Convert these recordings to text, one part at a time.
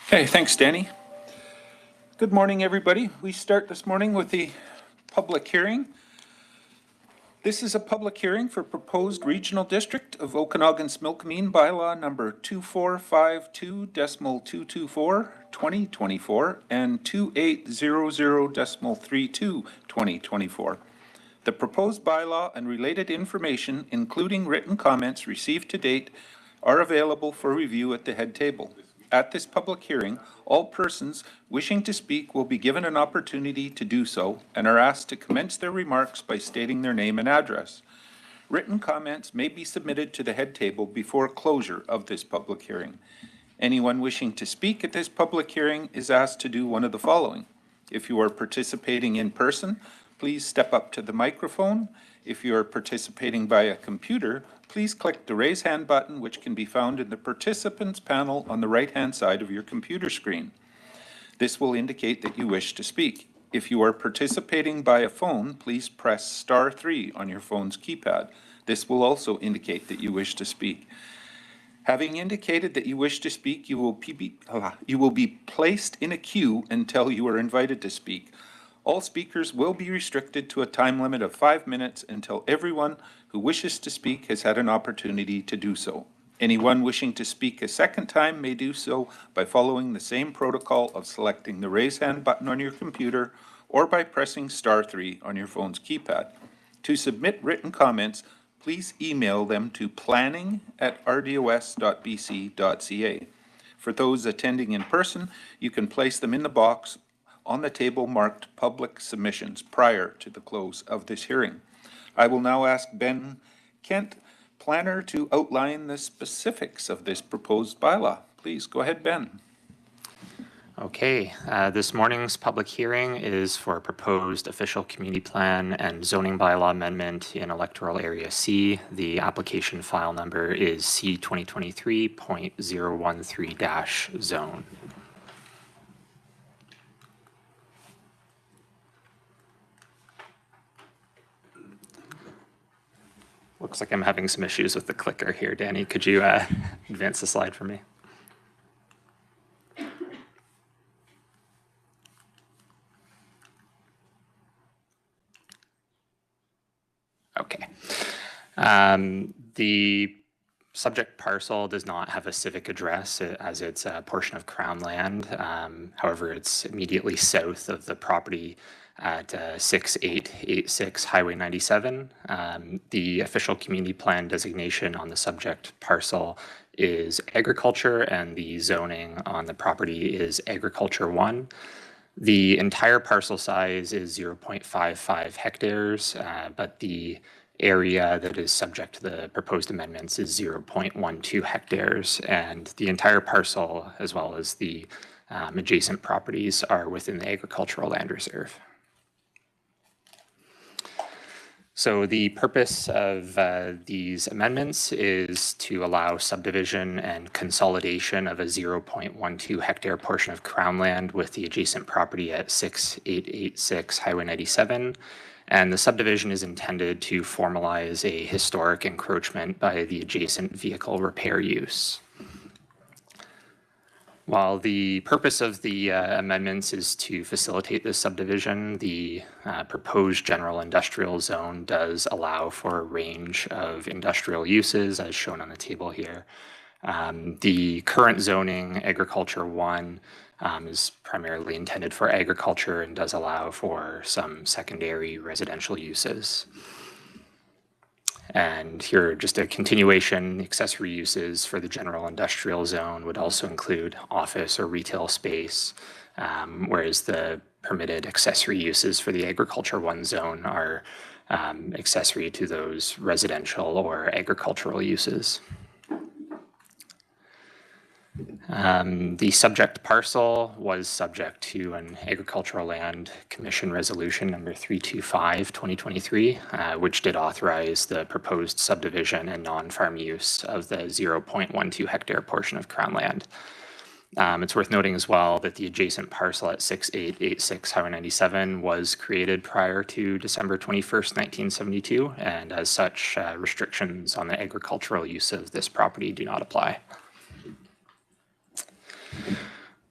Okay, thanks, Danny. Good morning, everybody. We start this morning with the public hearing. This is a public hearing for proposed regional district of Okanagan-Smilkameen bylaw number 2452.224, 2024, and 2800.32, 2024. The proposed bylaw and related information, including written comments received to date, are available for review at the head table. At this public hearing, all persons wishing to speak will be given an opportunity to do so and are asked to commence their remarks by stating their name and address. Written comments may be submitted to the head table before closure of this public hearing. Anyone wishing to speak at this public hearing is asked to do one of the following. If you are participating in person, please step up to the microphone. If you are participating via computer, please click the raise hand button, which can be found in the participants panel on the right-hand side of your computer screen. This will indicate that you wish to speak. If you are participating by a phone, please press *3 on your phone's keypad. This will also indicate that you wish to speak. Having indicated that you wish to speak, you will be placed in a queue until you are invited to speak. All speakers will be restricted to a time limit of 5 minutes until everyone who wishes to speak has had an opportunity to do so. Anyone wishing to speak a second time may do so by following the same protocol of selecting the raise hand button on your computer or by pressing *3 on your phone's keypad. To submit written comments, please email them to planning@rdos.bc.ca. For those attending in person, you can place them in the box on the table marked public submissions prior to the close of this hearing. I will now ask Ben Kent, planner, to outline the specifics of this proposed bylaw. Please go ahead, Ben. Okay, this morning's public hearing is for a proposed official community plan and zoning bylaw amendment in electoral area C. The application file number is C2023.013-zone. Looks like I'm having some issues with the clicker here. Danny, could you advance the slide for me? Okay. The subject parcel does not have a civic address as it's a portion of Crown land. However, it's immediately south of the property at 6886 Highway 97. The official community plan designation on the subject parcel is agriculture, and the zoning on the property is agriculture 1. The entire parcel size is 0.55 hectares, but the area that is subject to the proposed amendments is 0.12 hectares, and the entire parcel, as well as the adjacent properties, are within the agricultural land reserve. So the purpose of these amendments is to allow subdivision and consolidation of a 0.12 hectare portion of Crown land with the adjacent property at 6886 Highway 97. And the subdivision is intended to formalize a historic encroachment by the adjacent vehicle repair use. While the purpose of the amendments is to facilitate this subdivision, the proposed general industrial zone does allow for a range of industrial uses, as shown on the table here. The current zoning, agriculture 1, is primarily intended for agriculture and does allow for some secondary residential uses. And here, just a continuation, accessory uses for the general industrial zone would also include office or retail space, whereas the permitted accessory uses for the agriculture 1 zone are accessory to those residential or agricultural uses. The subject parcel was subject to an Agricultural Land Commission Resolution number 325/2023, which did authorize the proposed subdivision and non-farm use of the 0.12 hectare portion of Crown land. It's worth noting as well that the adjacent parcel at 6886 Highway 97 was created prior to December 21st, 1972, and as such, restrictions on the agricultural use of this property do not apply.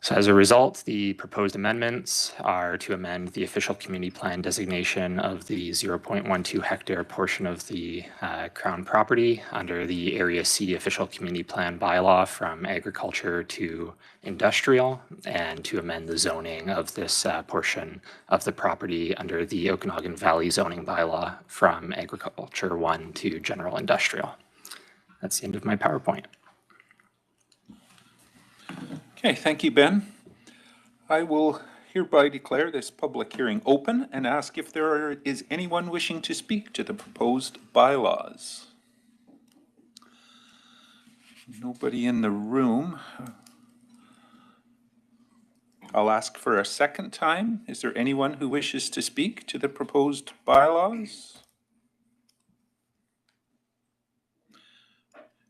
So as a result, the proposed amendments are to amend the official community plan designation of the 0.12 hectare portion of the Crown property under the Area C official community plan bylaw from agriculture to industrial, and to amend the zoning of this portion of the property under the Okanagan Valley zoning bylaw from agriculture 1 to general industrial. That's the end of my PowerPoint. Okay, thank you, Ben. I will hereby declare this public hearing open and ask if there is anyone wishing to speak to the proposed bylaws. Nobody in the room. I'll ask for a second time. Is there anyone who wishes to speak to the proposed bylaws?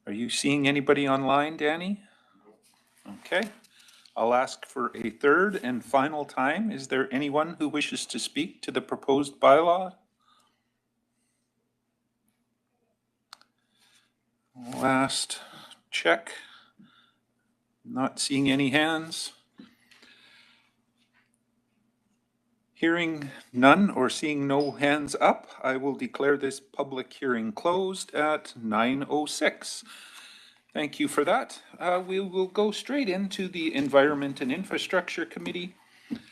Are you seeing anybody online, Danny? Okay. I'll ask for a third and final time. Is there anyone who wishes to speak to the proposed bylaw? Last check. Not seeing any hands. Hearing none or seeing no hands up, I will declare this public hearing closed at 9:06. Thank you for that. We will go straight into the Environment and Infrastructure Committee,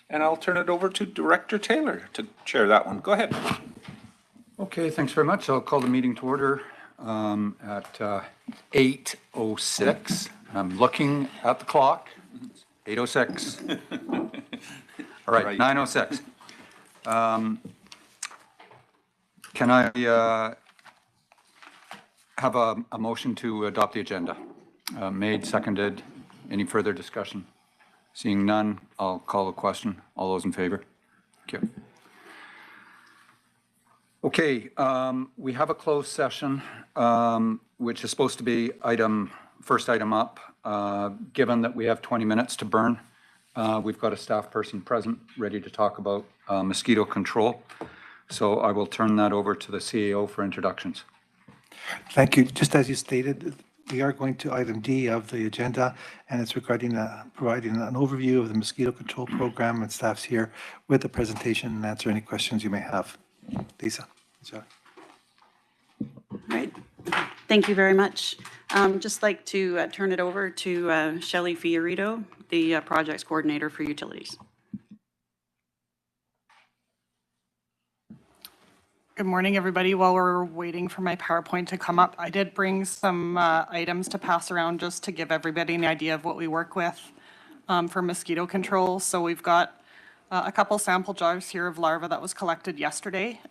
and I'll turn it over to Director Taylor to chair that one. Go ahead. Okay, thanks very much. I'll call the meeting to order at 8:06. I'm looking at the clock. 8:06. All right, 9:06. Can I have a motion to adopt the agenda? Made, seconded. Any further discussion? Seeing none, I'll call the question. All those in favor? Thank you. Okay, we have a closed session, which is supposed to be first item up. Given that we have 20 minutes to burn, we've got a staff person present ready to talk about mosquito control. So I will turn that over to the CAO for introductions. Thank you. Just as you stated, we are going to item D of the agenda, and it's regarding providing an overview of the mosquito control program, and staff's here with the presentation and answer any questions you may have. Lisa. Sorry. Right. Thank you very much. Just like to turn it over to Shelley Fiorito, the projects coordinator for utilities. Good morning, everybody. While we're waiting for my PowerPoint to come up, I did bring some items to pass around just to give everybody an idea of what we work with for mosquito control. So we've got a couple sample jars here of larvae that was collected yesterday,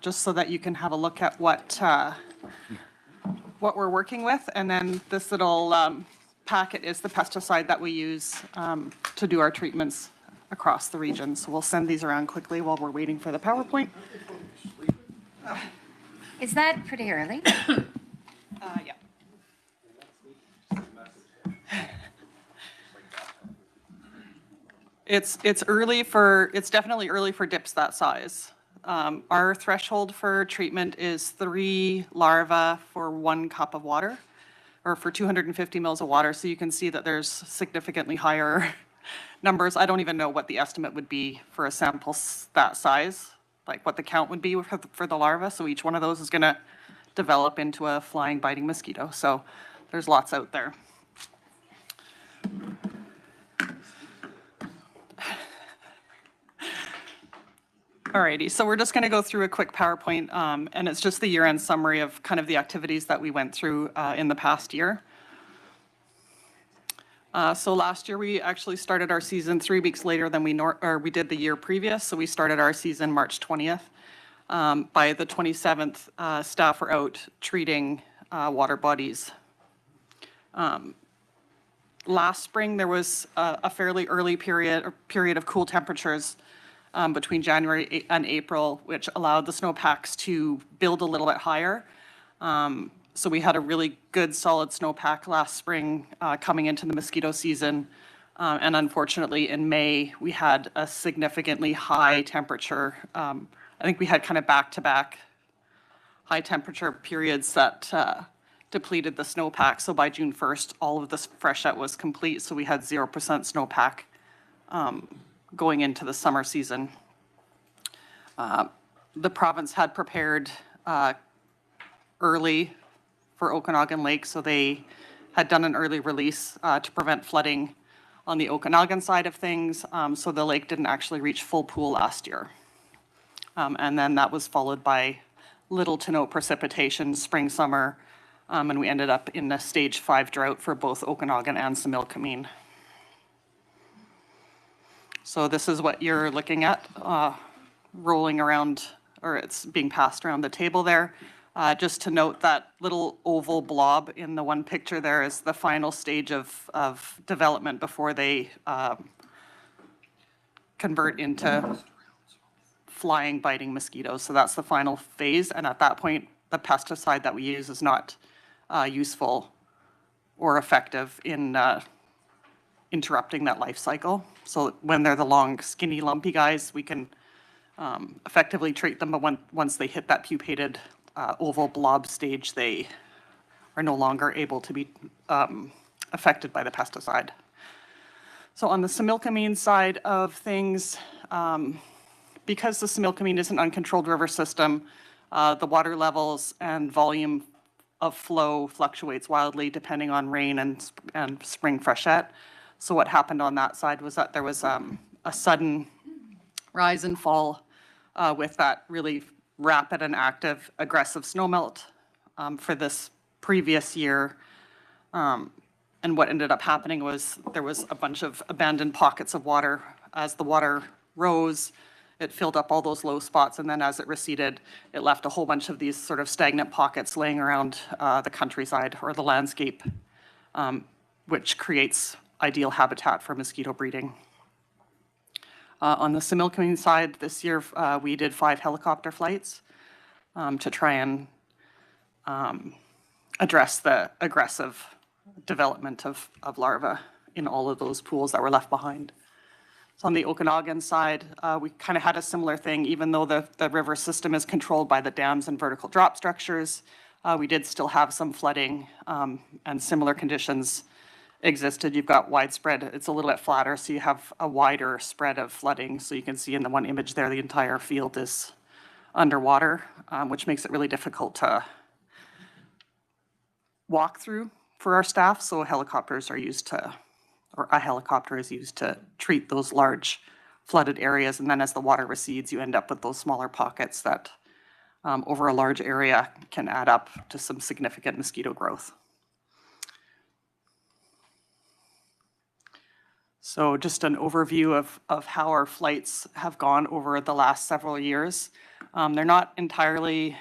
just so that you can have a look at what we're working with. And then this little packet is the pesticide that we use to do our treatments across the region. So we'll send these around quickly while we're waiting for the PowerPoint. Is that pretty early? Yeah. It's early for, it's definitely early for dips that size. Our threshold for treatment is 3 larvae for 1 cup of water, or for 250 mils of water. So you can see that there's significantly higher numbers. I don't even know what the estimate would be for a sample that size, like what the count would be for the larva. So each one of those is going to develop into a flying, biting mosquito. So there's lots out there. Alrighty, so we're just going to go through a quick PowerPoint, and it's just the year-end summary of kind of the activities that we went through in the past year. So last year we actually started our season 3 weeks later than we did the year previous. So we started our season March 20th. By the 27th, staff were out treating water bodies. Last spring there was a fairly early period of cool temperatures between January and April, which allowed the snowpacks to build a little bit higher. So we had a really good solid snowpack last spring coming into the mosquito season. And unfortunately in May, we had a significantly high temperature. I think we had kind of back-to-back high temperature periods that depleted the snowpack. So by June 1st, all of this freshet was complete. So we had 0% snowpack going into the summer season. The province had prepared early for Okanagan Lake, so they had done an early release to prevent flooding on the Okanagan side of things, so the lake didn't actually reach full pool last year. And then that was followed by little to no precipitation spring, summer, and we ended up in a stage 5 drought for both Okanagan and Similkameen. So this is what you're looking at rolling around, or it's being passed around the table there. Just to note that little oval blob in the one picture there is the final stage of development before they convert into flying, biting mosquitoes. So that's the final phase. And at that point, the pesticide that we use is not useful or effective in interrupting that life cycle. So when they're the long, skinny, lumpy guys, we can effectively treat them, but once they hit that pupated oval blob stage, they are no longer able to be affected by the pesticide. So on the Similkameen side of things, because the Similkameen is an uncontrolled river system, the water levels and volume of flow fluctuates wildly depending on rain and spring freshet. So what happened on that side was that there was a sudden rise and fall with that really rapid and active aggressive snowmelt for this previous year. And what ended up happening was there was a bunch of abandoned pockets of water. As the water rose, it filled up all those low spots, and then as it receded, it left a whole bunch of these sort of stagnant pockets laying around the countryside or the landscape, which creates ideal habitat for mosquito breeding. On the Similkameen side, this year we did 5 helicopter flights to try and address the aggressive development of larvae in all of those pools that were left behind. So on the Okanagan side, we kind of had a similar thing. Even though the river system is controlled by the dams and vertical drop structures, we did still have some flooding and similar conditions existed. You've got widespread, it's a little bit flatter, so you have a wider spread of flooding. So you can see in the one image there, the entire field is underwater, which makes it really difficult to walk through for our staff. So helicopters are used to, or a helicopter is used to treat those large flooded areas. And then as the water recedes, you end up with those smaller pockets that over a large area can add up to some significant mosquito growth. So just an overview of how our flights have gone over the last several years. They're not entirely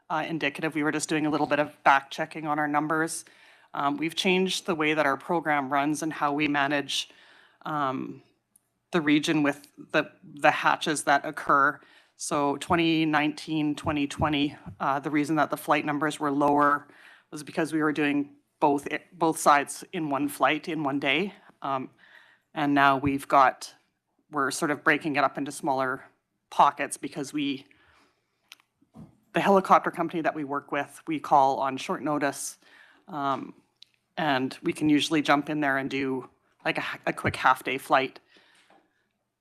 indicative. We were just doing a little bit of back checking on our numbers. We've changed the way that our program runs and how we manage the region with the hatches that occur. So 2019, 2020, the reason that the flight numbers were lower was because we were doing both sides in one flight in one day. And now we're sort of breaking it up into smaller pockets because the helicopter company that we work with, we call on short notice. And we can usually jump in there and do like a quick half-day flight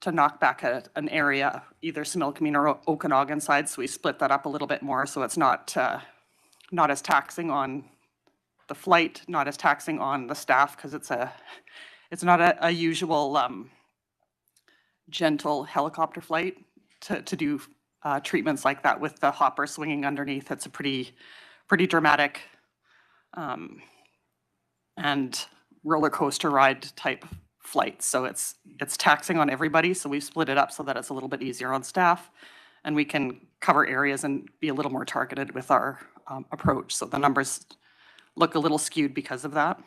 to knock back an area, either Similkameen or Okanagan side. So we split that up a little bit more, so it's not as taxing on the flight, not as taxing on the staff, because it's not a usual gentle helicopter flight to do treatments like that with the hopper swinging underneath. It's a pretty dramatic and roller coaster ride type flight. So it's taxing on everybody. So we've split it up so that it's a little bit easier on staff, and we can cover areas and be a little more targeted with our approach. So the numbers look a little skewed because of that.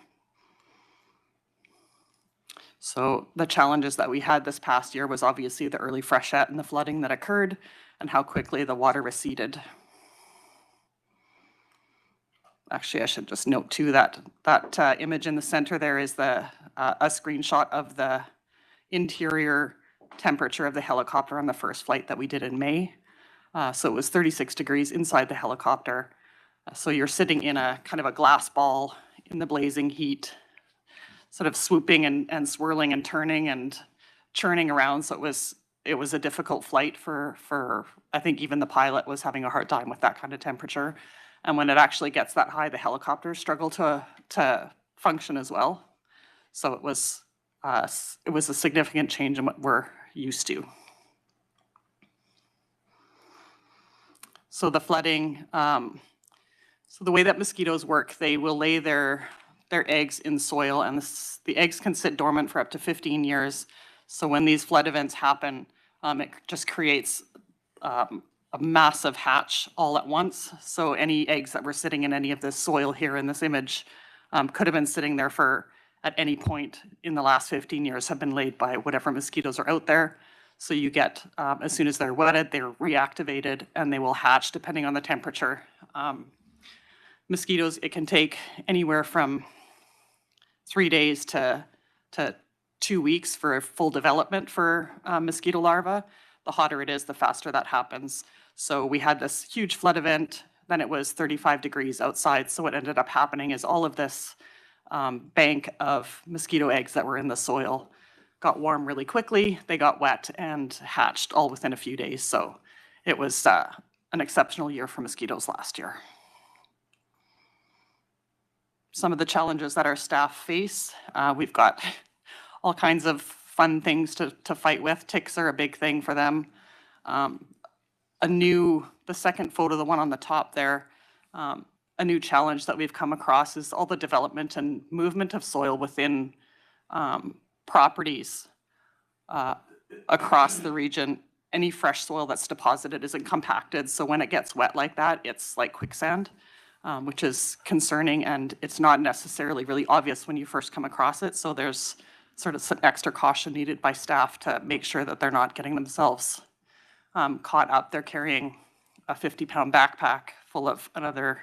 So the challenges that we had this past year was obviously the early freshet and the flooding that occurred and how quickly the water receded. Actually, I should just note too that image in the center there is a screenshot of the interior temperature of the helicopter on the first flight that we did in May. So it was 36 degrees inside the helicopter. So you're sitting in a kind of a glass ball in the blazing heat, sort of swooping and swirling and turning and churning around. So it was a difficult flight for I think even the pilot was having a hard time with that kind of temperature. And when it actually gets that high, the helicopters struggle to function as well. So it was a significant change in what we're used to. So the flooding, so the way that mosquitoes work, they will lay their eggs in soil, and the eggs can sit dormant for up to 15 years. So when these flood events happen, it just creates a massive hatch all at once. So any eggs that were sitting in any of this soil here in this image could have been sitting there for, at any point in the last 15 years, have been laid by whatever mosquitoes are out there. So you get, as soon as they're wetted, they're reactivated and they will hatch depending on the temperature. Mosquitoes, it can take anywhere from 3 days to 2 weeks for a full development for mosquito larvae. The hotter it is, the faster that happens. So we had this huge flood event, then it was 35 degrees outside. So what ended up happening is all of this bank of mosquito eggs that were in the soil got warm really quickly. They got wet and hatched all within a few days. So it was an exceptional year for mosquitoes last year. Some of the challenges that our staff face, we've got all kinds of fun things to fight with. Ticks are a big thing for them. The second photo, the one on the top there, a new challenge that we've come across is all the development and movement of soil within properties across the region. Any fresh soil that's deposited isn't compacted, so when it gets wet like that, it's like quicksand, which is concerning, and it's not necessarily really obvious when you first come across it, so there's sort of some extra caution needed by staff to make sure that they're not getting themselves caught up. They're carrying a 50-pound backpack full of another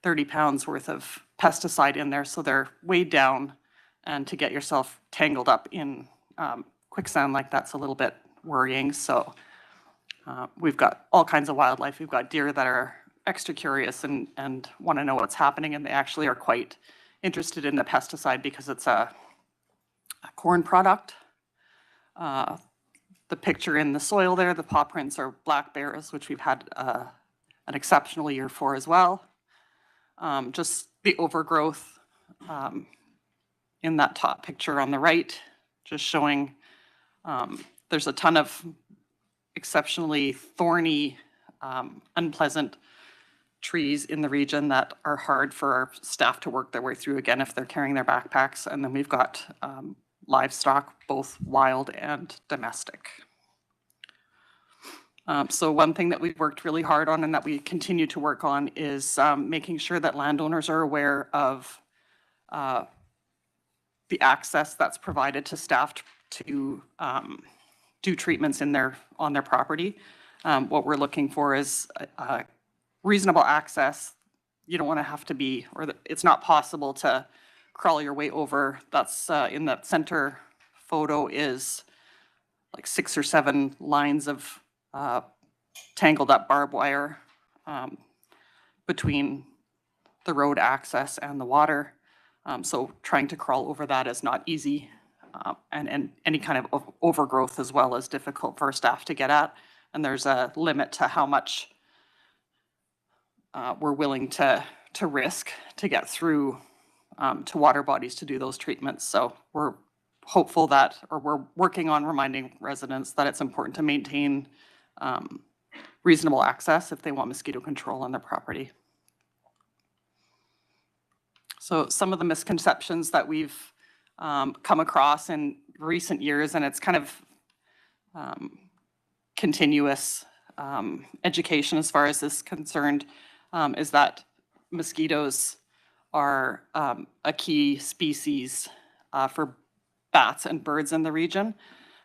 30 pounds worth of pesticide in there, so they're weighed down, and to get yourself tangled up in quicksand like that's a little bit worrying. So we've got all kinds of wildlife. We've got deer that are extra curious and want to know what's happening, and they actually are quite interested in the pesticide because it's a corn product. The picture in the soil there, the paw prints are black bears, which we've had an exceptional year for as well. Just the overgrowth in that top picture on the right, just showing there's a ton of exceptionally thorny, unpleasant trees in the region that are hard for our staff to work their way through, again, if they're carrying their backpacks. And then we've got livestock, both wild and domestic. So one thing that we've worked really hard on and that we continue to work on is making sure that landowners are aware of the access that's provided to staff to do treatments on their property. What we're looking for is reasonable access. You don't want to have to be, or it's not possible to crawl your way over. That's in that center photo is like 6 or 7 lines of tangled up barbed wire between the road access and the water. So trying to crawl over that is not easy. And any kind of overgrowth as well is difficult for staff to get at. And there's a limit to how much we're willing to risk to get through to water bodies to do those treatments. So we're hopeful that, or we're working on reminding residents that it's important to maintain reasonable access if they want mosquito control on their property. So some of the misconceptions that we've come across in recent years, and it's kind of continuous education as far as this is concerned, is that mosquitoes are a key species for bats and birds in the region.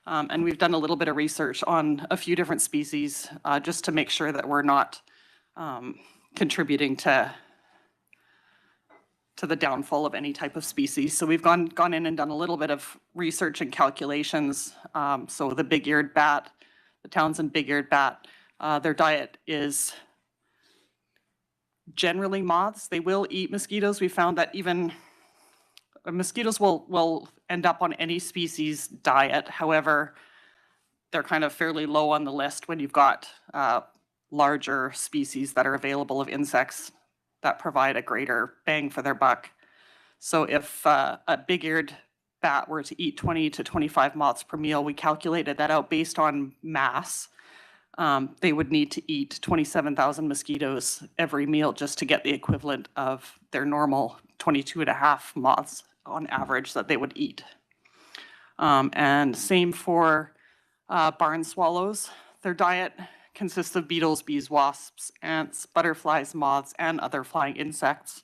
And we've done a little bit of research on a few different species just to make sure that we're not contributing to the downfall of any type of species. So we've gone in and done a little bit of research and calculations. So the big-eared bat, the Townsend big-eared bat, their diet is generally moths. They will eat mosquitoes. We found that even mosquitoes will end up on any species diet. However, they're kind of fairly low on the list when you've got larger species that are available of insects that provide a greater bang for their buck. So if a big-eared bat were to eat 20 to 25 moths per meal, we calculated that out based on mass. They would need to eat 27,000 mosquitoes every meal just to get the equivalent of their normal 22.5 moths on average that they would eat. And same for barn swallows. Their diet consists of beetles, bees, wasps, ants, butterflies, moths, and other flying insects.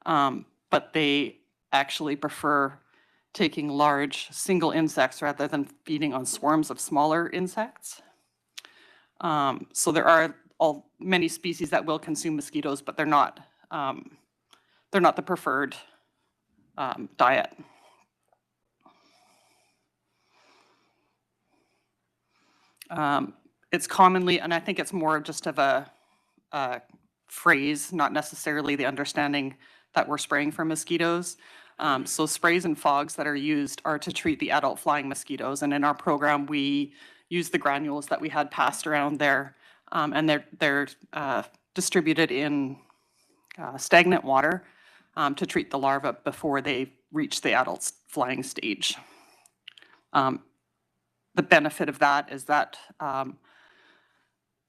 But they actually prefer taking large single insects rather than feeding on swarms of smaller insects. So there are many species that will consume mosquitoes, but they're not the preferred diet. It's commonly, and I think it's more just of a phrase, not necessarily the understanding that we're spraying for mosquitoes. So sprays and fogs that are used are to treat the adult flying mosquitoes. And in our program, we use the granules that we had passed around there, and they're distributed in stagnant water to treat the larvae before they reach the adult flying stage. The benefit of that is that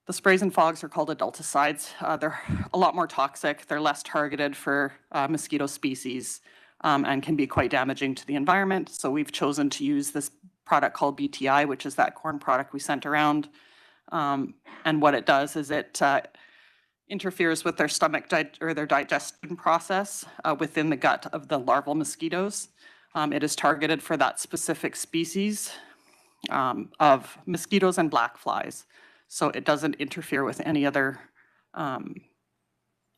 the sprays and fogs are called adulticides. They're a lot more toxic. They're less targeted for mosquito species and can be quite damaging to the environment. So we've chosen to use this product called BTI, which is that corn product we sent around. And what it does is it interferes with their stomach or their digestion process within the gut of the larval mosquitoes. It is targeted for that specific species of mosquitoes and black flies. So it doesn't interfere with any other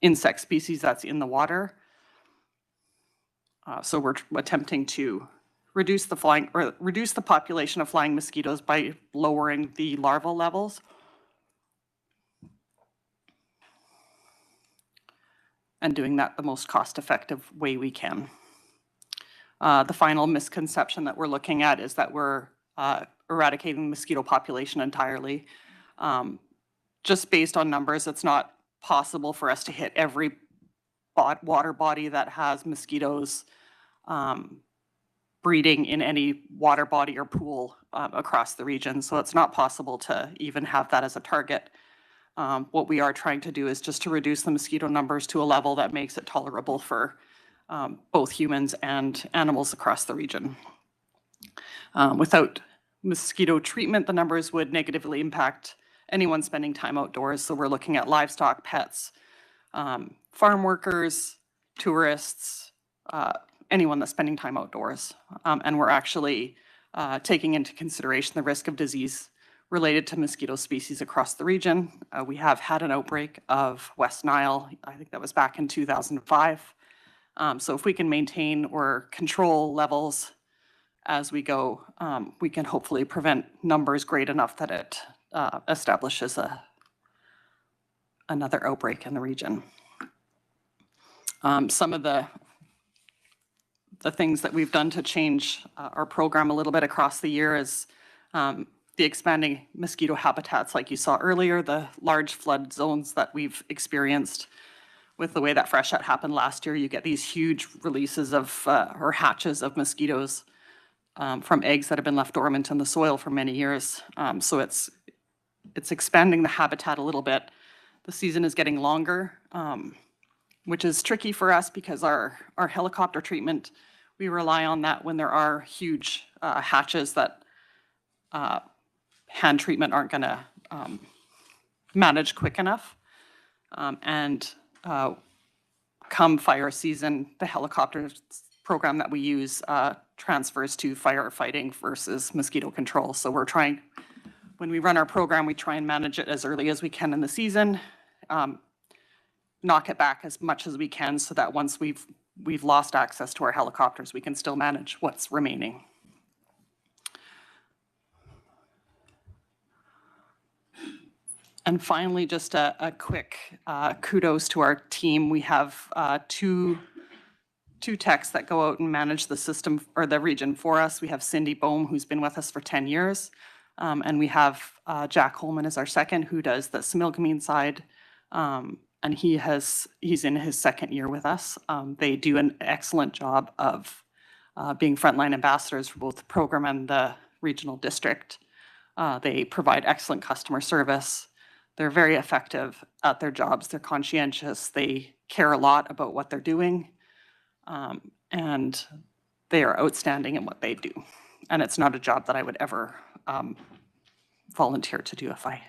insect species that's in the water. So we're attempting to reduce the population of flying mosquitoes by lowering the larval levels. And doing that the most cost-effective way we can. The final misconception that we're looking at is that we're eradicating the mosquito population entirely. Just based on numbers, it's not possible for us to hit every water body that has mosquitoes breeding in any water body or pool across the region. So it's not possible to even have that as a target. What we are trying to do is just to reduce the mosquito numbers to a level that makes it tolerable for both humans and animals across the region. Without mosquito treatment, the numbers would negatively impact anyone spending time outdoors. So we're looking at livestock, pets, farm workers, tourists, anyone that's spending time outdoors. And we're actually taking into consideration the risk of disease related to mosquito species across the region. We have had an outbreak of West Nile. I think that was back in 2005. So if we can maintain or control levels as we go, we can hopefully prevent numbers great enough that it establishes another outbreak in the region. Some of the things that we've done to change our program a little bit across the year is the expanding mosquito habitats like you saw earlier, the large flood zones that we've experienced with the way that freshet happened last year. You get these huge releases of or hatches of mosquitoes from eggs that have been left dormant in the soil for many years. So it's expanding the habitat a little bit. The season is getting longer, which is tricky for us because our helicopter treatment, we rely on that when there are huge hatches that hand treatment aren't going to manage quick enough. Come fire season, the helicopter program that we use transfers to firefighting versus mosquito control. So we're trying, when we run our program, we try and manage it as early as we can in the season, knock it back as much as we can so that once we've lost access to our helicopters, we can still manage what's remaining. And finally, just a quick kudos to our team. We have two techs that go out and manage the system or the region for us. We have Cindy Bohm, who's been with us for 10 years. And we have Jack Holman as our second, who does the Similkameen side. And he's in his second year with us. They do an excellent job of being frontline ambassadors for both the program and the regional district. They provide excellent customer service. They're very effective at their jobs. They're conscientious. They care a lot about what they're doing. And they are outstanding in what they do. And it's not a job that I would ever volunteer to do if I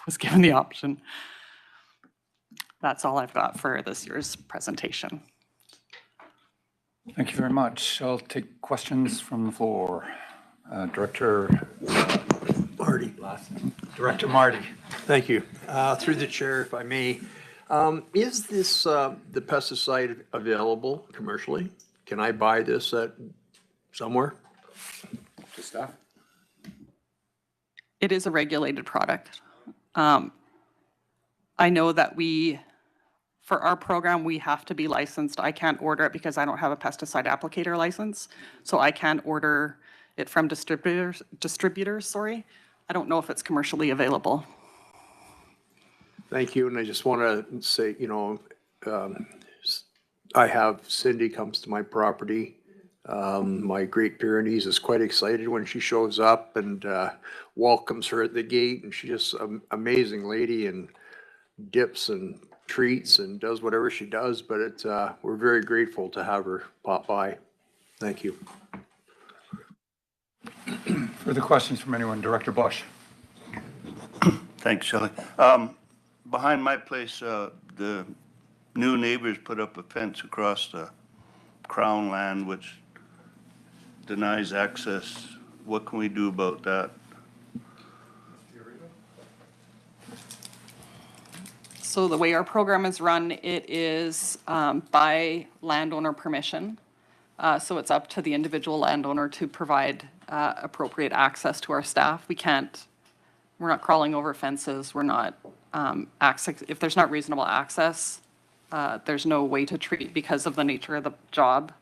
was given the option. That's all I've got for this year's presentation. Thank you very much. I'll take questions from the floor. Director Marty. Director Marty. Thank you. Through the chair, if I may, is this the pesticide available commercially? Can I buy this at somewhere? To staff. It is a regulated product. I know that for our program, we have to be licensed. I can't order it because I don't have a pesticide applicator license. So I can't order it from distributors, I don't know if it's commercially available. Thank you. And I just want to say, I have Cindy comes to my property. My Great Pyrenees is quite excited when she shows up and welcomes her at the gate. And she's just an amazing lady and dips and treats and does whatever she does. But we're very grateful to have her pop by. Thank you. Further questions from anyone? Director Bush. Thanks, Shelley. Behind my place, the new neighbors put up a fence across the Crown land, which denies access. What can we do about that? So the way our program is run, it is by landowner permission. So it's up to the individual landowner to provide appropriate access to our staff. We're not crawling over fences. We're not if there's not reasonable access, there's no way to treat because of the nature of the job.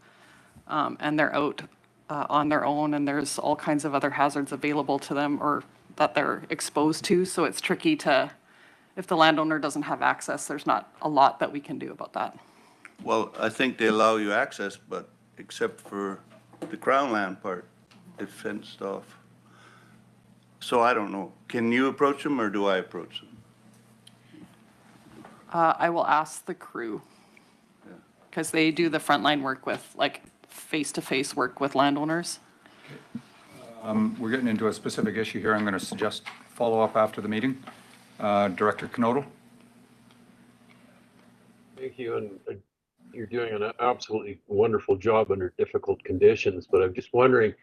And they're out on their own, and there's all kinds of other hazards available to them or that they're exposed to. So it's tricky if the landowner doesn't have access, there's not a lot that we can do about that. Well, I think they allow you access, but except for the Crown land part, it's fenced off. So I don't know. Can you approach them or do I approach them? I will ask the crew because they do the frontline work with face-to-face work with landowners. We're getting into a specific issue here. I'm going to suggest follow up after the meeting. Director Knodel. Thank you, and you're doing an absolutely wonderful job under difficult conditions, but I'm just wondering,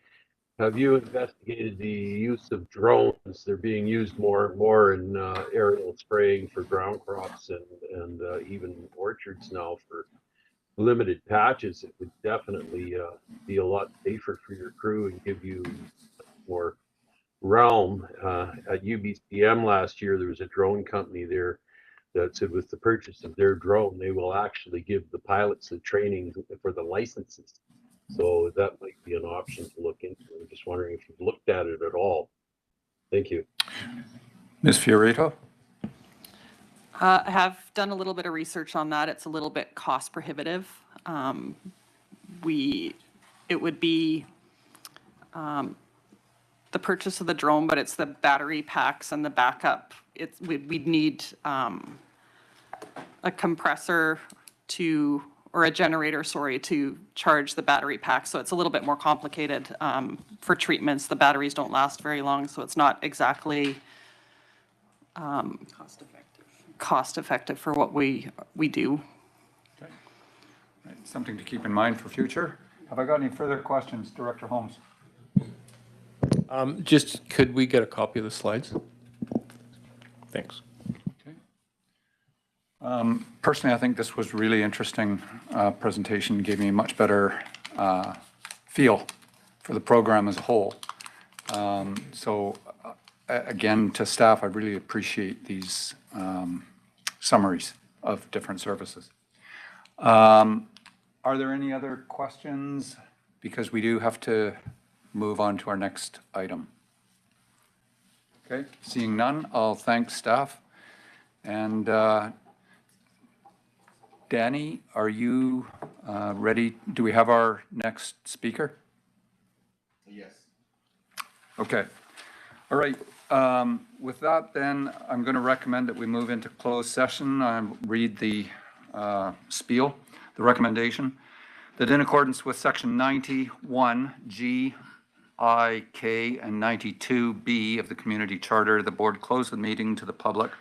have you investigated the use of drones? They're being used more and more in aerial spraying for ground crops and even orchards now for limited patches. It would definitely be a lot safer for your crew and give you more realm. At UBCM last year, there was a drone company there that said with the purchase of their drone, they will actually give the pilots the training for the licenses. So that might be an option to look into. I'm just wondering if you've looked at it at all. Thank you. Ms. Fiorito. I have done a little bit of research on that. It's a little bit cost prohibitive. It would be the purchase of the drone, but it's the battery packs and the backup. We'd need a compressor or a generator, to charge the battery pack. So it's a little bit more complicated for treatments. The batteries don't last very long, so it's not exactly cost effective for what we do. Okay. Right. Something to keep in mind for future. Have I got any further questions, Director Holmes? Just could we get a copy of the slides? Thanks. Personally, I think this was really interesting presentation, gave me a much better feel for the program as a whole. So again, to staff, I really appreciate these summaries of different services. Are there any other questions? Because we do have to move on to our next item. Okay, seeing none, I'll thank staff. And Danny, are you ready? Do we have our next speaker? Yes. Okay. All right. With that, then, I'm going to recommend that we move into closed session. Read the spiel, the recommendation, that in accordance with Section 91 G, I, K, and 92B of the Community Charter, the board close the meeting to the public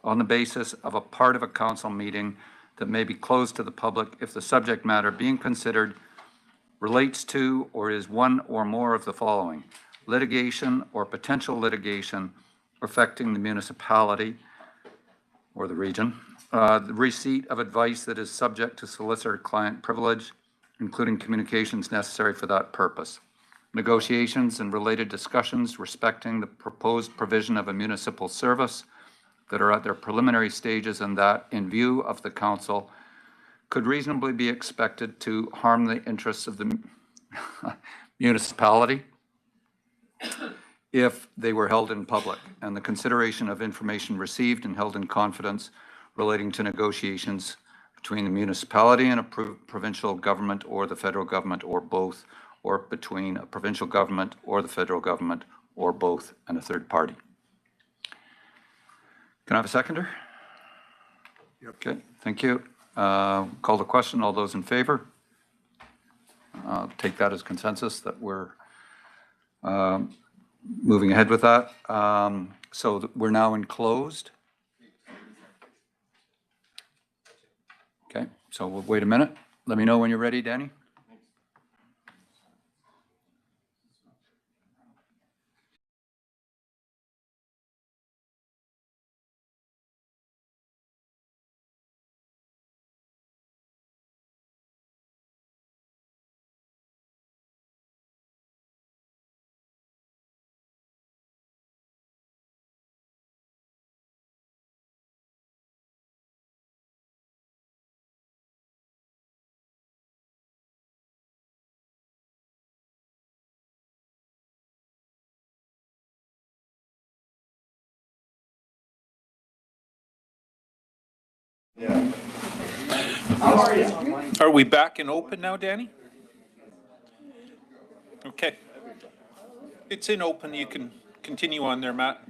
on the basis of a part of a council meeting that may be closed to the public if the subject matter being considered relates to or is one or more of the following: litigation or potential litigation affecting the municipality or the region, the receipt of advice that is subject to solicitor-client privilege, including communications necessary for that purpose, negotiations and related discussions respecting the proposed provision of a municipal service that are at their preliminary stages and that, in view of the council, could reasonably be expected to harm the interests of the municipality if they were held in public, and the consideration of information received and held in confidence relating to negotiations between the municipality and a provincial government or the federal government or both, or between a provincial government or the federal government or both and a third party. Can I have a seconder? Okay, thank you. Call the question. All those in favor? I'll take that as consensus that we're moving ahead with that. So we're now in closed. Okay, so we'll wait a minute. Let me know when you're ready, Danny. Are we back and open now, Danny? Okay. It's in open. You can continue on there, Matt.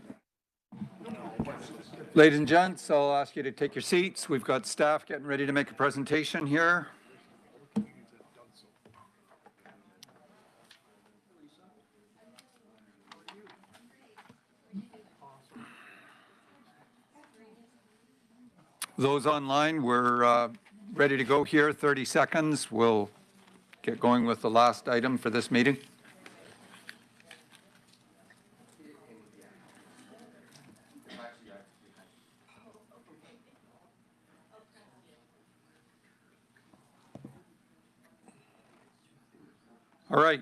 Ladies and gents, I'll ask you to take your seats. We've got staff getting ready to make a presentation here. Those online, we're ready to go here. 30 seconds. We'll get going with the last item for this meeting. All right.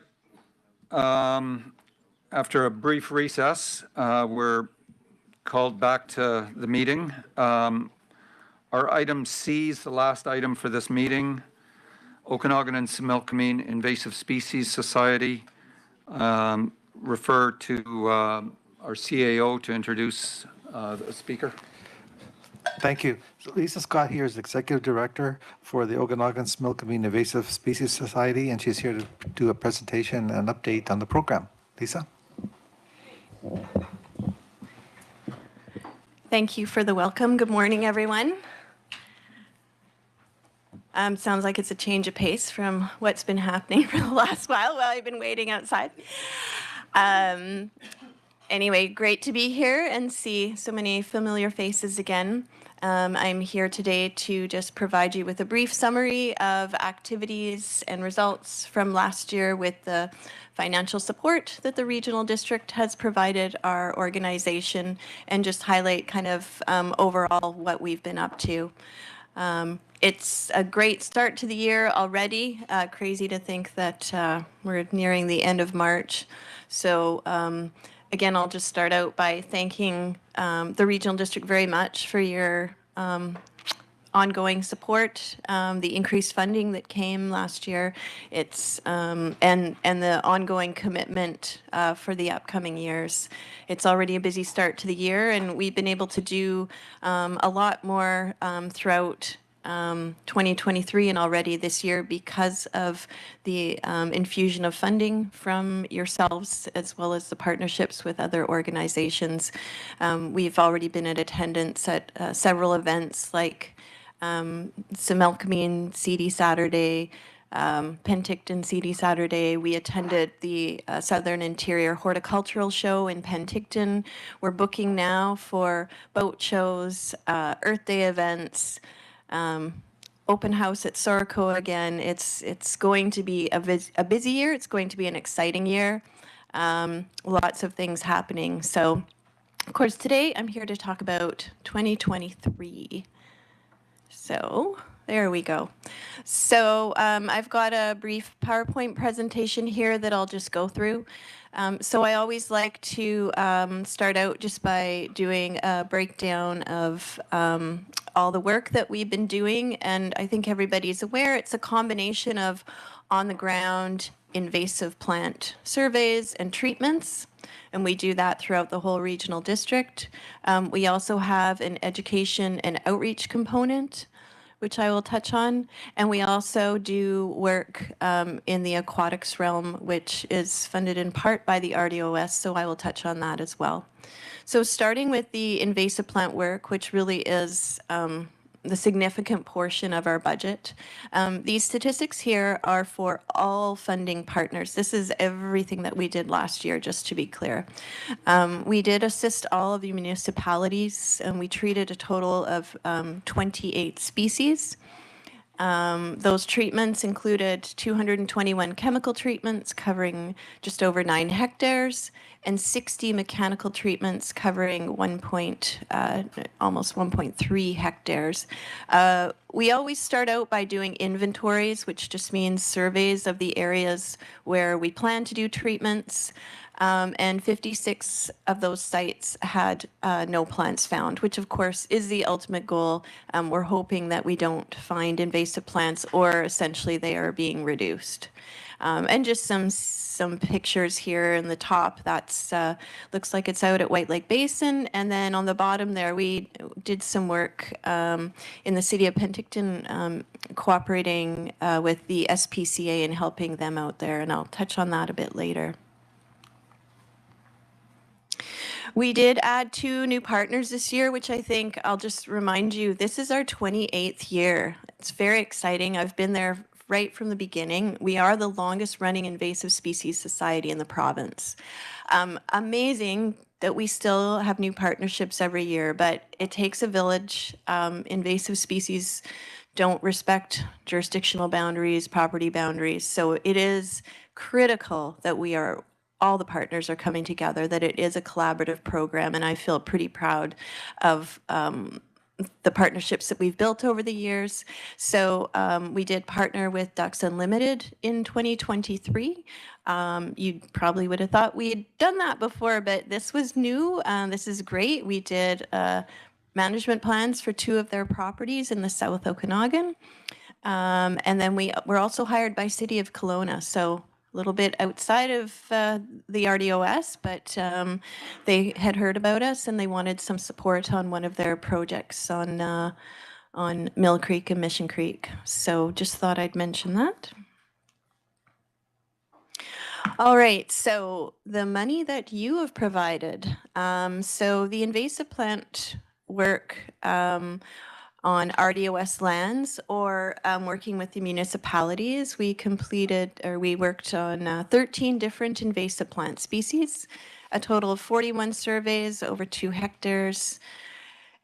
After a brief recess, we're called back to the meeting. Our item C is the last item for this meeting. Okanagan and Similkameen Invasive Species Society. Refer to our CAO to introduce the speaker. Thank you. So Lisa Scott here is Executive Director for the Okanagan Similkameen Invasive Species Society, and she's here to do a presentation and update on the program. Lisa? Thank you for the welcome. Good morning, everyone. Sounds like it's a change of pace from what's been happening for the last while I've been waiting outside. Anyway, great to be here and see so many familiar faces again. I'm here today to just provide you with a brief summary of activities and results from last year with the financial support that the regional district has provided our organization, and just highlight kind of overall what we've been up to. It's a great start to the year already. Crazy to think that we're nearing the end of March. So Again, I'll just start out by thanking the regional district very much for your ongoing support, the increased funding that came last year. It's and the ongoing commitment for the upcoming years. It's already a busy start to the year, and we've been able to do a lot more throughout 2023 and already this year because of the infusion of funding from yourselves as well as the partnerships with other organizations. We've already been in attendance at several events like Semelkameen CD Saturday, Penticton CD Saturday. We attended the Southern Interior Horticultural Show in Penticton. We're booking now for boat shows, Earth Day events, open house at Soroko again. It's going to be a busy year. It's going to be an exciting year. Lots of things happening. So, of course, today I'm here to talk about 2023. So there we go. So I've got a brief PowerPoint presentation here that I'll just go through. So I always like to start out just by doing a breakdown of all the work that we've been doing. And I think everybody's aware it's a combination of on-the-ground invasive plant surveys and treatments. And we do that throughout the whole regional district. We also have an education and outreach component, which I will touch on. And we also do work in the aquatics realm, which is funded in part by the RDOS, so I will touch on that as well. So starting with the invasive plant work, which really is the significant portion of our budget. These statistics here are for all funding partners. This is everything that we did last year, just to be clear. We did assist all of the municipalities, and we treated a total of 28 species. Those treatments included 221 chemical treatments covering just over 9 hectares and 60 mechanical treatments covering almost 1.3 hectares. We always start out by doing inventories, which just means surveys of the areas where we plan to do treatments. And 56 of those sites had no plants found, which of course is the ultimate goal. We're hoping that we don't find invasive plants, or essentially they are being reduced. And just some pictures here in the top. That's looks like it's out at White Lake Basin, and then on the bottom there we did some work in the city of Penticton, cooperating with the SPCA and helping them out there, and I'll touch on that a bit later. We did add 2 new partners this year, which I think I'll just remind you, this is our 28th year. It's very exciting. I've been there right from the beginning. We are the longest running invasive species society in the province. Amazing that we still have new partnerships every year, but it takes a village. Invasive species don't respect jurisdictional boundaries, property boundaries. So it is critical that all the partners are coming together, that it is a collaborative program, and I feel pretty proud of the partnerships that we've built over the years. So we did partner with Ducks Unlimited in 2023. You probably would have thought we had done that before, but this was new. This is great. We did management plans for 2 of their properties in the South Okanagan. And then we were also hired by City of Kelowna. So a little bit outside of the RDOS, but they had heard about us and they wanted some support on one of their projects on Mill Creek and Mission Creek. So just thought I'd mention that. All right, so the money that you have provided. So the invasive plant work on RDOS lands or working with the municipalities, we worked on 13 different invasive plant species, a total of 41 surveys over 2 hectares.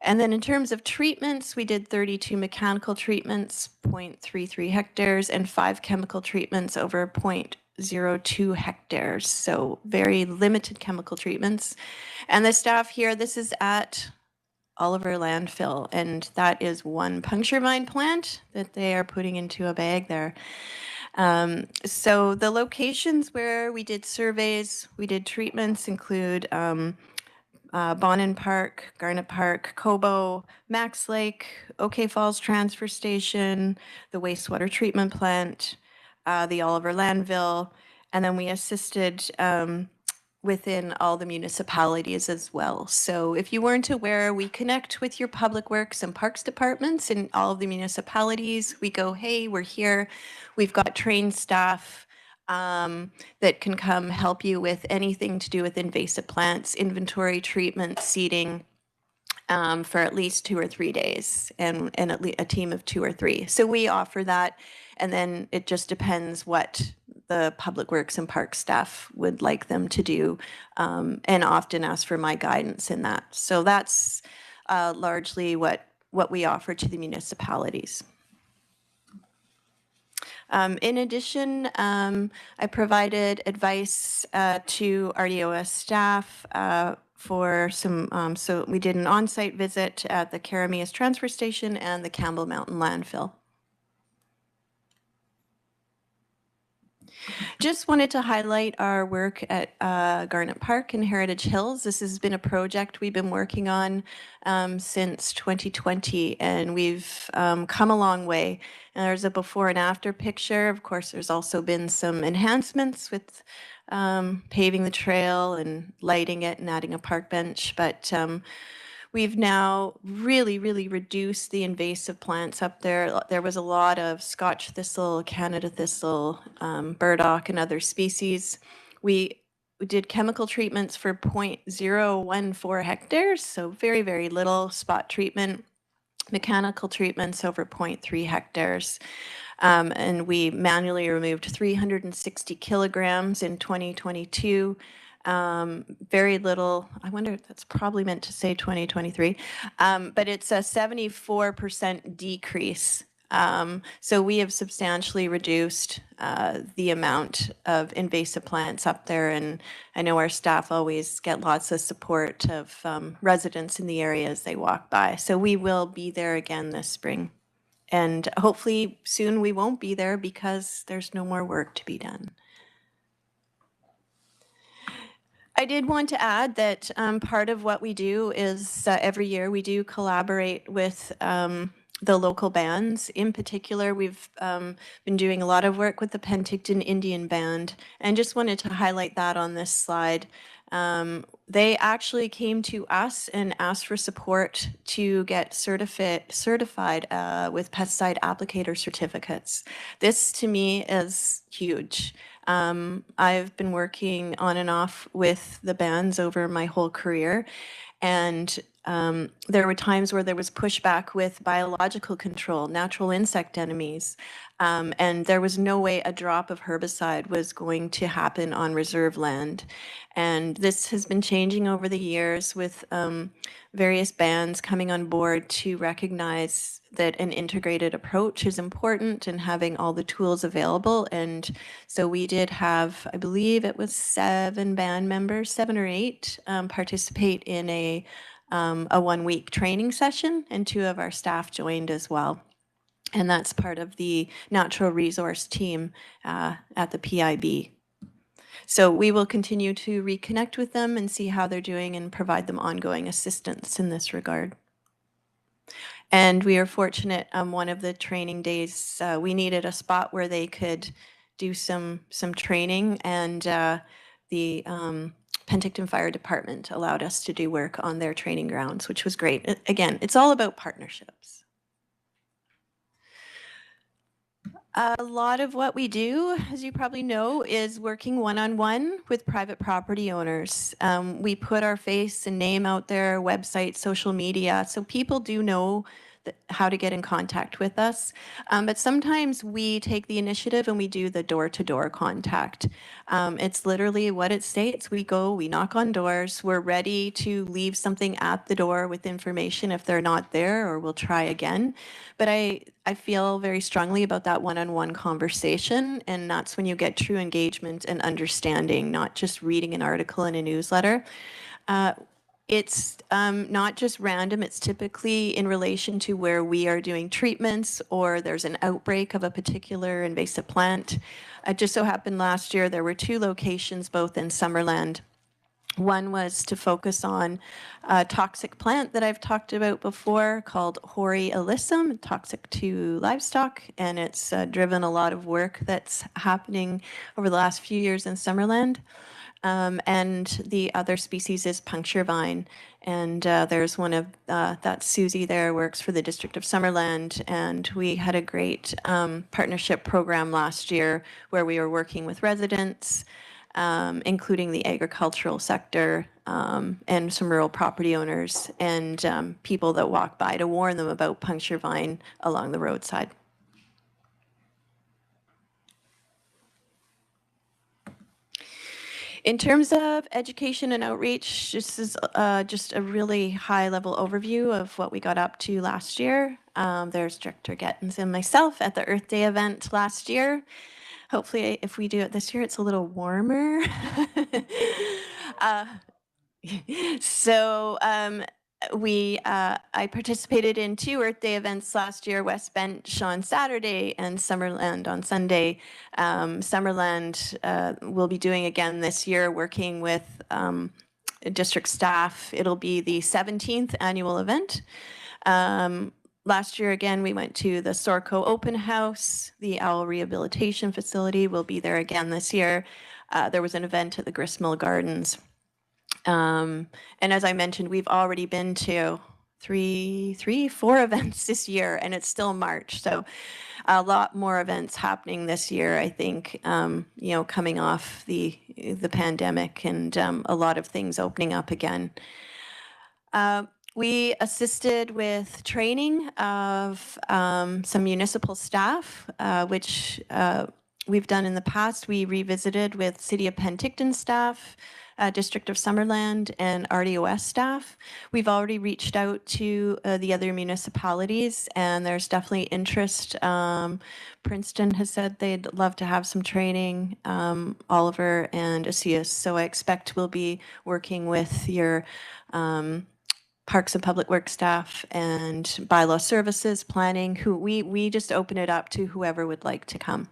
And then in terms of treatments, we did 32 mechanical treatments, 0.33 hectares, and 5 chemical treatments over 0.02 hectares. So very limited chemical treatments. And the staff here, this is at Oliver landfill, and that is 1 puncture mine plant that they are putting into a bag there. So the locations where we did surveys, we did treatments include Bonin Park, Garnet Park, Cobo, Max Lake, OK Falls Transfer Station, the wastewater treatment plant, the Oliver Landfill, and then we assisted within all the municipalities as well. So if you weren't aware, we connect with your public works and parks departments in all of the municipalities. We go, hey, we're here. We've got trained staff that can come help you with anything to do with invasive plants, inventory, treatment, seeding, for at least 2 or 3 days, and at least a team of 2 or 3. So we offer that, and then it just depends what the public works and park staff would like them to do, and often ask for my guidance in that. So that's largely what we offer to the municipalities. In addition, I provided advice to RDOS staff for some, so we did an on-site visit at the Karamias Transfer Station and the Campbell Mountain Landfill. Just wanted to highlight our work at Garnet Park and Heritage Hills. This has been a project we've been working on since 2020, and we've come a long way. And there's a before and after picture. Of course, there's also been some enhancements with paving the trail and lighting it and adding a park bench, but we've now really reduced the invasive plants up there. There was a lot of Scotch thistle, Canada thistle, burdock, and other species. We did chemical treatments for 0.014 hectares, so very little spot treatment. Mechanical treatments over 0.3 hectares. And we manually removed 360 kilograms in 2022. Very little, I wonder if that's probably meant to say 2023, but it's a 74% decrease. So we have substantially reduced the amount of invasive plants up there, and I know our staff always get lots of support of residents in the area as they walk by. So we will be there again this spring, and hopefully soon we won't be there because there's no more work to be done. I did want to add that part of what we do is every year we do collaborate with the local bands. In particular, we've been doing a lot of work with the Penticton Indian Band, and just wanted to highlight that on this slide. They actually came to us and asked for support to get certified with pesticide applicator certificates. This to me is huge. I've been working on and off with the bands over my whole career, and there were times where there was pushback with biological control, natural insect enemies, and there was no way a drop of herbicide was going to happen on reserve land. And this has been changing over the years with various bands coming on board to recognize that an integrated approach is important and having all the tools available. And so we did have, I believe it was 7 band members, 7 or 8, participate in a 1-week training session, and 2 of our staff joined as well. And that's part of the natural resource team at the PIB. So we will continue to reconnect with them and see how they're doing and provide them ongoing assistance in this regard. And we are fortunate, one of the training days, we needed a spot where they could do some training, and the Penticton Fire Department allowed us to do work on their training grounds, which was great. Again, it's all about partnerships. A lot of what we do, as you probably know, is working one-on-one with private property owners. We put our face and name out there, website, social media, so people do know how to get in contact with us. But sometimes we take the initiative and we do the door-to-door contact. It's literally what it states. We go, we knock on doors, we're ready to leave something at the door with information if they're not there, or we'll try again. But I feel very strongly about that one-on-one conversation, and that's when you get true engagement and understanding, not just reading an article in a newsletter. It's not just random, it's typically in relation to where we are doing treatments or there's an outbreak of a particular invasive plant. It just so happened last year there were 2 locations, both in Summerland. One was to focus on a toxic plant that I've talked about before called Hori alyssum, toxic to livestock, and it's driven a lot of work that's happening over the last few years in Summerland. And the other species is puncture vine. And there's one of, that's Susie there, works for the District of Summerland. And we had a great partnership program last year where we were working with residents, including the agricultural sector and some rural property owners and people that walk by to warn them about puncture vine along the roadside. In terms of education and outreach, this is just a really high-level overview of what we got up to last year. There's Director Gettins and myself at the Earth Day event last year. Hopefully, if we do it this year, it's a little warmer. So I participated in 2 Earth Day events last year, West Bench on Saturday and Summerland on Sunday. Summerland will be doing again this year, working with district staff. It'll be the 17th annual event. Last year, again, we went to the Sorco Open House. The Owl Rehabilitation Facility will be there again this year. There was an event at the Gristmill Gardens. And as I mentioned, we've already been to 4 events this year, and it's still March. So a lot more events happening this year, I think, coming off the pandemic and a lot of things opening up again. We assisted with training of some municipal staff, which we've done in the past. We revisited with City of Penticton staff, District of Summerland, and RDOS staff. We've already reached out to the other municipalities, and there's definitely interest. Princeton has said they'd love to have some training, Oliver and Asius. So I expect we'll be working with your Parks and Public Works staff and bylaw services, planning, who we just open it up to whoever would like to come.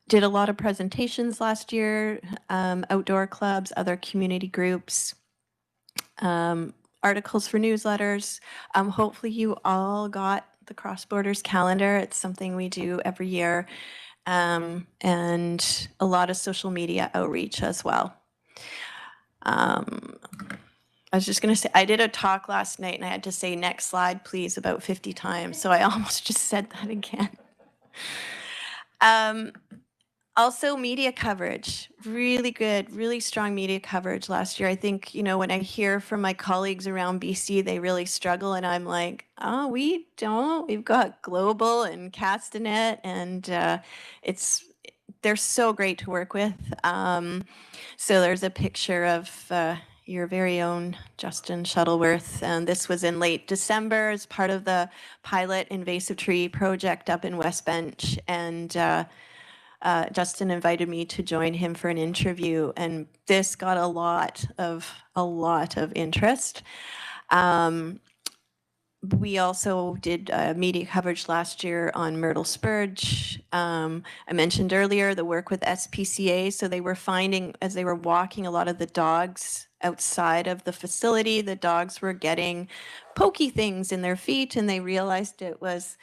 Did a lot of presentations last year, outdoor clubs, other community groups, articles for newsletters. Hopefully you all got the Cross Borders calendar. It's something we do every year, and a lot of social media outreach as well. I was just going to say, I did a talk last night and I had to say next slide, please, about 50 times. So I almost just said that again. Also, media coverage, really good, really strong media coverage last year. I think, when I hear from my colleagues around BC, they really struggle. And I'm like, oh, we don't. We've got Global and Castanet, and they're so great to work with. So there's a picture of your very own Justin Shuttleworth. And this was in late December as part of the pilot invasive tree project up in West Bench. And Justin invited me to join him for an interview, and this got a lot of interest. We also did media coverage last year on myrtle spurge. I mentioned earlier the work with SPCA. So they were finding, as they were walking, a lot of the dogs outside of the facility, the dogs were getting pokey things in their feet, and they realized it was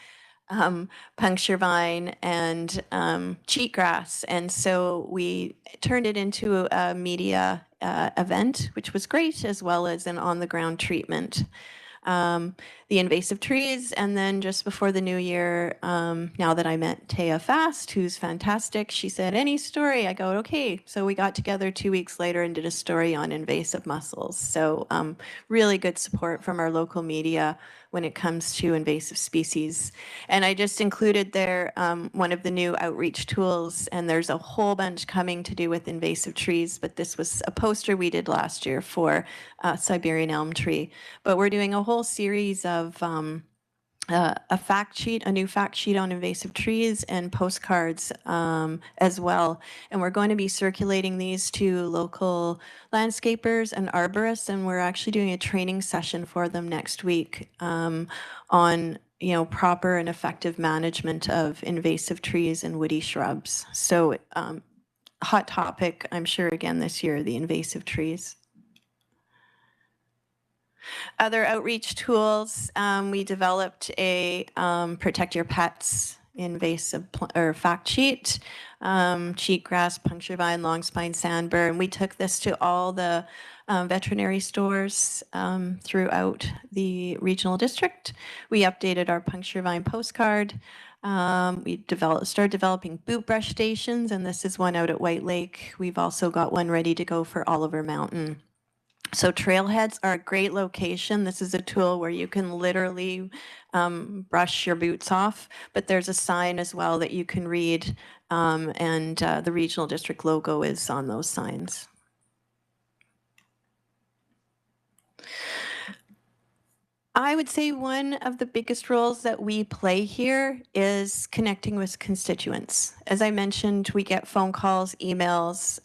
puncture vine and cheatgrass. And so we turned it into a media event, which was great, as well as an on-the-ground treatment. The invasive trees, and then just before the new year, now that I met Taya Fast, who's fantastic, she said, any story? I go, okay. So we got together 2 weeks later and did a story on invasive mussels. So really good support from our local media when it comes to invasive species. And I just included there one of the new outreach tools, and there's a whole bunch coming to do with invasive trees, but this was a poster we did last year for Siberian elm tree. But we're doing a whole series of a fact sheet, a new fact sheet on invasive trees, and postcards as well. And we're going to be circulating these to local landscapers and arborists, and we're actually doing a training session for them next week on proper and effective management of invasive trees and woody shrubs. So hot topic, I'm sure, again this year, the invasive trees. Other outreach tools, we developed a protect your pets invasive or fact sheet, cheatgrass, puncture vine, long spine sandbur, and we took this to all the veterinary stores throughout the regional district. We updated our puncture vine postcard. We started developing boot brush stations, and this is one out at White Lake. We've also got one ready to go for Oliver Mountain. So trailheads are a great location. This is a tool where you can literally brush your boots off, but there's a sign as well that you can read, and the regional district logo is on those signs. I would say one of the biggest roles that we play here is connecting with constituents. As I mentioned, we get phone calls, emails,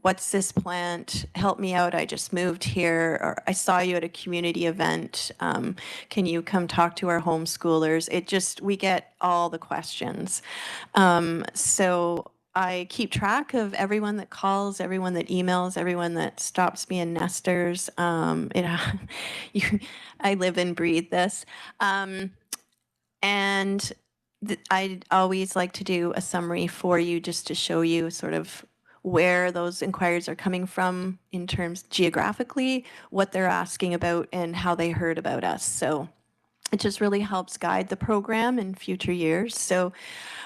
what's this plant? Help me out, I just moved here, or I saw you at a community event. Can you come talk to our homeschoolers? We get all the questions. So I keep track of everyone that calls, everyone that emails, everyone that stops me in Nesters. I live and breathe this. And I always like to do a summary for you just to show you sort of where those inquiries are coming from in terms geographically, what they're asking about, and how they heard about us. So it just really helps guide the program in future years. So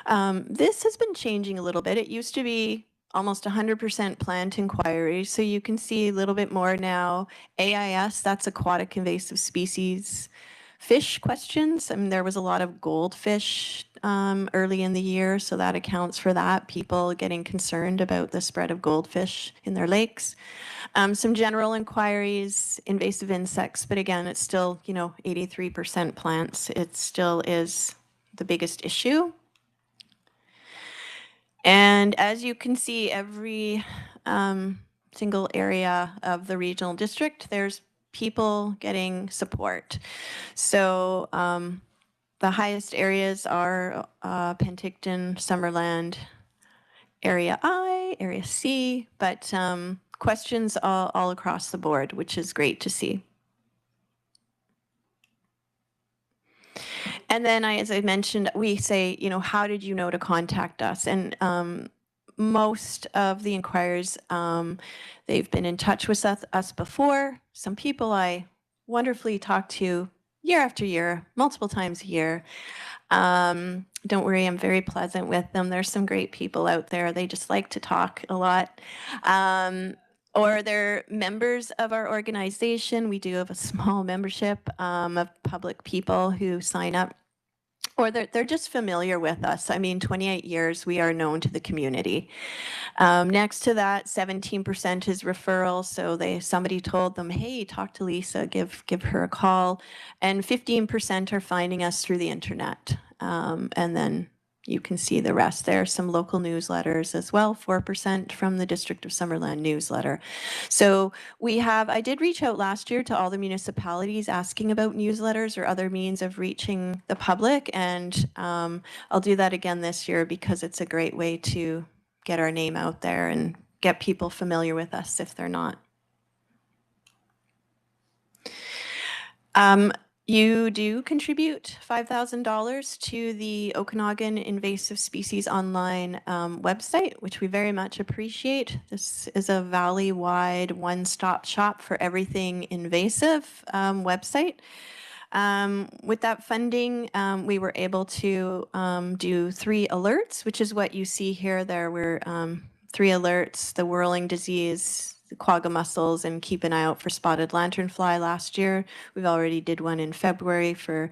this has been changing a little bit. It used to be almost 100% plant inquiries. So you can see a little bit more now. AIS, that's aquatic invasive species. Fish questions, I mean, there was a lot of goldfish early in the year, so that accounts for that. People getting concerned about the spread of goldfish in their lakes. Some general inquiries, invasive insects, but again, it's still, 83% plants. It still is the biggest issue. And as you can see, every single area of the regional district, there's people getting support. So the highest areas are Penticton, Summerland, Area I, Area C, but questions all across the board, which is great to see. And then as I mentioned, we say, how did you know to contact us? And most of the inquirers, they've been in touch with us before. Some people I wonderfully talk to year after year, multiple times a year. Don't worry, I'm very pleasant with them. There's some great people out there. They just like to talk a lot. Or they're members of our organization. We do have a small membership of public people who sign up. Or they're just familiar with us. I mean, 28 years, we are known to the community. Next to that, 17% is referral. So somebody told them, hey, talk to Lisa, give her a call. And 15% are finding us through the internet. And then you can see the rest there. Some local newsletters as well, 4% from the District of Summerland newsletter. So I did reach out last year to all the municipalities asking about newsletters or other means of reaching the public. And I'll do that again this year because it's a great way to get our name out there and get people familiar with us if they're not. You do contribute $5,000 to the Okanagan Invasive Species Online website, which we very much appreciate. This is a valley-wide one-stop shop for everything invasive website. With that funding, we were able to do 3 alerts, which is what you see here. There were 3 alerts, the whirling disease, the quagga mussels, and keep an eye out for spotted lanternfly last year. We've already did one in February for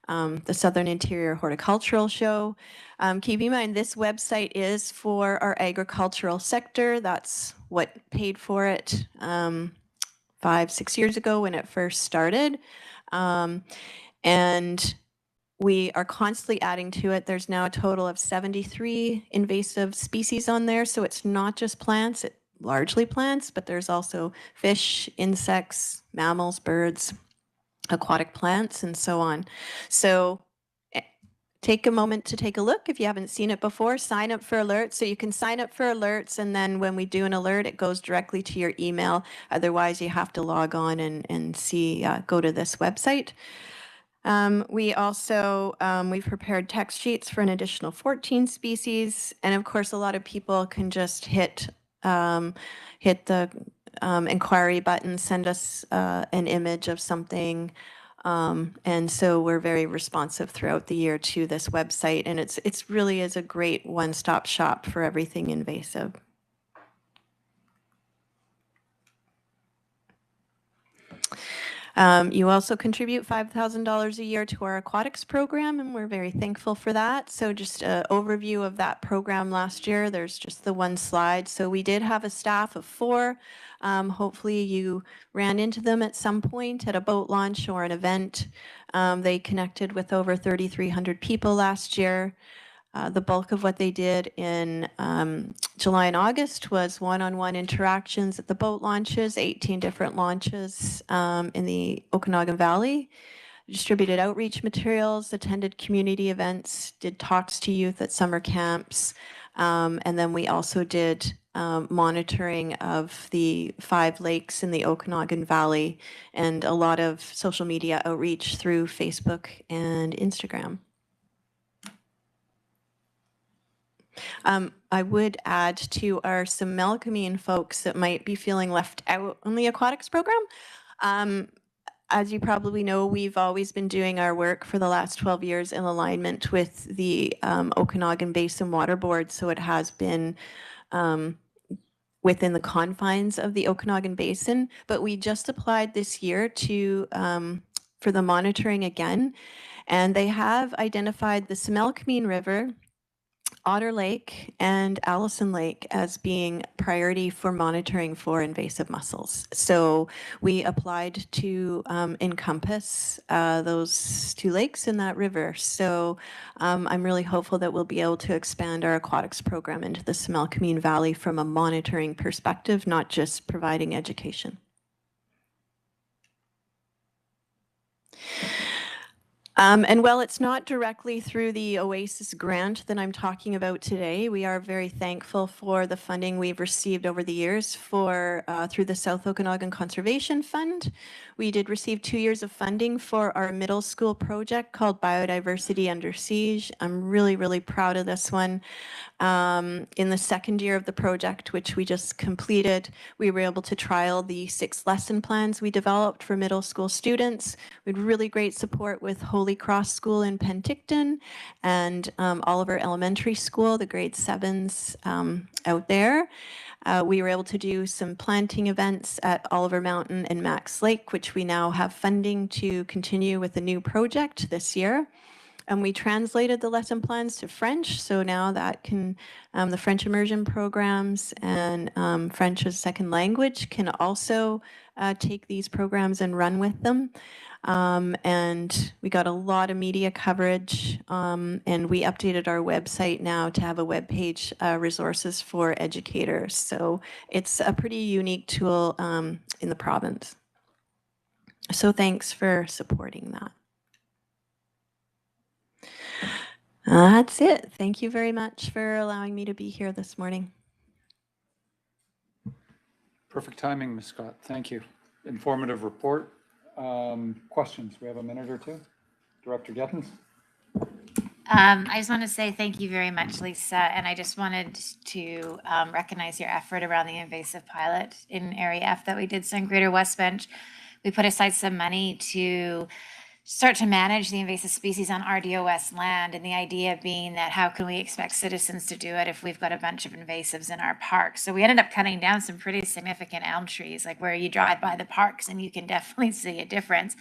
the Southern Interior Horticultural Show. Keep in mind, this website is for our agricultural sector. That's what paid for it 5-6 years ago when it first started. And We are constantly adding to it. There's now a total of 73 invasive species on there. So it's not just plants, largely plants, but there's also fish, insects, mammals, birds, aquatic plants, and so on. So take a moment to take a look. If you haven't seen it before, sign up for alerts. So you can sign up for alerts, and then when we do an alert, it goes directly to your email. Otherwise, you have to log on and see, go to this website. We also, we've prepared text sheets for an additional 14 species. And of course, a lot of people can just hit the inquiry button, send us an image of something. And so we're very responsive throughout the year to this website. And it's really is a great one-stop shop for everything invasive. You also contribute $5,000 a year to our aquatics program, and we're very thankful for that. So just an overview of that program last year. There's just the one slide. So we did have a staff of 4. Hopefully you ran into them at some point at a boat launch or an event. They connected with over 3,300 people last year. The bulk of what they did in July and August was one-on-one interactions at the boat launches, 18 different launches in the Okanagan Valley, distributed outreach materials, attended community events, did talks to youth at summer camps, and then we also did monitoring of the 5 lakes in the Okanagan Valley and a lot of social media outreach through Facebook and Instagram. I would add to our Similkameen folks that might be feeling left out on the aquatics program. As you probably know, we've always been doing our work for the last 12 years in alignment with the Okanagan Basin Water Board, so it has been within the confines of the Okanagan Basin, but we just applied this year to for the monitoring again, and they have identified the Similkameen River, Otter Lake, and Allison Lake as being priority for monitoring for invasive mussels. So we applied to encompass those 2 lakes in that river. So I'm really hopeful that we'll be able to expand our aquatics program into the Similkameen Valley from a monitoring perspective, not just providing education. And while it's not directly through the OASIS grant that I'm talking about today, we are very thankful for the funding we've received over the years for through the South Okanagan Conservation Fund. We did receive 2 years of funding for our middle school project called Biodiversity Under Siege. I'm really, really proud of this one. In the second year of the project, which we just completed, we were able to trial the 6 lesson plans we developed for middle school students. We had really great support with Holy Cross School in Penticton and Oliver Elementary School, the grade 7s out there. We were able to do some planting events at Oliver Mountain and Max Lake, which we now have funding to continue with a new project this year. And we translated the lesson plans to French, so now that can, the French immersion programs and French as second language can also take these programs and run with them. And we got a lot of media coverage, and we updated our website now to have a web page resources for educators. So it's a pretty unique tool in the province. So thanks for supporting that. That's it. Thank you very much for allowing me to be here this morning. Perfect timing, Ms. Scott. Thank you. Informative report. Questions? We have a minute or 2. Director Gettens. I just want to say thank you very much, Lisa. And I just wanted to recognize your effort around the invasive pilot in Area F that we did. So in Greater West Bench, we put aside some money to start to manage the invasive species on RDOS land, and the idea being that how can we expect citizens to do it if we've got a bunch of invasives in our parks? So we ended up cutting down some pretty significant elm trees, like where you drive by the parks and you can definitely see a difference.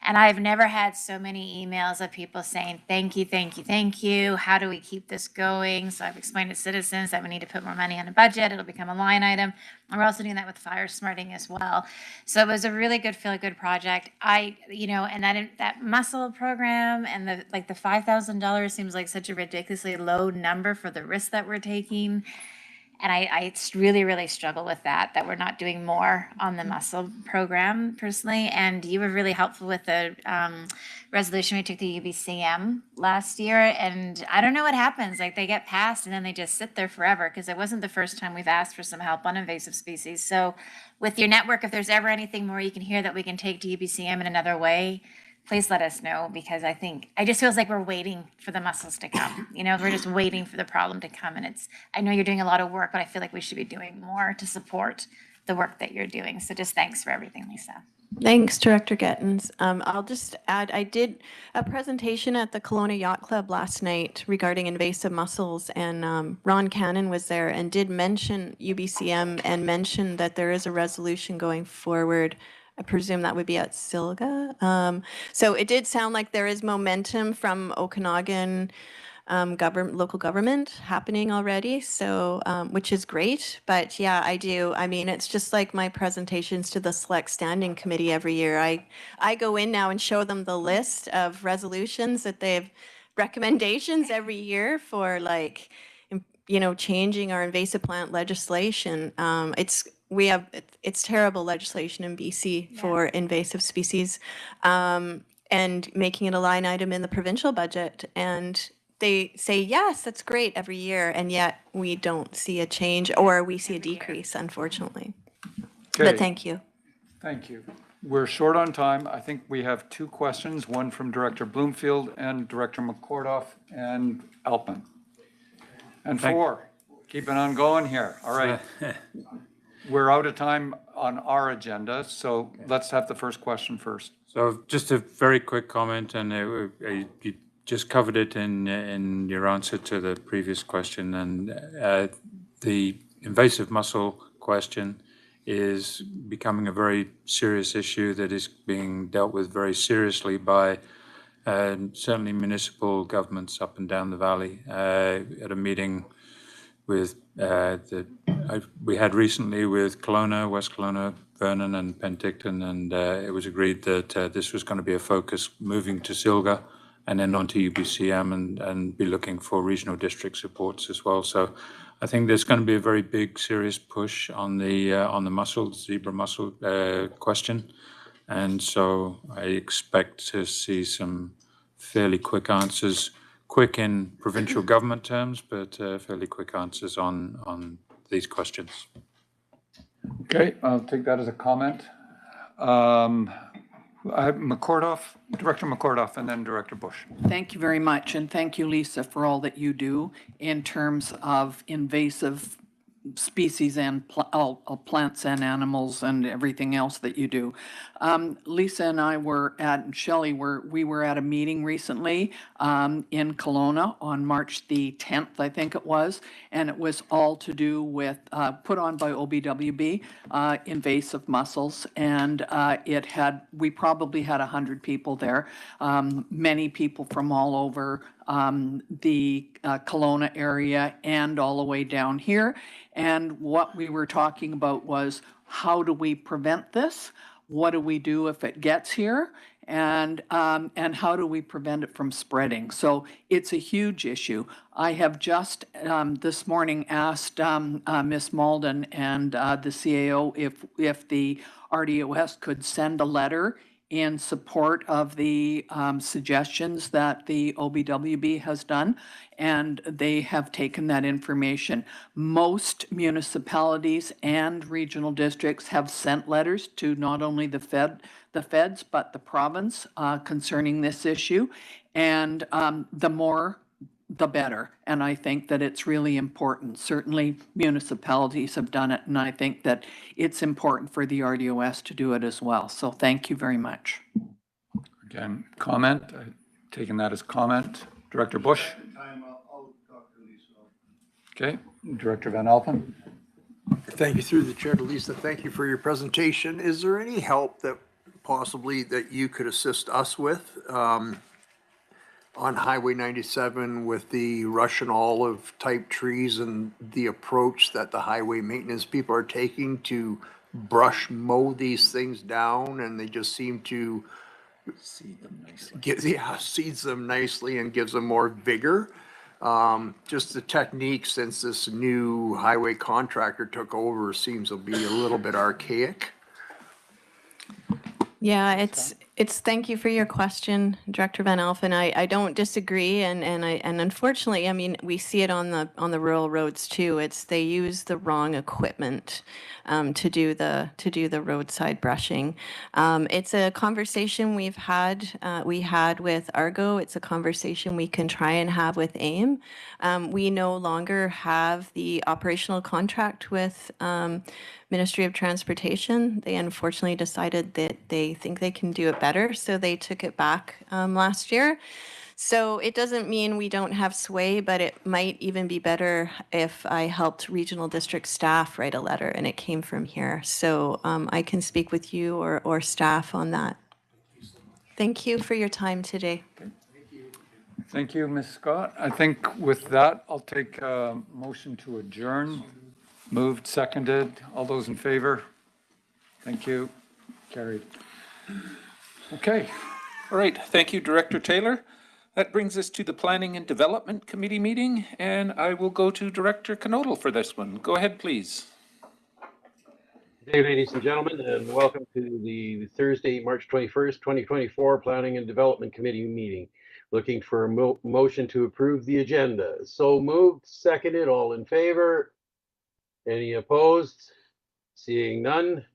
And I've never had so many emails of people saying, thank you, thank you, thank you. How do we keep this going? So I've explained to citizens that we need to put more money on a budget. It'll become a line item. And we're also doing that with fire smarting as well. So it was a really good, feel-good project. And that mussel program, and the $5,000 seems like such a ridiculously low number for the risk that we're taking. And I really, really struggle with that we're not doing more on the mussel program personally. And you were really helpful with the resolution we took to UBCM last year. And I don't know what happens. Like, they get passed and then they just sit there forever, because it wasn't the first time we've asked for some help on invasive species. So with your network, if there's ever anything more you can hear that we can take to UBCM in another way, please let us know, because I just feels like we're waiting for the mussels to come. We're just waiting for the problem to come. And I know you're doing a lot of work, but I feel like we should be doing more to support the work that you're doing. So just thanks for everything, Lisa. Thanks, Director Gettins. I'll just add, I did a presentation at the Kelowna Yacht Club last night regarding invasive mussels, and Ron Cannon was there and did mention UBCM and mentioned that there is a resolution going forward. I presume that would be at Silga. So it did sound like there is momentum from Okanagan local government happening already, so which is great. But yeah, I do. I mean, it's just like my presentations to the Select Standing Committee every year. I go in now and show them the list of resolutions that they've recommendations every year for, like, changing our invasive plant legislation. It's terrible legislation in BC for invasive species, and making it a line item in the provincial budget. And they say, yes, that's great every year. And yet we don't see a change, or we see a decrease, unfortunately. Okay. But thank you. Thank you. We're short on time. I think we have two questions, one from Director Bloomfield and Director McCordoff and Alpin. And four. Keeping on going here. All right. We're out of time on our agenda, so let's have the first question first. So just a very quick comment, and you just covered it in your answer to the previous question, and the invasive mussel question is becoming a very serious issue that is being dealt with very seriously by certainly municipal governments up and down the valley. At a meeting with we had recently with Kelowna, West Kelowna, Vernon and Penticton, and it was agreed that this was going to be a focus moving to Silga and then on to UBCM and be looking for regional district supports as well. So I think there's going to be a very big, serious push on the zebra mussel question. And so I expect to see some fairly quick answers, quick in provincial government terms, but fairly quick answers on these questions. Okay, I'll take that as a comment. Director McCordoff, and then Director Bush. Thank you very much, and thank you, Lisa, for all that you do in terms of invasive species and plants and animals and everything else that you do. Lisa and I were at, Shelley, we were at a meeting recently in Kelowna on March the 10th, I think it was, and it was all to do with, put on by OBWB, invasive mussels, and we probably had 100 people there, many people from all over the Kelowna area and all the way down here. And what we were talking about was, how do we prevent this? What do we do if it gets here? And how do we prevent it from spreading? So it's a huge issue. I have just this morning asked Ms. Malden and the CAO if the RDOS could send a letter in support of the suggestions that the OBWB has done, and they have taken that information. Most municipalities and regional districts have sent letters to not only the feds, but the province concerning this issue, and the more the better. And I think that it's really important. Certainly municipalities have done it, and I think that it's important for the RDOS to do it as well. So thank you very much. Again, comment, taking that as comment. Director Bush. I'll talk to Lisa. Okay, Director Van Alphen. Thank you through the chair to Lisa. Thank you for your presentation. Is there any help that possibly that you could assist us with on Highway 97 with the Russian olive type trees and the approach that the highway maintenance people are taking to brush mow these things down, and they just seem to seeds them nicely and gives them more vigor. Just the technique since this new highway contractor took over seems to be a little bit archaic. Yeah, thank you for your question, Director Van Alphen. I don't disagree, and unfortunately, I mean, we see it on the rural roads too. They use the wrong equipment to do the roadside brushing. It's a conversation we had with Argo. It's a conversation we can try and have with AIM. We no longer have the operational contract with Ministry of Transportation. They unfortunately decided that they think they can do it better, so they took it back last year. So it doesn't mean we don't have sway, but it might even be better if I helped regional district staff write a letter and it came from here. So I can speak with you or staff on that. Thank you for your time today. Thank you, Ms. Scott. I think with that, I'll take a motion to adjourn. Moved, seconded. All those in favor? Thank you. Carried. Okay. All right, thank you, Director Taylor. That brings us to the Planning and Development Committee meeting, and I will go to Director Knodel for this one. Go ahead, please. Good day, ladies and gentlemen, and welcome to the Thursday, March 21st, 2024 Planning and Development Committee meeting. Looking for a motion to approve the agenda. So moved, seconded, all in favor? Any opposed? Seeing none,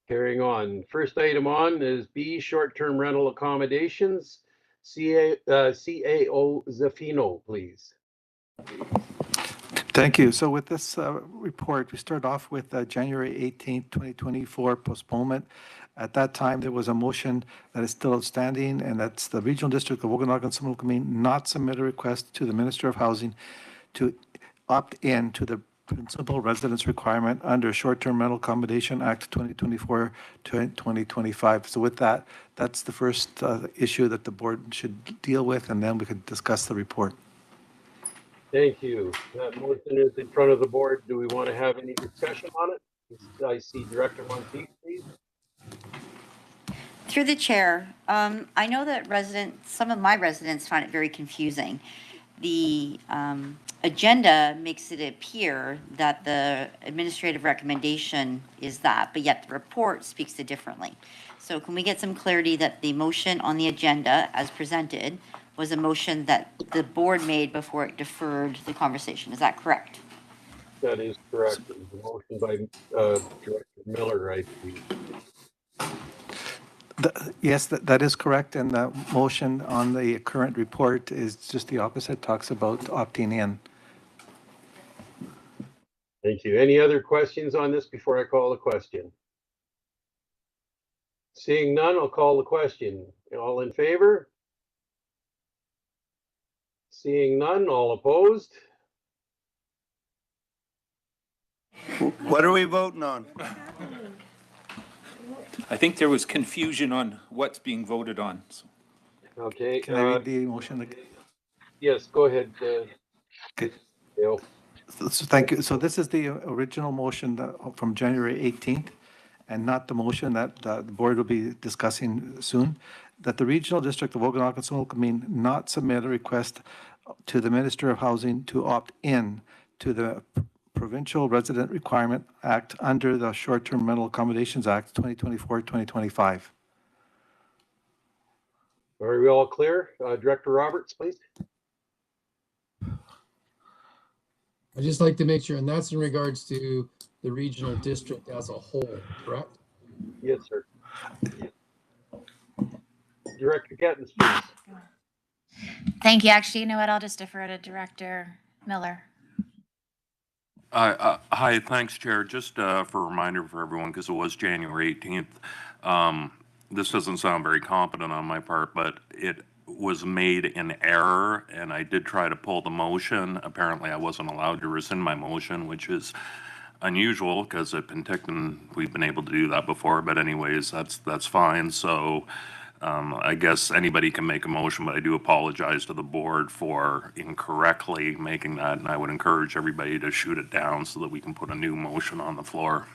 carrying on. First item on is B, short-term rental accommodations. CAO Zafino, please. Thank you. So with this report, we start off with January 18th, 2024 postponement. At that time, there was a motion that is still outstanding, and that's the Regional District of Okanagan-Similkameen not submit a request to the Minister of Housing to opt in to the principal residence requirement under Short-Term Rental Accommodation Act 2024 to 2025. So with that, that's the first issue that the board should deal with, and then we could discuss the report. Thank you. That motion is in front of the board. Do we want to have any discussion on it? I see Director Monteith, please. Through the chair, I know that some of my residents find it very confusing. The agenda makes it appear that the administrative recommendation is that, but yet the report speaks to differently. So can we get some clarity that the motion on the agenda as presented was a motion that the board made before it deferred the conversation? Is that correct? That is correct. It was a motion by Director Miller, I believe. Yes, that is correct, and the motion on the current report is just the opposite, talks about opting in. Thank you. Any other questions on this before I call the question? Seeing none, I'll call the question. All in favor? Seeing none, all opposed? What are we voting on? I think there was confusion on what's being voted on. So. Okay. Can I read the motion? Yes, go ahead. Okay. Dale. So thank you. So this is the original motion from January 18th, and not the motion that the board will be discussing soon, that the Regional District of Okanagan-Similkameen not submit a request to the Minister of Housing to opt in to the Provincial Resident Requirement Act under the Short-Term Rental Accommodations Act 2024-2025. Are we all clear? Director Roberts, please. I'd just like to make sure, and that's in regards to the regional district as a whole, correct? Yes, sir. Director Gettins, please. Thank you. Actually, you know what? I'll just defer to Director Miller. Hi, thanks, Chair. Just for a reminder for everyone, because it was January 18th, this doesn't sound very competent on my part, but it was made in error, and I did try to pull the motion. Apparently, I wasn't allowed to rescind my motion, which is unusual, because at Penticton, we've been able to do that before, but anyways, that's fine. So I guess anybody can make a motion, but I do apologize to the board for incorrectly making that, and I would encourage everybody to shoot it down so that we can put a new motion on the floor.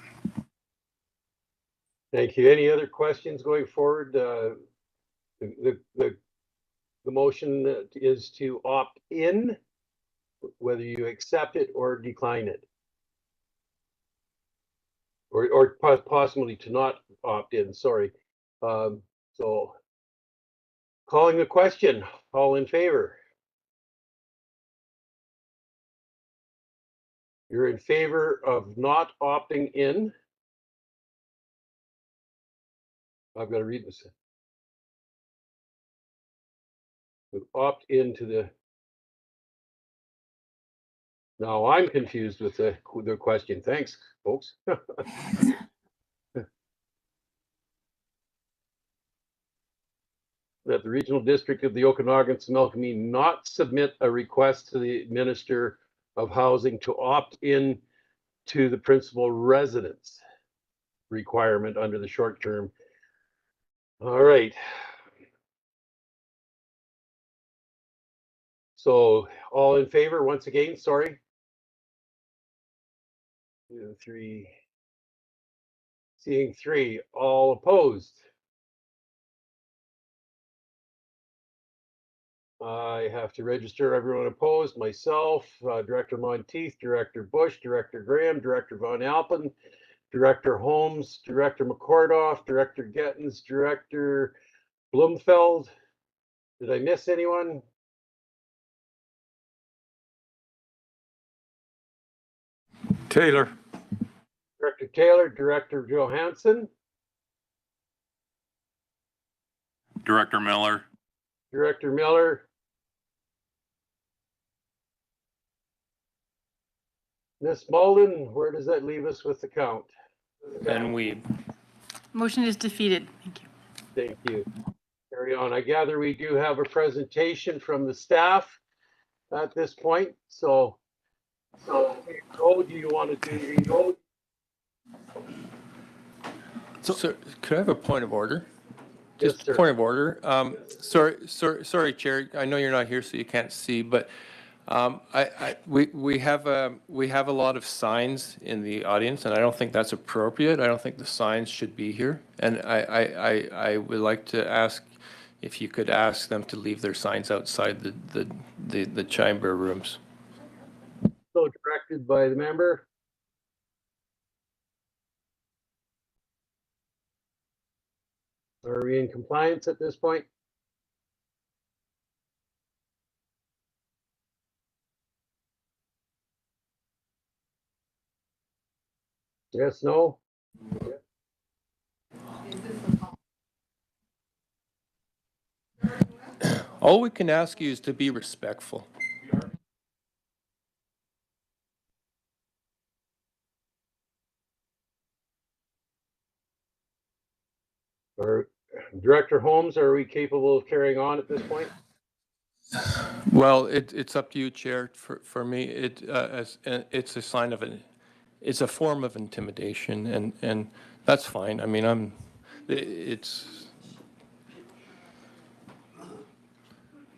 Thank you. Any other questions going forward? The motion is to opt in, whether you accept it or decline it. Or possibly to not opt in, sorry. So calling the question, all in favor? You're in favor of not opting in? I've got to read this. Opt into the. Now I'm confused with the question. Thanks, folks. That the regional district of the Okanagan-Similkameen not submit a request to the Minister of Housing to opt in to the principal residence requirement under the short term. All right. So all in favor, once again, sorry. 2, 3. Seeing 3, all opposed. I have to register everyone opposed, myself, Director Monteith, Director Bush, Director Graham, Director Von Alpen, Director Holmes, Director McCordoff, Director Gettens, Director Blumfeld. Did I miss anyone? Taylor. Director Taylor, Director Johansson, Director Miller. Director Miller. Ms. Malden, where does that leave us with the count? And we. Motion is defeated. Thank you. Thank you. Carry on. I gather we do have a presentation from the staff at this point. So do you want to do? So could I have a point of order? Yes, Just sir. point of order. Sorry, Chair. I know you're not here, so you can't see, but we have a lot of signs in the audience, and I don't think that's appropriate. I don't think the signs should be here, and I would like to ask if you could ask them to leave their signs outside the chamber rooms. So directed by the member. Are we in compliance at this point? Yes, no? All we can ask you is to be respectful. Or Director Holmes, are we capable of carrying on at this point? Well, it's up to you, Chair. For me, it's a sign of it's a form of intimidation, and that's fine. I mean,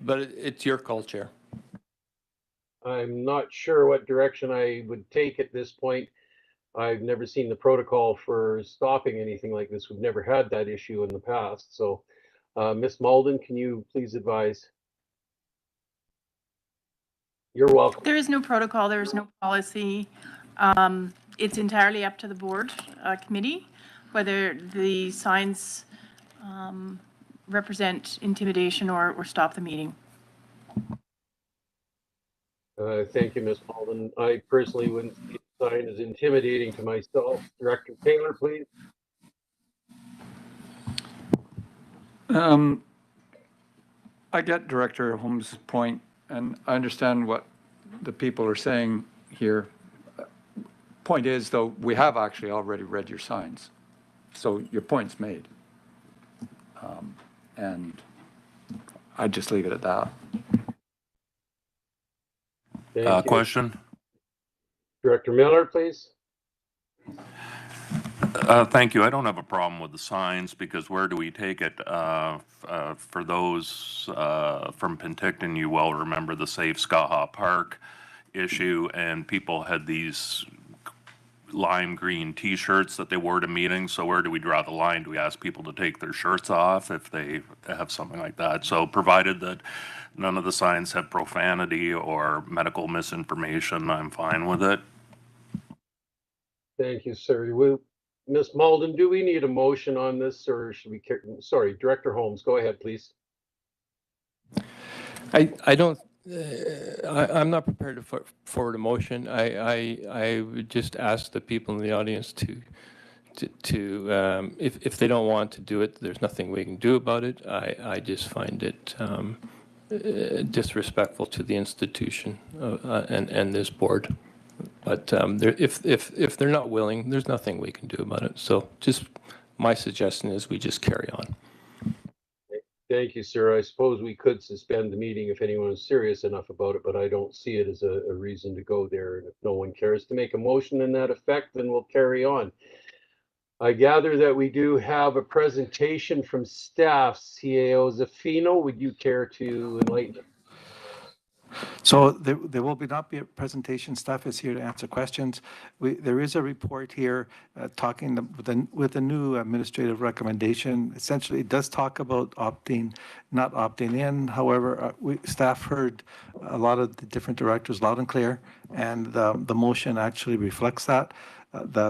but it's your call, Chair. I'm not sure what direction I would take at this point. I've never seen the protocol for stopping anything like this. We've never had that issue in the past. So, Ms. Malden, can you please advise? You're welcome. There is no protocol. There is no policy. It's entirely up to the board committee whether the signs represent intimidation or stop the meeting. Thank you, Ms. Malden. I personally wouldn't see the sign as intimidating to myself. Director Taylor, please. I get Director Holmes' point, and I understand what the people are saying here. Point is, though, we have actually already read your signs, so your point's made. And I'd just leave it at that. Question? Director Miller, please. Thank you. I don't have a problem with the signs because where do we take it? For those from Penticton, you well remember the Safe Skaha Park issue, and people had these lime green T-shirts that they wore to meetings. So where do we draw the line? Do we ask people to take their shirts off if they have something like that? So provided that none of the signs have profanity or medical misinformation, I'm fine with it. Thank you, sir. Ms. Malden, do we need a motion on this, or should we, sorry, Director Holmes, go ahead, please. I don't, I'm not prepared to forward a motion. I would just ask the people in the audience if they don't want to do it, there's nothing we can do about it. I just find it disrespectful to the institution and this board. But if they're not willing, there's nothing we can do about it. So just my suggestion is we just carry on. Thank you, sir. I suppose we could suspend the meeting if anyone is serious enough about it, but I don't see it as a reason to go there. And if no one cares to make a motion in that effect, then we'll carry on. I gather that we do have a presentation from staff. CAO Zafino, would you care to enlighten us? So there will not be a presentation. Staff is here to answer questions. There is a report here talking with the new administrative recommendation. Essentially, it does talk about not opting in. However, staff heard a lot of the different directors loud and clear, and the motion actually reflects that.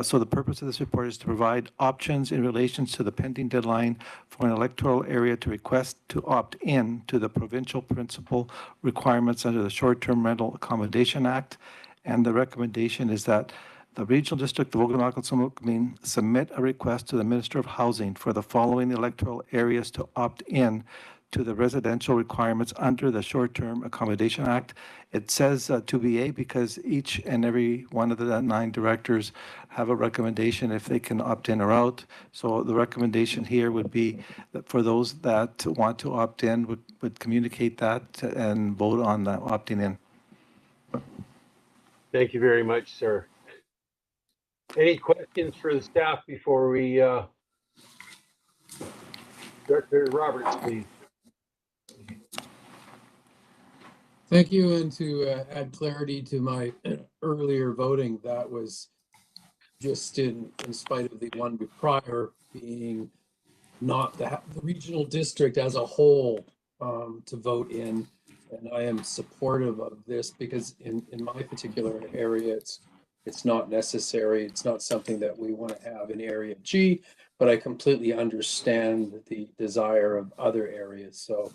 So the purpose of this report is to provide options in relation to the pending deadline for an electoral area to request to opt in to the provincial principal requirements under the Short-Term Rental Accommodation Act. And the recommendation is that the Regional District of Okanagan submit a request to the Minister of Housing for the following electoral areas to opt in to the residential requirements under the Short-Term Accommodation Act. It says 2BA because each and every one of the 9 directors have a recommendation if they can opt in or out. So the recommendation here would be that for those that want to opt in would communicate that and vote on opting in. Thank you very much, sir. Any questions for the staff before we, Director Roberts, please. Thank you, and to add clarity to my earlier voting, that was just in spite of the one prior being not the regional district as a whole to vote in. And I am supportive of this because in my particular area, it's not necessary. It's not something that we want to have in Area G, but I completely understand the desire of other areas. So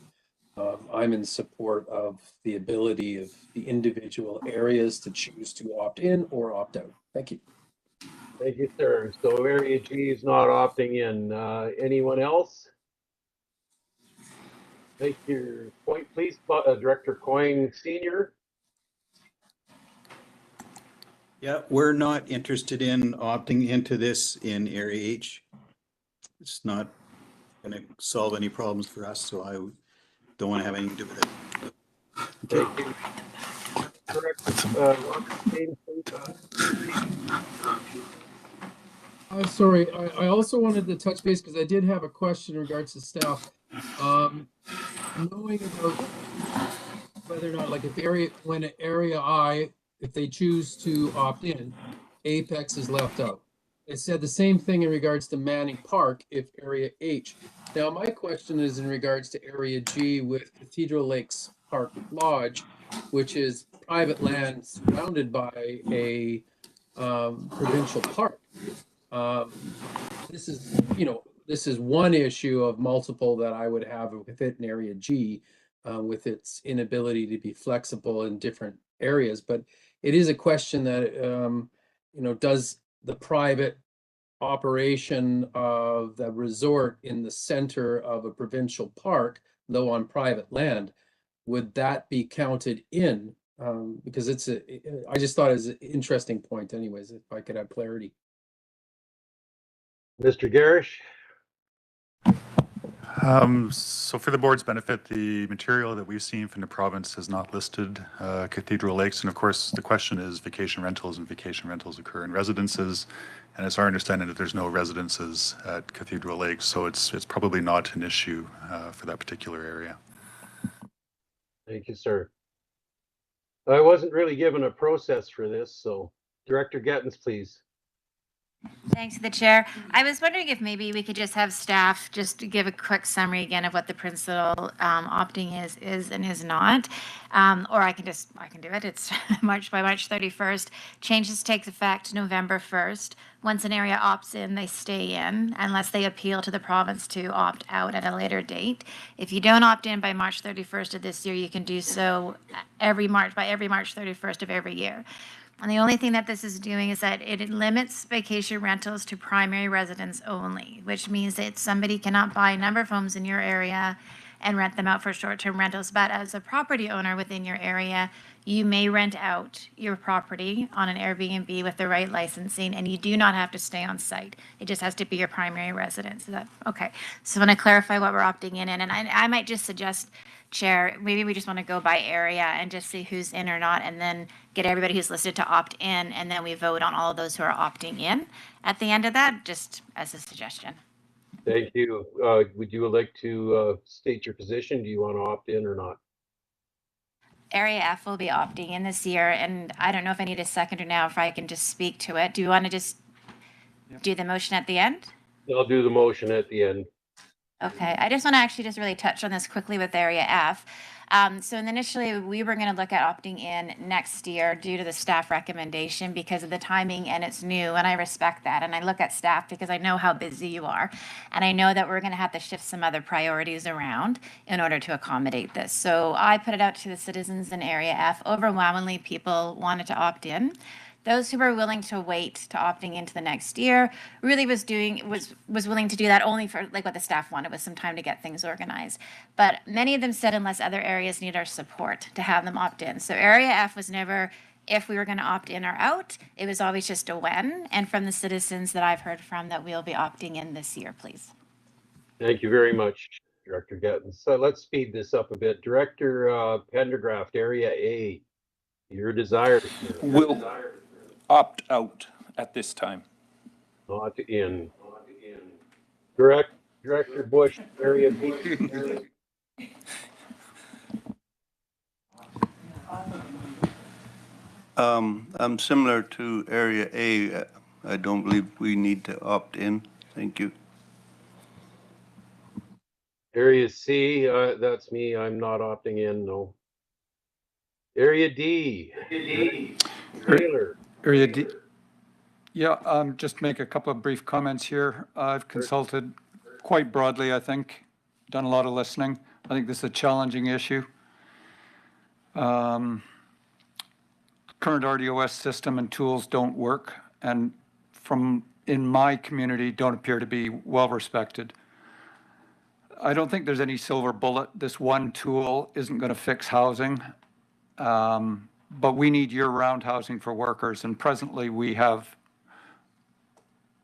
I'm in support of the ability of the individual areas to choose to opt in or opt out. Thank you. Thank you, sir. So Area G is not opting in. Anyone else? Thank you. Point, please, Director Coyne Sr. Yeah, we're not interested in opting into this in Area H. It's not going to solve any problems for us, so I don't want to have anything to do with it. Thank you. Sorry, I also wanted to touch base because I did have a question in regards to staff. Knowing about whether or not, like if when Area I, if they choose to opt in, Apex is left out. It said the same thing in regards to Manning Park if Area H. Now, my question is in regards to Area G with Cathedral Lakes Park Lodge, which is private land surrounded by a provincial park. This is one issue of multiple that I would have with it in Area G, with its inability to be flexible in different areas. But it is a question that, does the private operation of the resort in the center of a provincial park, though on private land, would that be counted in? Because I just thought it was an interesting point anyways, if I could have clarity. Mr. Garish? So for the board's benefit, the material that we've seen from the province has not listed Cathedral Lakes. And of course, the question is vacation rentals, and vacation rentals occur in residences. And it's our understanding that there's no residences at Cathedral Lakes. So it's probably not an issue for that particular area. Thank you, sir. I wasn't really given a process for this, so Director Gettins, please. Thanks to the chair. I was wondering if maybe we could just have staff just to give a quick summary again of what the principal opting is and is not. Or I can do it. It's March 31st. Changes take effect November 1st. Once an area opts in, they stay in unless they appeal to the province to opt out at a later date. If you don't opt in by March 31st of this year, you can do so every March 31st of every year. And the only thing that this is doing is that it limits vacation rentals to primary residents only, which means that somebody cannot buy a number of homes in your area and rent them out for short-term rentals. But as a property owner within your area, you may rent out your property on an Airbnb with the right licensing, and you do not have to stay on site. It just has to be your primary residence. Is that okay? So I want to clarify what we're opting in, and I might just suggest, Chair, maybe we just want to go by area and just see who's in or not, and then get everybody who's listed to opt in, and then we vote on all of those who are opting in at the end of that, just as a suggestion. Thank you. Would you like to state your position? Do you want to opt in or not? Area F will be opting in this year, and I don't know if I need a seconder now, if I can just speak to it. Do you want to just do the motion at the end? I'll do the motion at the end. Okay, I just want to actually just really touch on this quickly with Area F. So initially, we were going to look at opting in next year due to the staff recommendation because of the timing, and it's new, and I respect that. And I look at staff because I know how busy you are, and I know that we're going to have to shift some other priorities around in order to accommodate this. So I put it out to the citizens in Area F. Overwhelmingly, people wanted to opt in. Those who were willing to wait to opting into the next year really was willing to do that only for like what the staff wanted, was some time to get things organized. But many of them said unless other areas need our support to have them opt in. So Area F was never if we were going to opt in or out. It was always just a when. And from the citizens that I've heard from, that we'll be opting in this year, please. Thank you very much, Director Gettins. So let's speed this up a bit. Director Pendergraft, Area A, your desire. Will opt out at this time. Not in. Director Bush, Area B. I'm similar to Area A. I don't believe we need to opt in. Thank you. Area C, that's me. I'm not opting in, no. Area D. Taylor. Area D. Yeah, just make a couple of brief comments here. I've consulted quite broadly, I think, done a lot of listening. I think this is a challenging issue. Current RDOS system and tools don't work, and in my community don't appear to be well respected. I don't think there's any silver bullet. This one tool isn't going to fix housing, but we need year-round housing for workers, and presently we have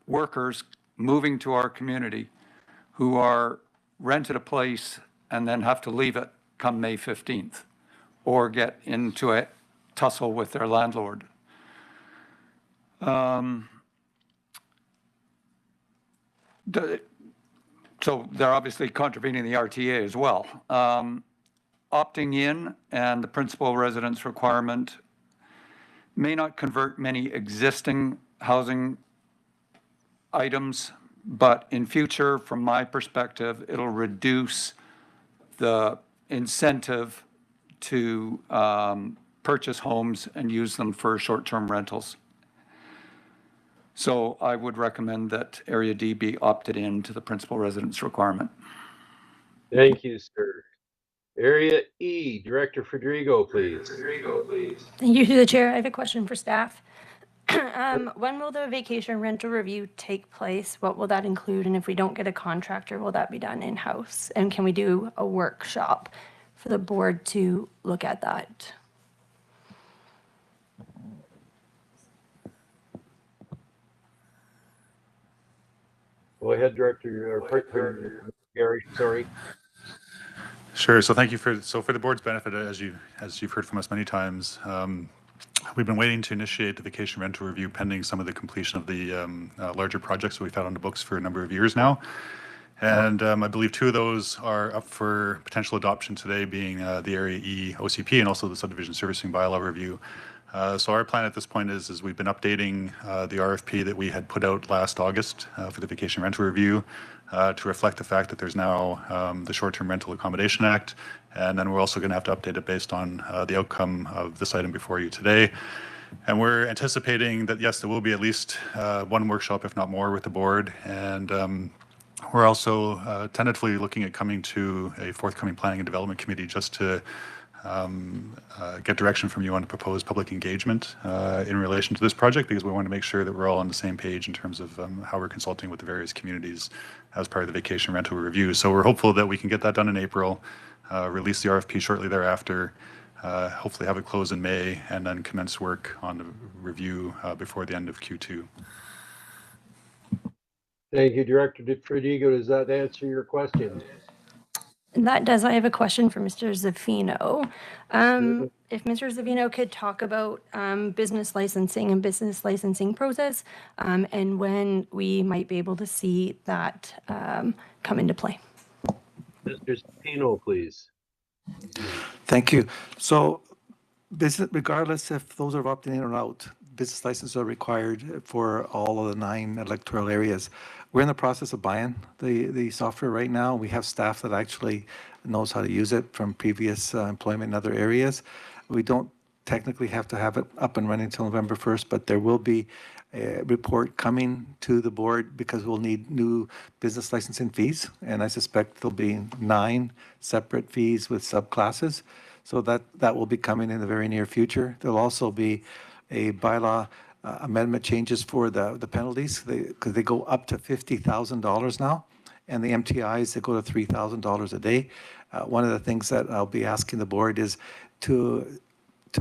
workers moving to our community who are rented a place and then have to leave it come May 15th or get into a tussle with their landlord. So they're obviously contravening the RTA as well. Opting in and the principal residence requirement may not convert many existing housing items, but in future, from my perspective, it'll reduce the incentive to purchase homes and use them for short-term rentals. So I would recommend that Area D be opted in to the principal residence requirement. Thank you, sir. Area E, Director Federico, please. Thank you to the chair. I have a question for staff. When will the vacation rental review take place? What will that include? And if we don't get a contractor, will that be done in-house? And can we do a workshop for the board to look at that? Go ahead, Director Gary, sorry. Sure. So thank you for the board's benefit, as you've heard from us many times, we've been waiting to initiate the vacation rental review pending some of the completion of the larger projects that we've had on the books for a number of years now. And I believe two of those are up for potential adoption today, being the Area E OCP and also the subdivision servicing bylaw review. So our plan at this point is we've been updating the RFP that we had put out last August for the Vacation Rental Review to reflect the fact that there's now the Short-Term Rental Accommodation Act, and then we're also going to have to update it based on the outcome of this item before you today. And we're anticipating that, yes, there will be at least one workshop, if not more, with the board. And we're also tentatively looking at coming to a forthcoming Planning and Development Committee just to get direction from you on a proposed public engagement in relation to this project, because we want to make sure that we're all on the same page in terms of how we're consulting with the various communities as part of the Vacation Rental Review. So we're hopeful that we can get that done in April, release the RFP shortly thereafter, hopefully have it close in May, and then commence work on the review before the end of Q2. Thank you, Director Friedigo. Does that answer your question? That does. I have a question for Mr. Zaffino. If Mr. Zaffino could talk about business licensing and business licensing process, and when we might be able to see that come into play. Mr. Zaffino, please. Thank you. So regardless if those are opting in or out, business licenses are required for all of the 9 electoral areas. We're in the process of buying the software right now. We have staff that actually knows how to use it from previous employment in other areas. We don't technically have to have it up and running until November 1st, but there will be a report coming to the board because we'll need new business licensing fees. And I suspect there'll be 9 separate fees with subclasses. So that will be coming in the very near future. There'll also be a bylaw amendment changes for the penalties, because they go up to $50,000 now, and the MTIs, they go to $3,000 a day. One of the things that I'll be asking the board is to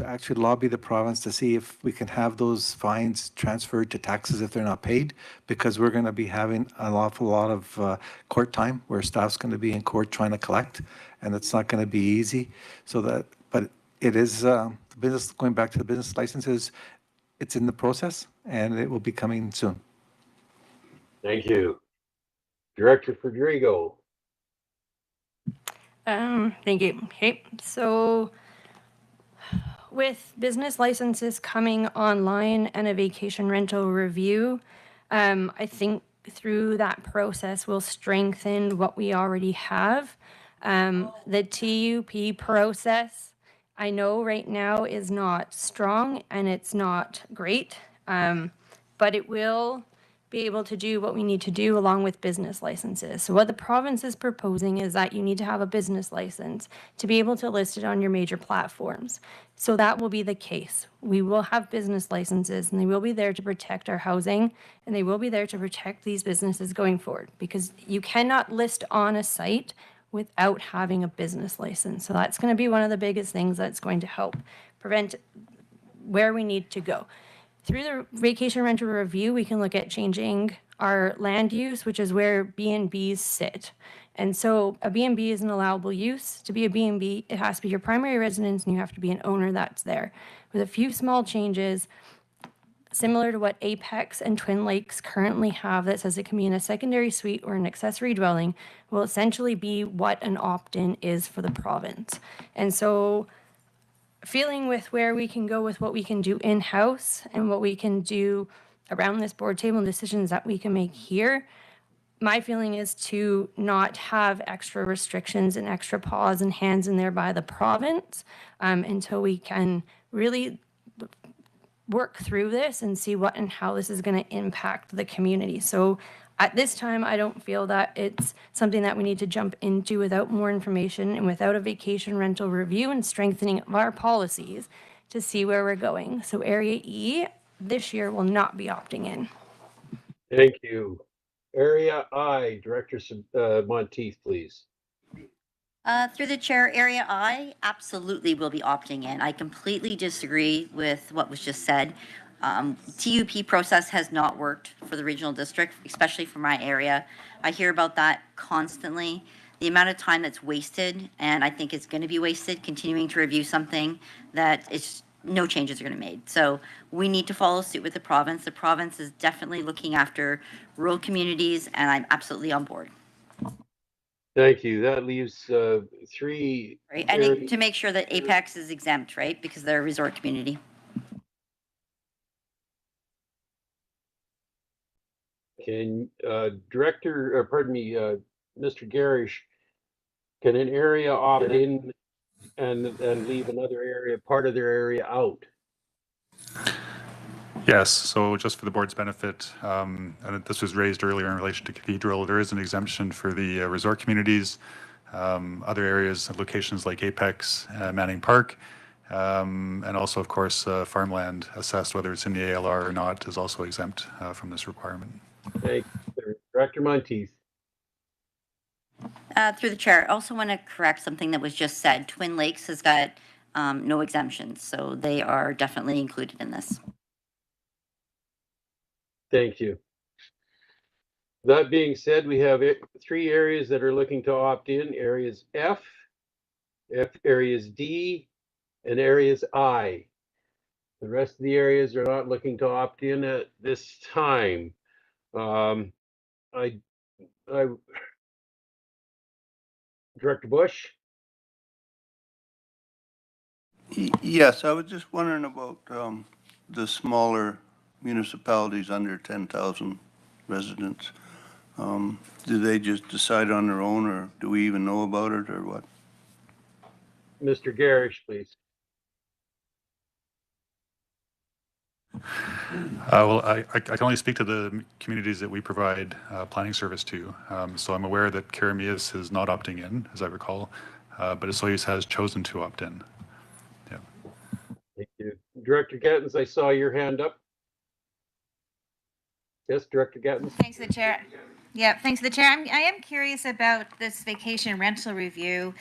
actually lobby the province to see if we can have those fines transferred to taxes if they're not paid, because we're going to be having an awful lot of court time where staff's going to be in court trying to collect, and it's not going to be easy. But it is business, going back to the business licenses, it's in the process and it will be coming soon. Thank you. Director Friedigo. Thank you. Okay, so with business licenses coming online and a vacation rental review, I think through that process we'll strengthen what we already have. The TUP process, I know right now is not strong and it's not great, but it will be able to do what we need to do along with business licenses. So what the province is proposing is that you need to have a business license to be able to list it on your major platforms. So that will be the case. We will have business licenses and they will be there to protect our housing, and they will be there to protect these businesses going forward, because you cannot list on a site without having a business license. So that's going to be one of the biggest things that's going to help prevent where we need to go. Through the vacation rental review, we can look at changing our land use, which is where B&Bs sit. And so a B&B is an allowable use. To be a B&B, it has to be your primary residence and you have to be an owner that's there. With a few small changes, similar to what Apex and Twin Lakes currently have, that says it can be in a secondary suite or an accessory dwelling, will essentially be what an opt-in is for the province. And so feeling with where we can go with what we can do in-house and what we can do around this board table and decisions that we can make here, my feeling is to not have extra restrictions and extra paws and hands in there by the province until we can really work through this and see what and how this is going to impact the community. So at this time, I don't feel that it's something that we need to jump into without more information and without a vacation rental review and strengthening of our policies to see where we're going. So Area E this year will not be opting in. Thank you. Area I, Director Monteith, please. Through the chair, Area I absolutely will be opting in. I completely disagree with what was just said. TUP process has not worked for the regional district, especially for my area. I hear about that constantly. The amount of time that's wasted, and I think it's going to be wasted continuing to review something that is no changes are going to be made. So we need to follow suit with the province. The province is definitely looking after rural communities, and I'm absolutely on board. Thank you. That leaves 3. Right, and to make sure that Apex is exempt, right, because they're a resort community. Can Director, or pardon me, Mr. Garish, can an area opt in and leave another area, part of their area out? Yes, so just for the board's benefit, and this was raised earlier in relation to Cathedral, there is an exemption for the resort communities, other areas, locations like Apex, Manning Park, and also, of course, farmland assessed, whether it's in the ALR or not, is also exempt from this requirement. Thank you. Director Monteith. Through the chair, I also want to correct something that was just said. Twin Lakes has got no exemptions, so they are definitely included in this. Thank you. That being said, we have 3 areas that are looking to opt in, areas F, areas D, and areas I. The rest of the areas are not looking to opt in at this time. Director Bush? Yes, I was just wondering about the smaller municipalities under 10,000 residents. Do they just decide on their own, or do we even know about it, or what? Mr. Garish, please. Well, I can only speak to the communities that we provide planning service to. So I'm aware that Karamias is not opting in, as I recall, but Osoyoos has chosen to opt in. Yeah. Thank you. Director Gattens, I saw your hand up. Yes, Director Gattens. Thanks to the chair. Yeah, thanks to the chair. I am curious about this vacation rental review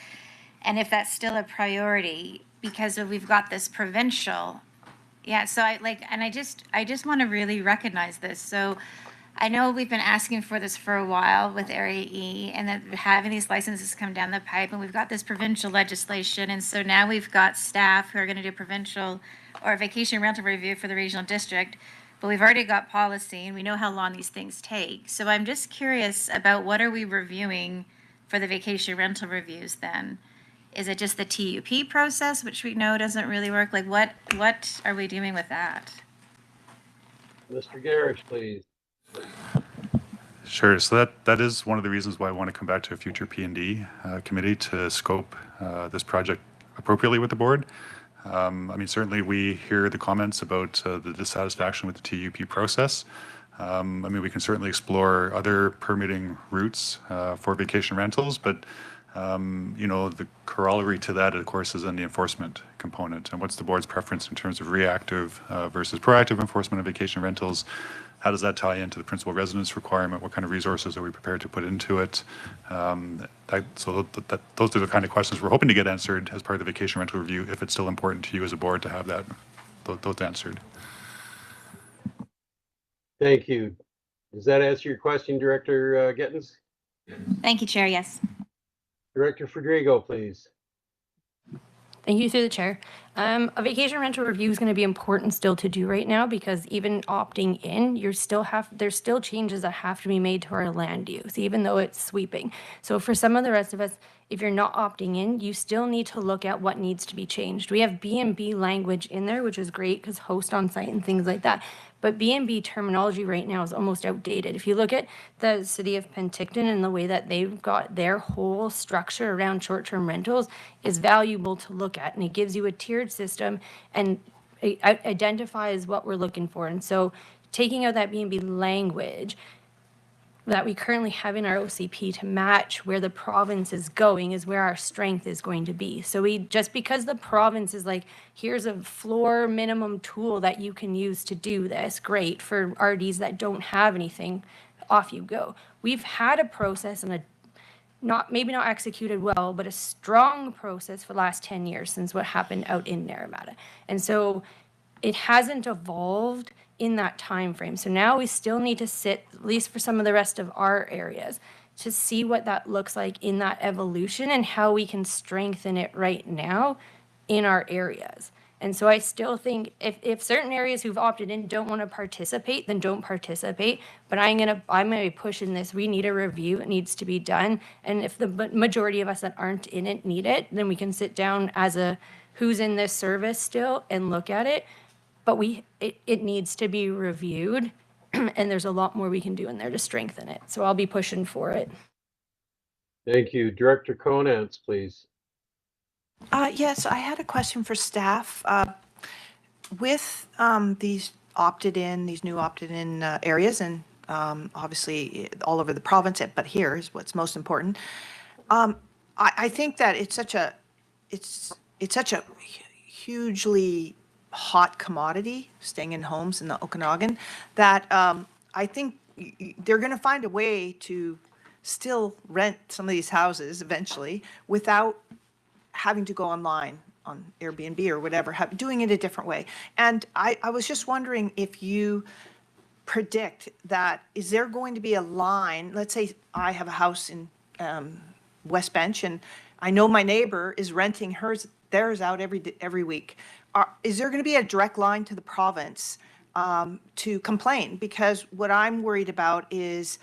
and if that's still a priority, because we've got this provincial. Yeah, so I just want to really recognize this. So I know we've been asking for this for a while with Area E, and that having these licenses come down the pipe, and we've got this provincial legislation, and so now we've got staff who are going to do provincial or vacation rental review for the regional district, but we've already got policy, and we know how long these things take. So I'm just curious about what are we reviewing for the vacation rental reviews then? Is it just the TUP process, which we know doesn't really work? Like what are we doing with that? Mr. Garish, please. Sure. So that is one of the reasons why I want to come back to a future P&D committee to scope this project appropriately with the board. I mean, certainly we hear the comments about the dissatisfaction with the TUP process. I mean, we can certainly explore other permitting routes for vacation rentals, but you know, the corollary to that, of course, is in the enforcement component. And what's the board's preference in terms of reactive versus proactive enforcement of vacation rentals? How does that tie into the principal residence requirement? What kind of resources are we prepared to put into it? Those are the kind of questions we're hoping to get answered as part of the vacation rental review, if it's still important to you as a board to have those answered. Thank you. Does that answer your question, Director Gittens? Thank you, Chair. Yes. Director Fedrigo, please. Thank you through the chair. A vacation rental review is going to be important still to do right now, because even opting in, there's still changes that have to be made to our land use, even though it's sweeping. So for some of the rest of us, if you're not opting in, you still need to look at what needs to be changed. We have B&B language in there, which is great because host on site and things like that. But B&B terminology right now is almost outdated. If you look at the city of Penticton and the way that they've got their whole structure around short-term rentals is valuable to look at, and it gives you a tiered system and it identifies what we're looking for. And so taking out that B&B language that we currently have in our OCP to match where the province is going is where our strength is going to be. So just because the province is like, here's a floor minimum tool that you can use to do this, great. For RDs that don't have anything, off you go. We've had a process and maybe not executed well, but a strong process for the last 10 years since what happened out in Naramata. And so it hasn't evolved in that time frame. So now we still need to sit, at least for some of the rest of our areas, to see what that looks like in that evolution and how we can strengthen it right now in our areas. And so I still think if certain areas who've opted in don't want to participate, then don't participate. But I'm gonna be pushing this. We need a review. It needs to be done. And if the majority of us that aren't in it need it, then we can sit down as a who's in this service still and look at it. But it needs to be reviewed And there's a lot more we can do in there to strengthen it. So I'll be pushing for it. Thank you. Director Conants, please. Yes, I had a question for staff. With these these new opted-in areas, and obviously all over the province, but here is what's most important. I think that it's such a hugely hot commodity, staying in homes in the Okanagan, that I think they're going to find a way to still rent some of these houses eventually without having to go online on Airbnb or whatever, doing it a different way. And I was just wondering if you predict that, is there going to be a line, let's say I have a house in West Bench and I know my neighbor is renting theirs out every week. Is there going to be a direct line to the province to complain? Because what I'm worried about is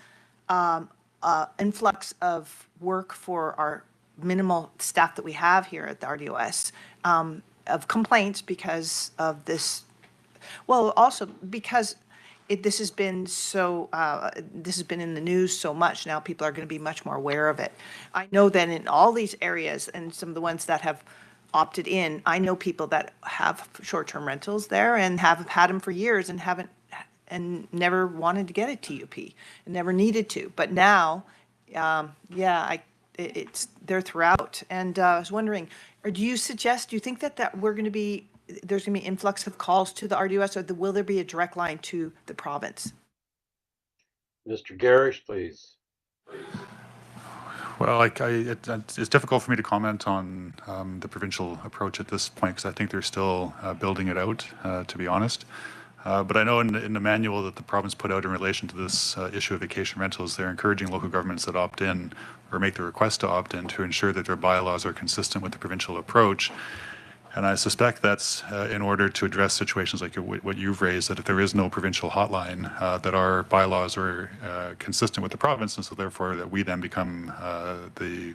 influx of work for our minimal staff that we have here at the RDOS, of complaints because of this. Well, also because this has been in the news so much now, people are going to be much more aware of it. I know that in all these areas and some of the ones that have opted in, I know people that have short-term rentals there and have had them for years and never wanted to get a TUP and never needed to. But now, they're throughout. And I was wondering, or do you think that there's going to be influx of calls to the RDOS, or will there be a direct line to the province? Mr. Garish, please. Well, it's difficult for me to comment on the provincial approach at this point, because I think they're still building it out, to be honest. But I know in the manual that the province put out in relation to this issue of vacation rentals, they're encouraging local governments that opt in or make the request to opt in to ensure that their bylaws are consistent with the provincial approach. And I suspect that's in order to address situations like what you've raised, that if there is no provincial hotline, that our bylaws are consistent with the province, and so therefore that we then become the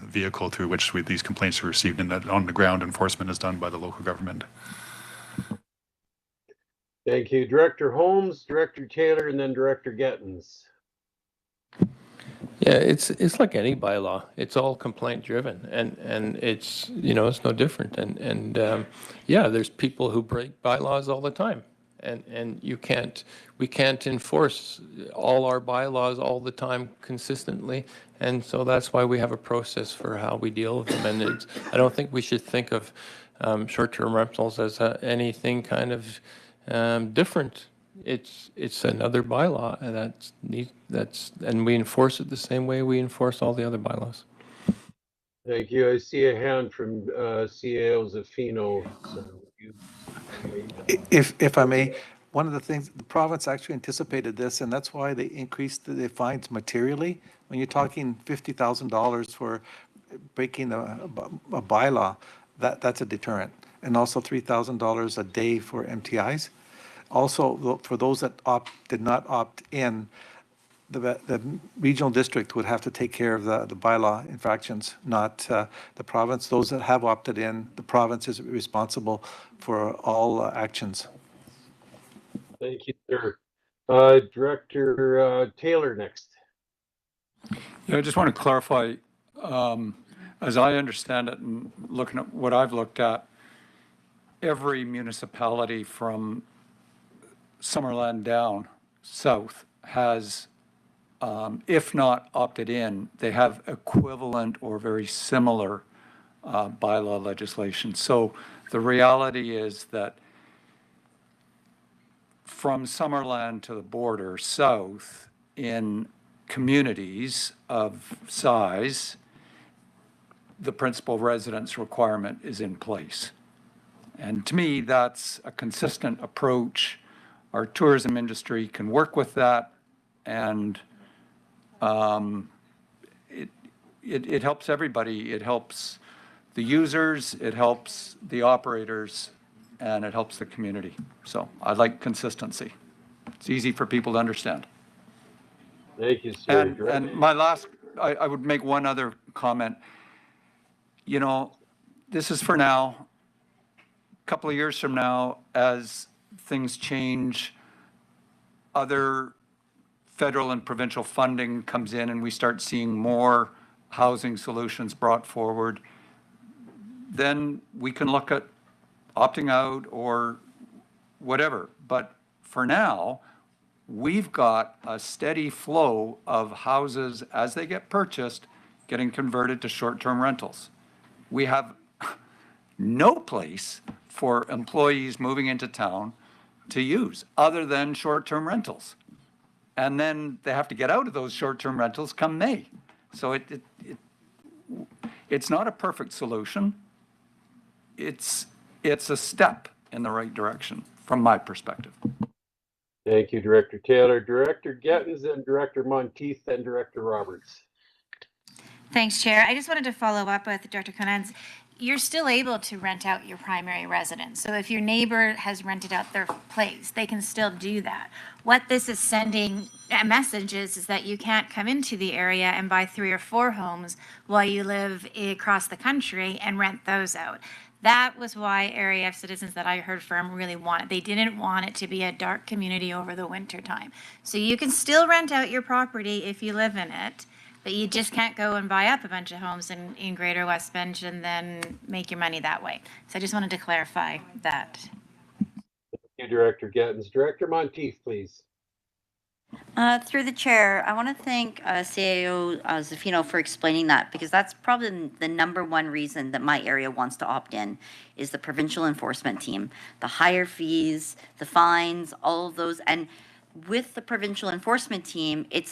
vehicle through which these complaints are received, and that on the ground enforcement is done by the local government. Thank you. Director Holmes, Director Taylor, and then Director Gettins. Yeah, it's like any bylaw. It's all complaint driven, and it's it's no different. And there's people who break bylaws all the time, and we can't enforce all our bylaws all the time consistently, and so that's why we have a process for how we deal with them. And I don't think we should think of short-term rentals as anything kind of different. It's another bylaw, and and we enforce it the same way we enforce all the other bylaws. Thank you. I see a hand from CAO Zafino. If I may, one of the things, the province actually anticipated this, and that's why they increased the fines materially. When you're talking $50,000 for breaking a bylaw, that's a deterrent. And also $3,000 a day for MTIs. Also, for those that did not opt in, the regional district would have to take care of the bylaw infractions, not the province. Those that have opted in, the province is responsible for all actions. Thank you, sir. Director Taylor next. Yeah, I just want to clarify, as I understand it and looking at what I've looked at, every municipality from Summerland down south has, if not opted in, they have equivalent or very similar bylaw legislation. So the reality is that from Summerland to the border south, in communities of size, the principal residence requirement is in place. And to me, that's a consistent approach. Our tourism industry can work with that, and it helps everybody. It helps the users, it helps the operators, and it helps the community. So I like consistency. It's easy for people to understand. Thank you, sir. And my last, I would make one other comment. This is for now. A couple of years from now, as things change, other federal and provincial funding comes in and we start seeing more housing solutions brought forward, then we can look at opting out or whatever. But for now, we've got a steady flow of houses as they get purchased, getting converted to short-term rentals. We have no place for employees moving into town to use other than short-term rentals. And then they have to get out of those short-term rentals come May. So it's not a perfect solution. It's a step in the right direction from my perspective. Thank you, Director Taylor. Director Gettins, and Director Monteith, and Director Roberts. Thanks, Chair. I just wanted to follow up with Director Conans. You're still able to rent out your primary residence. So if your neighbor has rented out their place, they can still do that. What this is sending a message is that you can't come into the area and buy 3 or 4 homes while you live across the country and rent those out. That was why Area F citizens that I heard from really wanted. They didn't want it to be a dark community over the winter time. So you can still rent out your property if you live in it, but you just can't go and buy up a bunch of homes in Greater West Bench and then make your money that way. So I just wanted to clarify that. Thank you, Director Gettins. Director Monteith, please. Through the chair, I want to thank CAO Zafino for explaining that, because that's probably the #1 reason that my area wants to opt in is the provincial enforcement team. The higher fees, the fines, all of those. And with the provincial enforcement team, it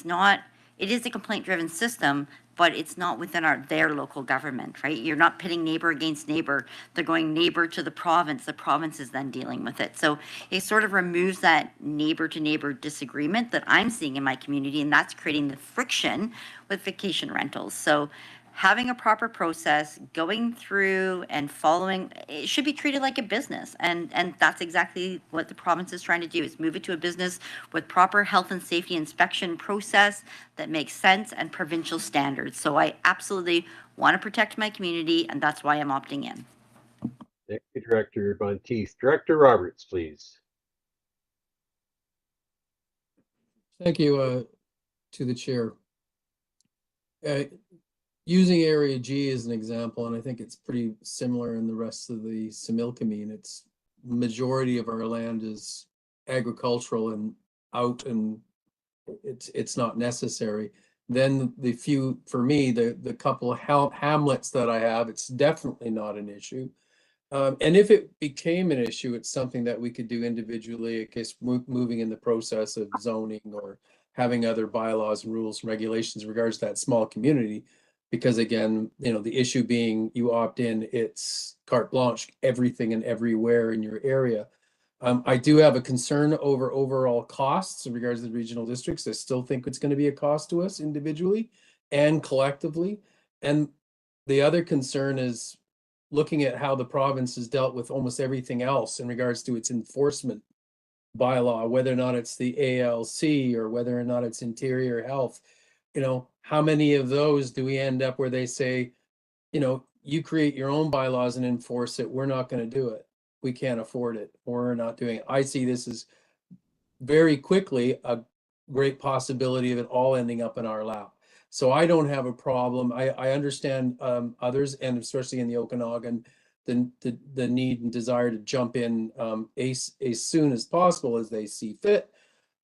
is a complaint-driven system, but it's not within their local government, right? You're not pitting neighbor against neighbor. They're going neighbor to the province. The province is then dealing with it. So it sort of removes that neighbor-to-neighbor disagreement that I'm seeing in my community, and that's creating the friction with vacation rentals. So having a proper process, going through and following, it should be treated like a business. And that's exactly what the province is trying to do, is move it to a business with proper health and safety inspection process that makes sense and provincial standards. So I absolutely want to protect my community, and that's why I'm opting in. Thank you, Director Monteith. Director Roberts, please. Thank you to the chair. Using Area G as an example, and I think it's pretty similar in the rest of the Similkameen, it's majority of our land is agricultural and out, and it's not necessary. Then the few, for me, the couple of hamlets that I have, it's definitely not an issue. And if it became an issue, it's something that we could do individually in case moving in the process of zoning or having other bylaws and rules and regulations in regards to that small community. Because again, the issue being you opt in, it's carte blanche, everything and everywhere in your area. I do have a concern over overall costs in regards to the regional districts. I still think it's going to be a cost to us individually and collectively. And the other concern is looking at how the province has dealt with almost everything else in regards to its enforcement bylaw, whether or not it's the ALC or whether or not it's interior health. How many of those do we end up where they say, you create your own bylaws and enforce it. We're not going to do it. We can't afford it. We're not doing it. I see this as very quickly a great possibility of it all ending up in our lap. So I don't have a problem. I understand others, and especially in the Okanagan, the need and desire to jump in as soon as possible as they see fit.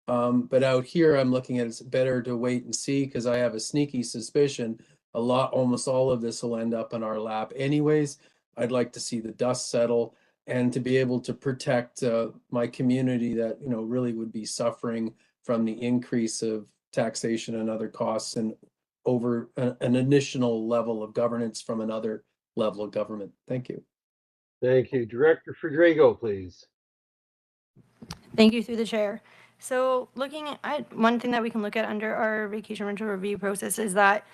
But out here, I'm looking at it's better to wait and see, because I have a sneaky suspicion almost all of this will end up in our lap anyways. I'd like to see the dust settle and to be able to protect my community that, really would be suffering from the increase of taxation and other costs and over an additional level of governance from another level of government. Thank you. Thank you. Director Fedrigo, please. Thank you, through the chair. So looking at one thing that we can look at under our vacation rental review process is that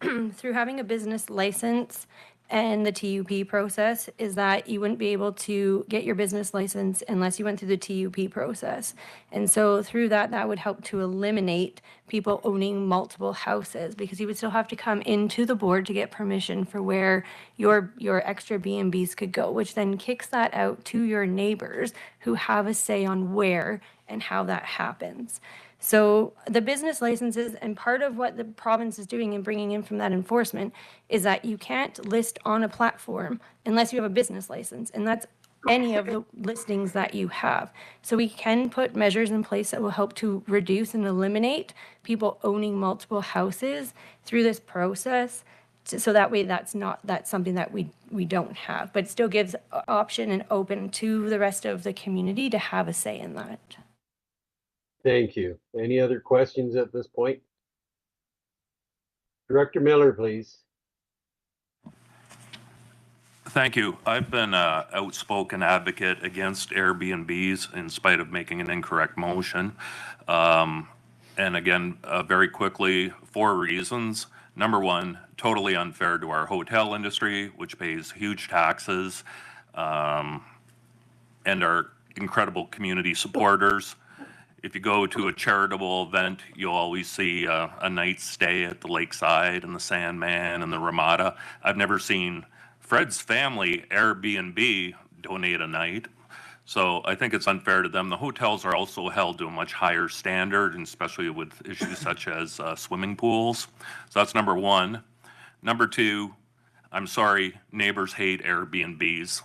through having a business license and the TUP process is that you wouldn't be able to get your business license unless you went through the TUP process. And so through that would help to eliminate people owning multiple houses, because you would still have to come into the board to get permission for where your extra B&Bs could go, which then kicks that out to your neighbors who have a say on where and how that happens. So the business licenses, and part of what the province is doing and bringing in from that enforcement is that you can't list on a platform unless you have a business license, and that's any of the listings that you have. So we can put measures in place that will help to reduce and eliminate people owning multiple houses through this process. So that way that's something that we don't have, but it still gives option and open to the rest of the community to have a say in that. Thank you. Any other questions at this point? Director Miller, please. Thank you. I've been an outspoken advocate against Airbnbs in spite of making an incorrect motion. And again, very quickly, 4 reasons. Number one, totally unfair to our hotel industry, which pays huge taxes, and our incredible community supporters. If you go to a charitable event, you'll always see a night's stay at the Lakeside and the Sandman and the Ramada. I've never seen Fred's family Airbnb donate a night. So I think it's unfair to them. The hotels are also held to a much higher standard, and especially with issues such as swimming pools. So that's number one. Number two, I'm sorry, neighbors hate Airbnbs.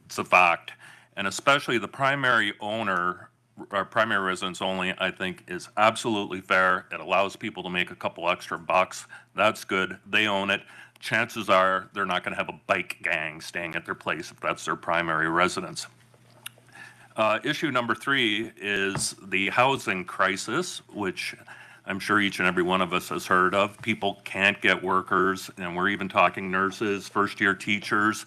It's a fact. And especially the primary owner, or primary residence only, I think is absolutely fair. It allows people to make a couple extra bucks. That's good. They own it. Chances are they're not going to have a bike gang staying at their place if that's their primary residence. Issue number 3 is the housing crisis, which I'm sure each and every one of us has heard of. People can't get workers, and we're even talking nurses, first-year teachers.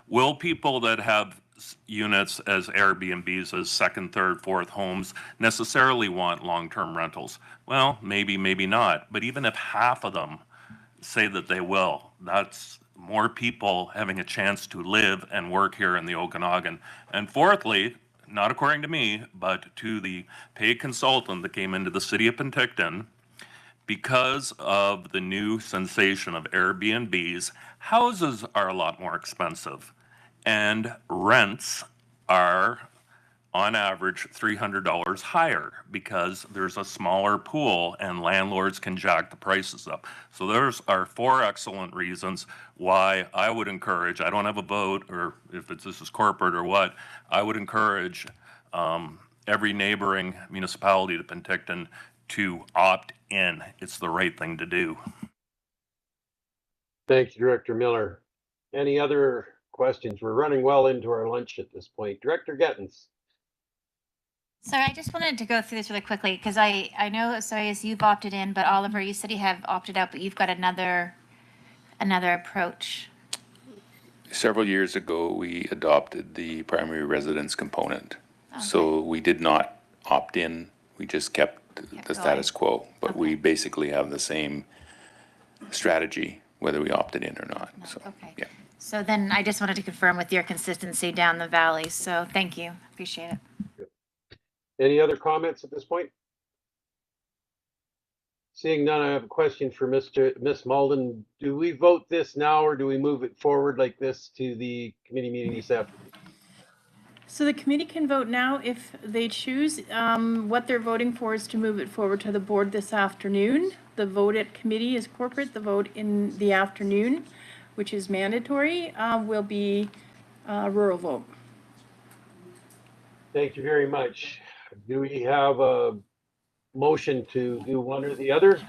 Will people that have units as Airbnbs, as second, third, fourth homes, necessarily want long-term rentals? Well, maybe, maybe not. But even if half of them say that they will, that's more people having a chance to live and work here in the Okanagan. And fourthly, not according to me, but to the paid consultant that came into the city of Penticton, because of the new sensation of Airbnbs, houses are a lot more expensive, and rents are on average $300 higher because there's a smaller pool and landlords can jack the prices up. So those are 4 excellent reasons why I would encourage, I don't have a vote, or if this is corporate or what, I would encourage every neighboring municipality to Penticton to opt in. It's the right thing to do. Thank you, Director Miller. Any other questions? We're running well into our lunch at this point. Director Gettens. So I just wanted to go through this really quickly because I know, sorry, as you've opted in, but Oliver, you said you have opted out, but you've got another approach. Several years ago, we adopted the primary residence component. Okay. So we did not opt in, we just kept the status quo, but we basically have the same strategy whether we opted in or not. No. So, okay. Yeah. So then I just wanted to confirm with your consistency down the valley. So thank you. Appreciate it. Any other comments at this point? Seeing none, I have a question for Miss Malden. Do we vote this now, or do we move it forward like this to the committee meeting this afternoon? So the committee can vote now if they choose. What they're voting for is to move it forward to the board this afternoon. The vote at committee is corporate. The vote in the afternoon, which is mandatory, will be a rural vote. Thank you very much. Do we have a motion to do one or the other?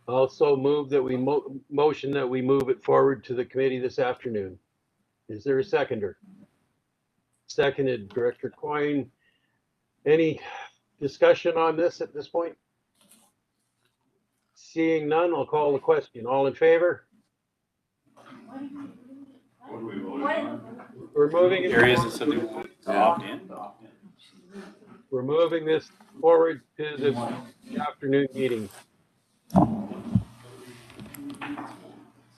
Also move that we motion that we move it forward to the committee this afternoon. Is there a seconder? Seconded, Director Coyne. Any discussion on this at this point? Seeing none, I'll call the question. All in favor? We're moving it. We're moving this forward to the afternoon meeting. Is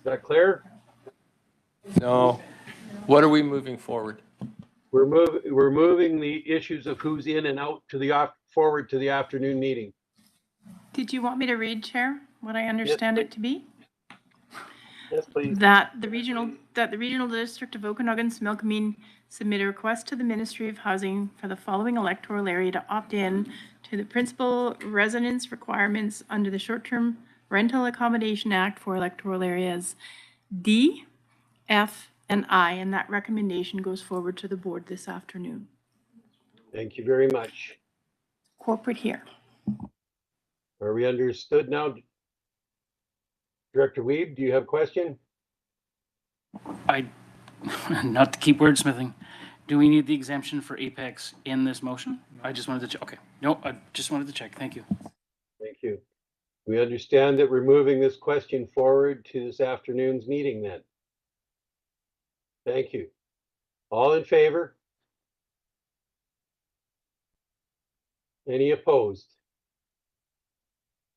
that clear? No. What are we moving forward? We're moving the issues of who's in and out to the forward to the afternoon meeting. Did you want me to read, Chair, what I understand it to be? Yes, please. That the regional district of Okanagan's Milkameen submit a request to the Ministry of Housing for the following electoral area to opt in to the principal residence requirements under the Short-Term Rental Accommodation Act for electoral areas D, F, and I, and that recommendation goes forward to the board this afternoon. Thank you very much. Corporate here. Are we understood now? Director Weeb, do you have a question? Not to keep wordsmithing, do we need the exemption for Apex in this motion? I just wanted to check. Okay, no, I just wanted to check. Thank you. Thank you. We understand that we're moving this question forward to this afternoon's meeting then. Thank you. All in favor? Any opposed?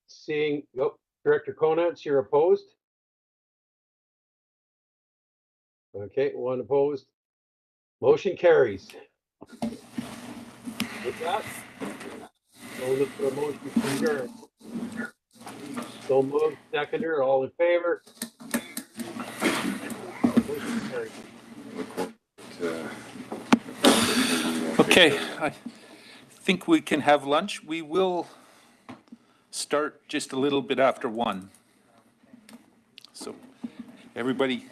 Seeing, oh, Director Konatz, you're opposed? Okay, one opposed. Motion carries. With that, we'll look for a motion to adjourn. So moved, seconder, all in favor? Motion carries. Okay, I think we can have lunch. We will start just a little bit after 1. So everybody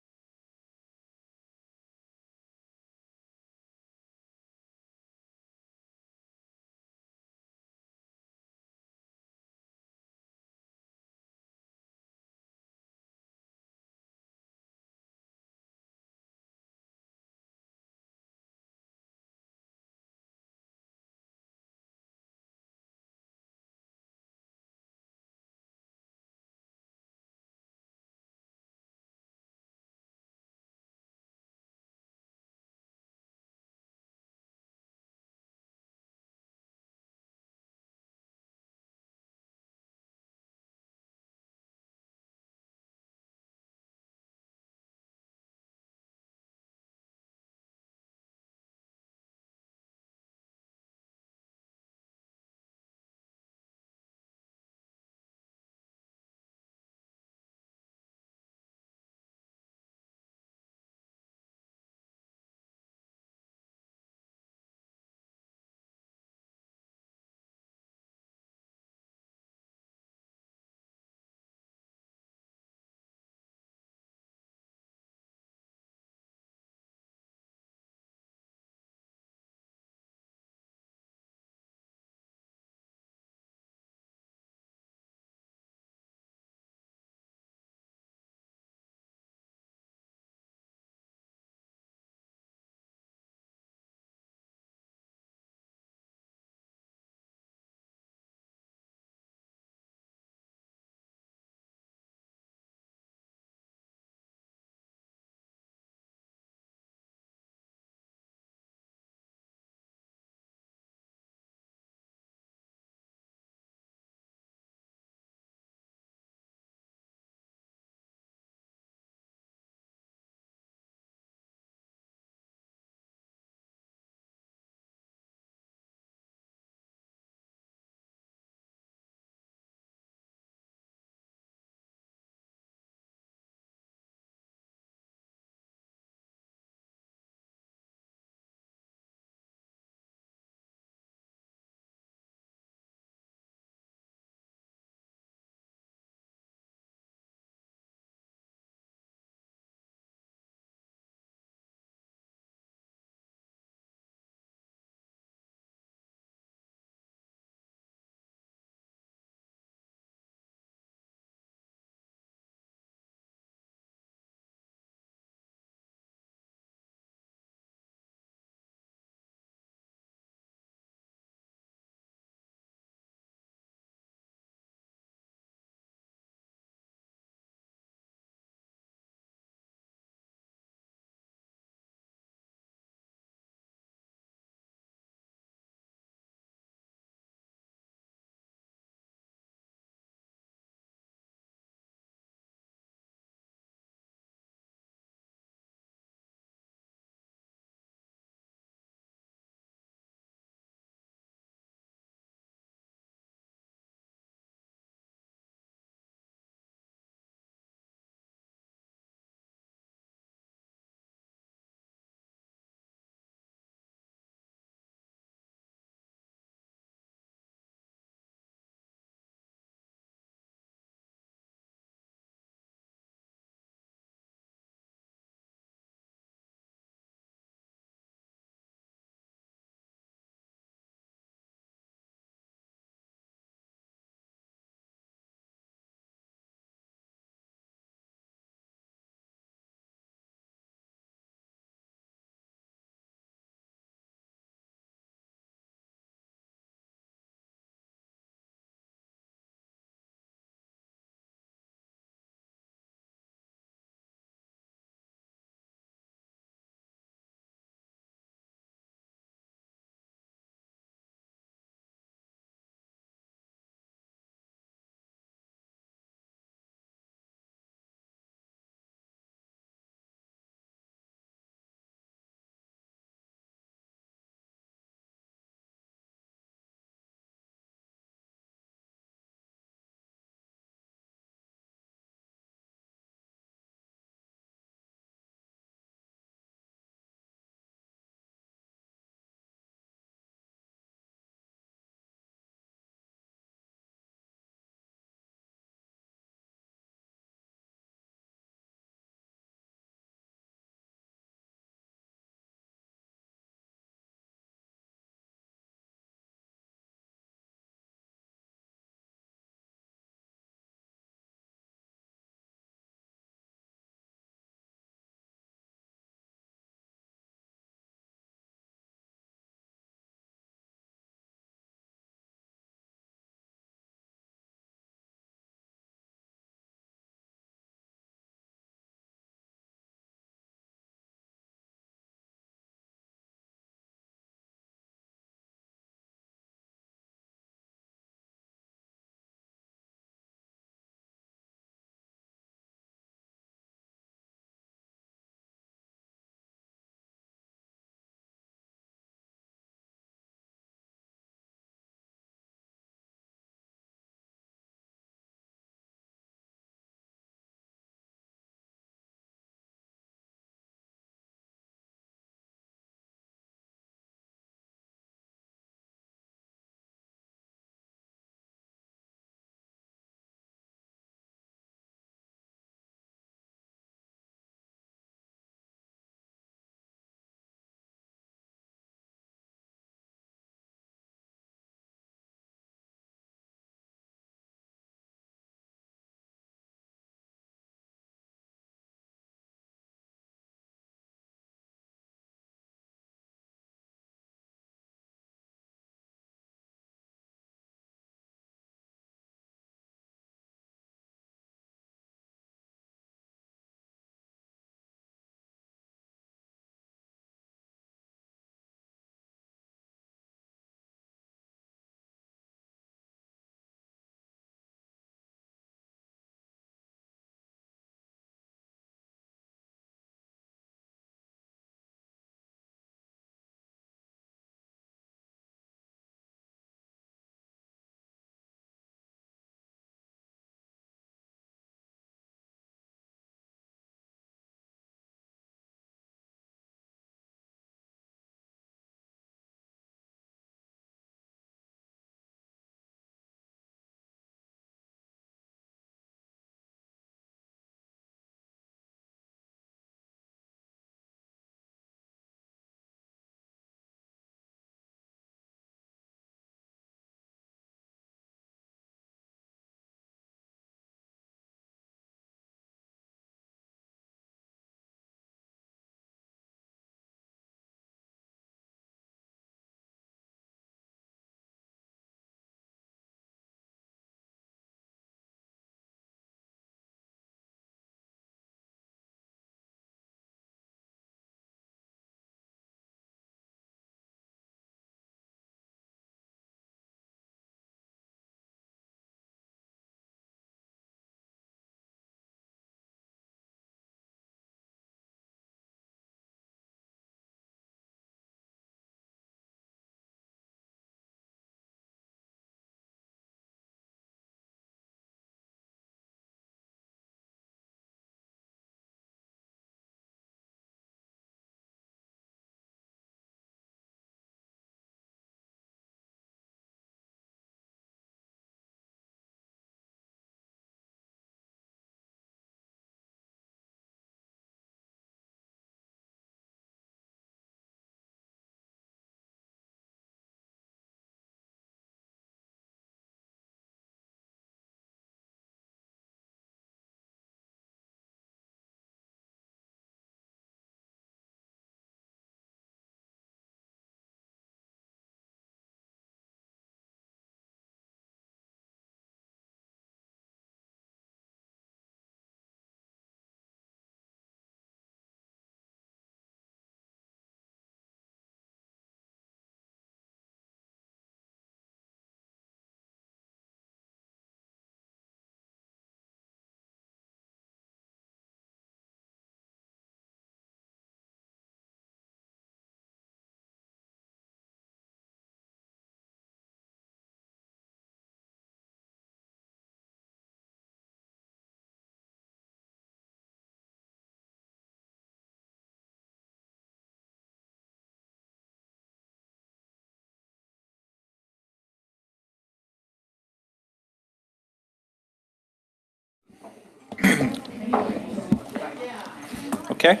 Okay.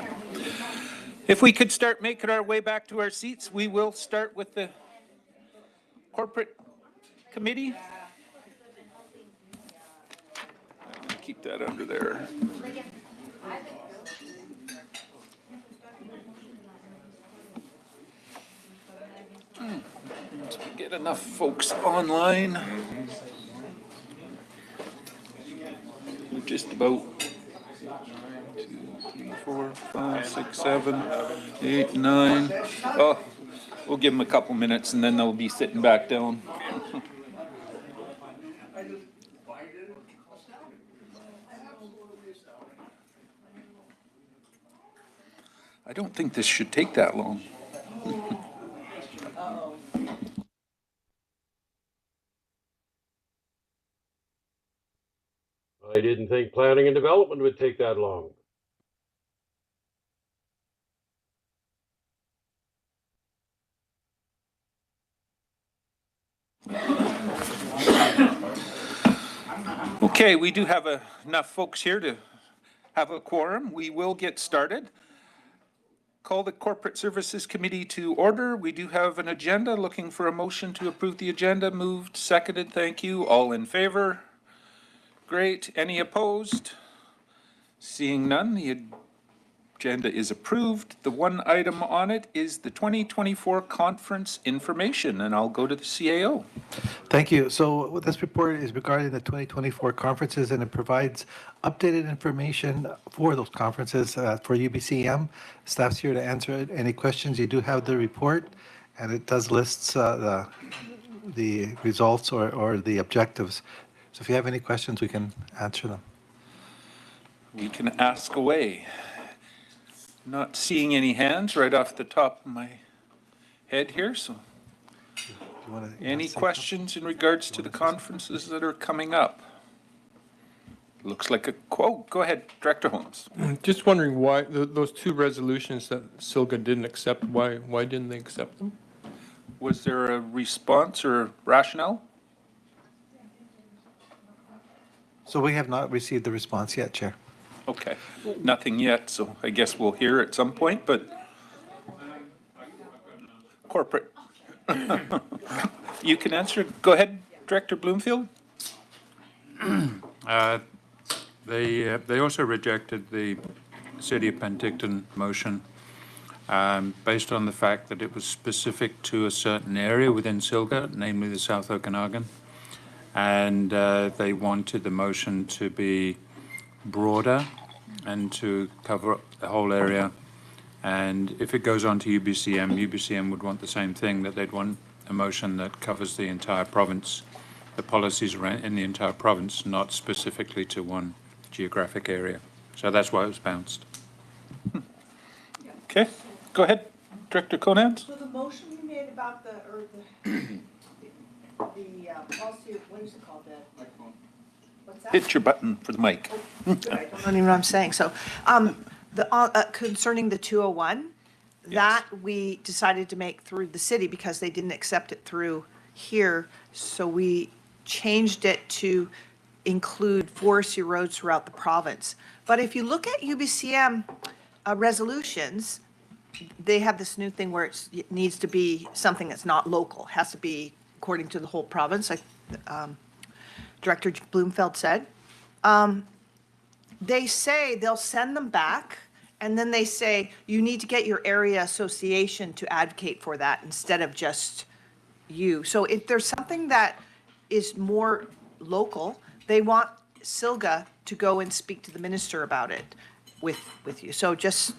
If we could start making our way back to our seats, we will start with the corporate committee. I'm gonna keep that under there. Let's get enough folks online. We're just about 2, 3, 4, 5, 6, 7, 8, 9. Oh, we'll give them a couple minutes and then they'll be sitting back down. I don't think this should take that long. I didn't think planning and development would take that long. Okay, we do have enough folks here to have a quorum. We will get started. Call the Corporate Services Committee to order. We do have an agenda. Looking for a motion to approve the agenda. Moved, seconded. Thank you. All in favor? Great. Any opposed? Seeing none, the agenda is approved. The one item on it is the 2024 conference information, and I'll go to the CAO. Thank you. So this report is regarding the 2024 conferences, and it provides updated information for those conferences for UBCM. Staff's here to answer any questions. You do have the report, and it does list the results or the objectives. So if you have any questions, we can answer them. We can ask away. Not seeing any hands right off the top of my head here, so any questions in regards to the conferences that are coming up? Looks like a quote. Go ahead, Director Holmes. Just wondering why those two resolutions that Silga didn't accept, why didn't they accept them? Was there a response or rationale? So we have not received the response yet, Chair. Okay, nothing yet, so I guess we'll hear at some point, but corporate. You can answer. Go ahead, Director Bloomfield. They also rejected the City of Penticton motion based on the fact that it was specific to a certain area within Silga, namely the South Okanagan, and they wanted the motion to be broader and to cover up the whole area. And if it goes on to UBCM would want the same thing, that they'd want a motion that covers the entire province, the policies in the entire province, not specifically to one geographic area. So that's why it was bounced. Okay, go ahead, Director Conant. So the motion you made about the policy, what is it called, what's that? Hit your button for the mic. I don't even know what I'm saying. So, concerning the 201, that we decided to make through the city because they didn't accept it through here. So we changed it to include forestry roads throughout the province. But if you look at UBCM resolutions, they have this new thing where it needs to be something that's not local. It has to be according to the whole province, like Director Bloomfield said. They say they'll send them back, and then they say you need to get your area association to advocate for that instead of just you. So if there's something that is more local, they want Silga to go and speak to the minister about it with you. So just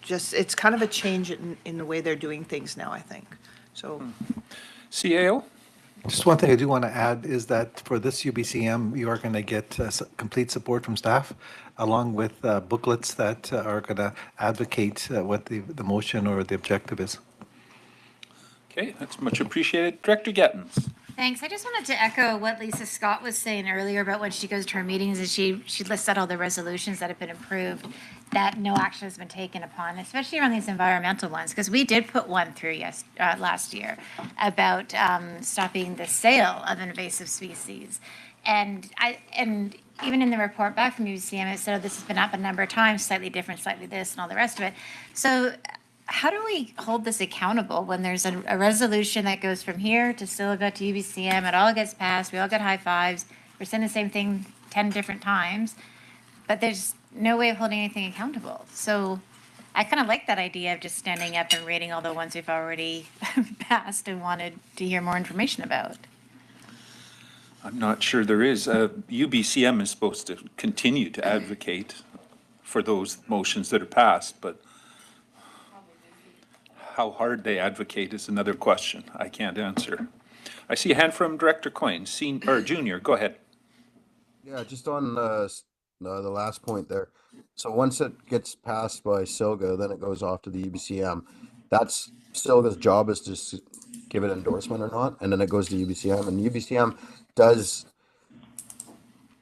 it's kind of a change in the way they're doing things now, I think. So CAO? Just one thing I do want to add is that for this UBCM, you are going to get complete support from staff, along with booklets that are going to advocate what the motion or the objective is. Okay, that's much appreciated. Director Gettins. Thanks. I just wanted to echo what Lisa Scott was saying earlier about when she goes to her meetings and she lists out all the resolutions that have been approved that no action has been taken upon, especially around these environmental ones, because we did put one through last year about stopping the sale of invasive species. And even in the report back from UBCM, it said, oh, this has been up a number of times, slightly different, slightly this, and all the rest of it. So how do we hold this accountable when there's a resolution that goes from here to Silga to UBCM, it all gets passed, we all get high fives, we're saying the same thing 10 different times, but there's no way of holding anything accountable. So I kind of like that idea of just standing up and reading all the ones we've already passed and wanted to hear more information about. I'm not sure there is. UBCM is supposed to continue to advocate for those motions that are passed, but how hard they advocate is another question I can't answer. I see a hand from Director Coyne, Junior. Go ahead. Yeah, just on the last point there. So once it gets passed by Silga, then it goes off to the UBCM. That's Silga's job is to give it endorsement or not, and then it goes to UBCM. And UBCM does,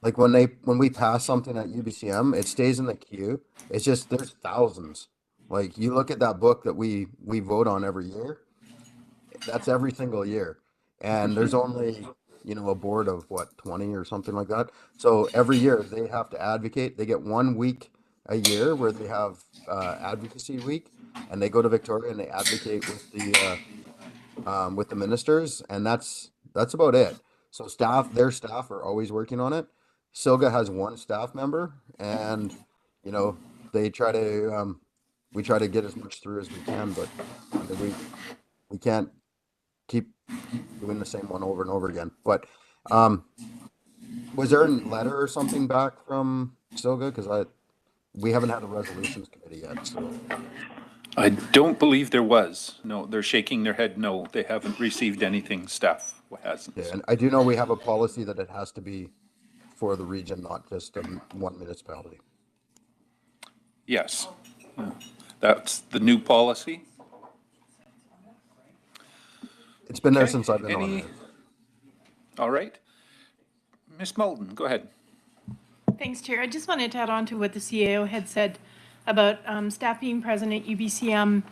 like when we pass something at UBCM, it stays in the queue. It's just there's thousands. Like you look at that book that we vote on every year. That's every single year, and there's only a board of what 20 or something like that. So every year they have to advocate. They get 1 week a year where they have advocacy week, and they go to Victoria and they advocate with the ministers, and that's about it. So their staff are always working on it. Silga has one staff member, and they try to we try to get as much through as we can, but we can't keep doing the same one over and over again. But was there a letter or something back from Silga? Because we haven't had a resolutions committee yet. So I don't believe there was. No, they're shaking their head no. They haven't received anything. Staff hasn't. Yeah, and I do know we have a policy that it has to be for the region, not just one municipality. Yes. That's the new policy. It's been there since I've been on it. All right. Ms. Malden, go ahead. Thanks, Chair. I just wanted to add on to what the CAO had said about staff being present at UBCM.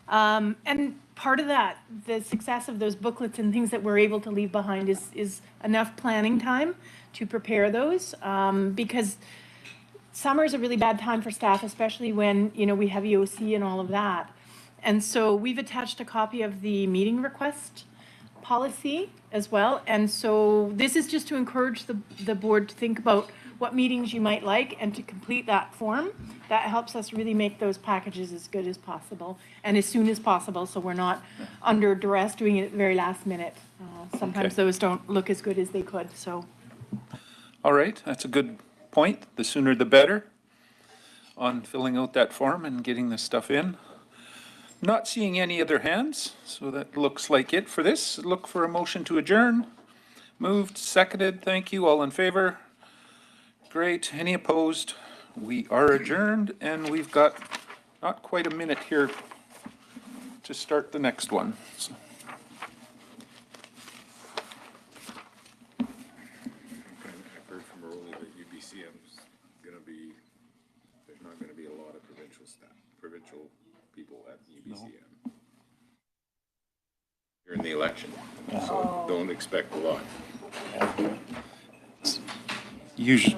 And part of that, the success of those booklets and things that we're able to leave behind is enough planning time to prepare those. Because summer is a really bad time for staff, especially when, we have EOC and all of that. And so we've attached a copy of the meeting request policy as well. And so this is just to encourage the board to think about what meetings you might like and to complete that form. That helps us really make those packages as good as possible and as soon as possible, so we're not under duress doing it at the very last minute. Sometimes those don't look as good as they could, so. All right, that's a good point. The sooner the better on filling out that form and getting the stuff in. Not seeing any other hands, so that looks like it for this. Look for a motion to adjourn. Moved, seconded, thank you. All in favor? Great. Any opposed? We are adjourned, and we've got not quite a minute here to start the next one. So. I've heard from early that UBCM's going to be, there's not going to be a lot of provincial people at UBCM. No. You're in the election, so don't expect a lot. Usually.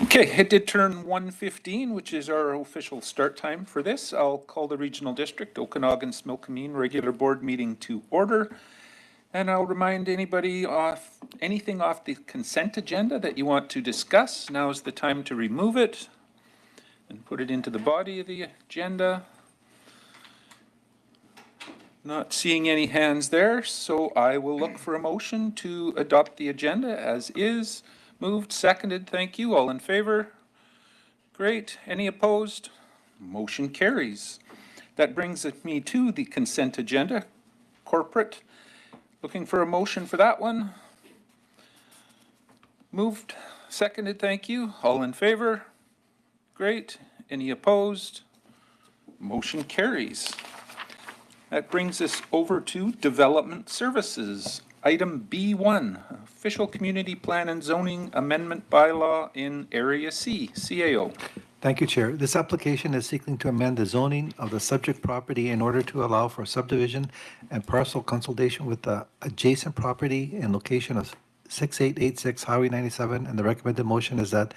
Okay, it did turn 1:15, which is our official start time for this. I'll call the Regional District, Okanagan-Smilkameen regular board meeting to order. And I'll remind anybody anything off the consent agenda that you want to discuss. Now is the time to remove it and put it into the body of the agenda. Not seeing any hands there, so I will look for a motion to adopt the agenda as is. Moved, seconded, thank you. All in favor? Great. Any opposed? Motion carries. That brings me to the consent agenda, corporate. Looking for a motion for that one. Moved, seconded, thank you. All in favor? Great. Any opposed? Motion carries. That brings us over to development services. Item B1, official community plan and zoning amendment bylaw in Area C, CAO. Thank you, Chair. This application is seeking to amend the zoning of the subject property in order to allow for subdivision and parcel consolidation with the adjacent property in location of 6886 Highway 97, and the recommended motion is that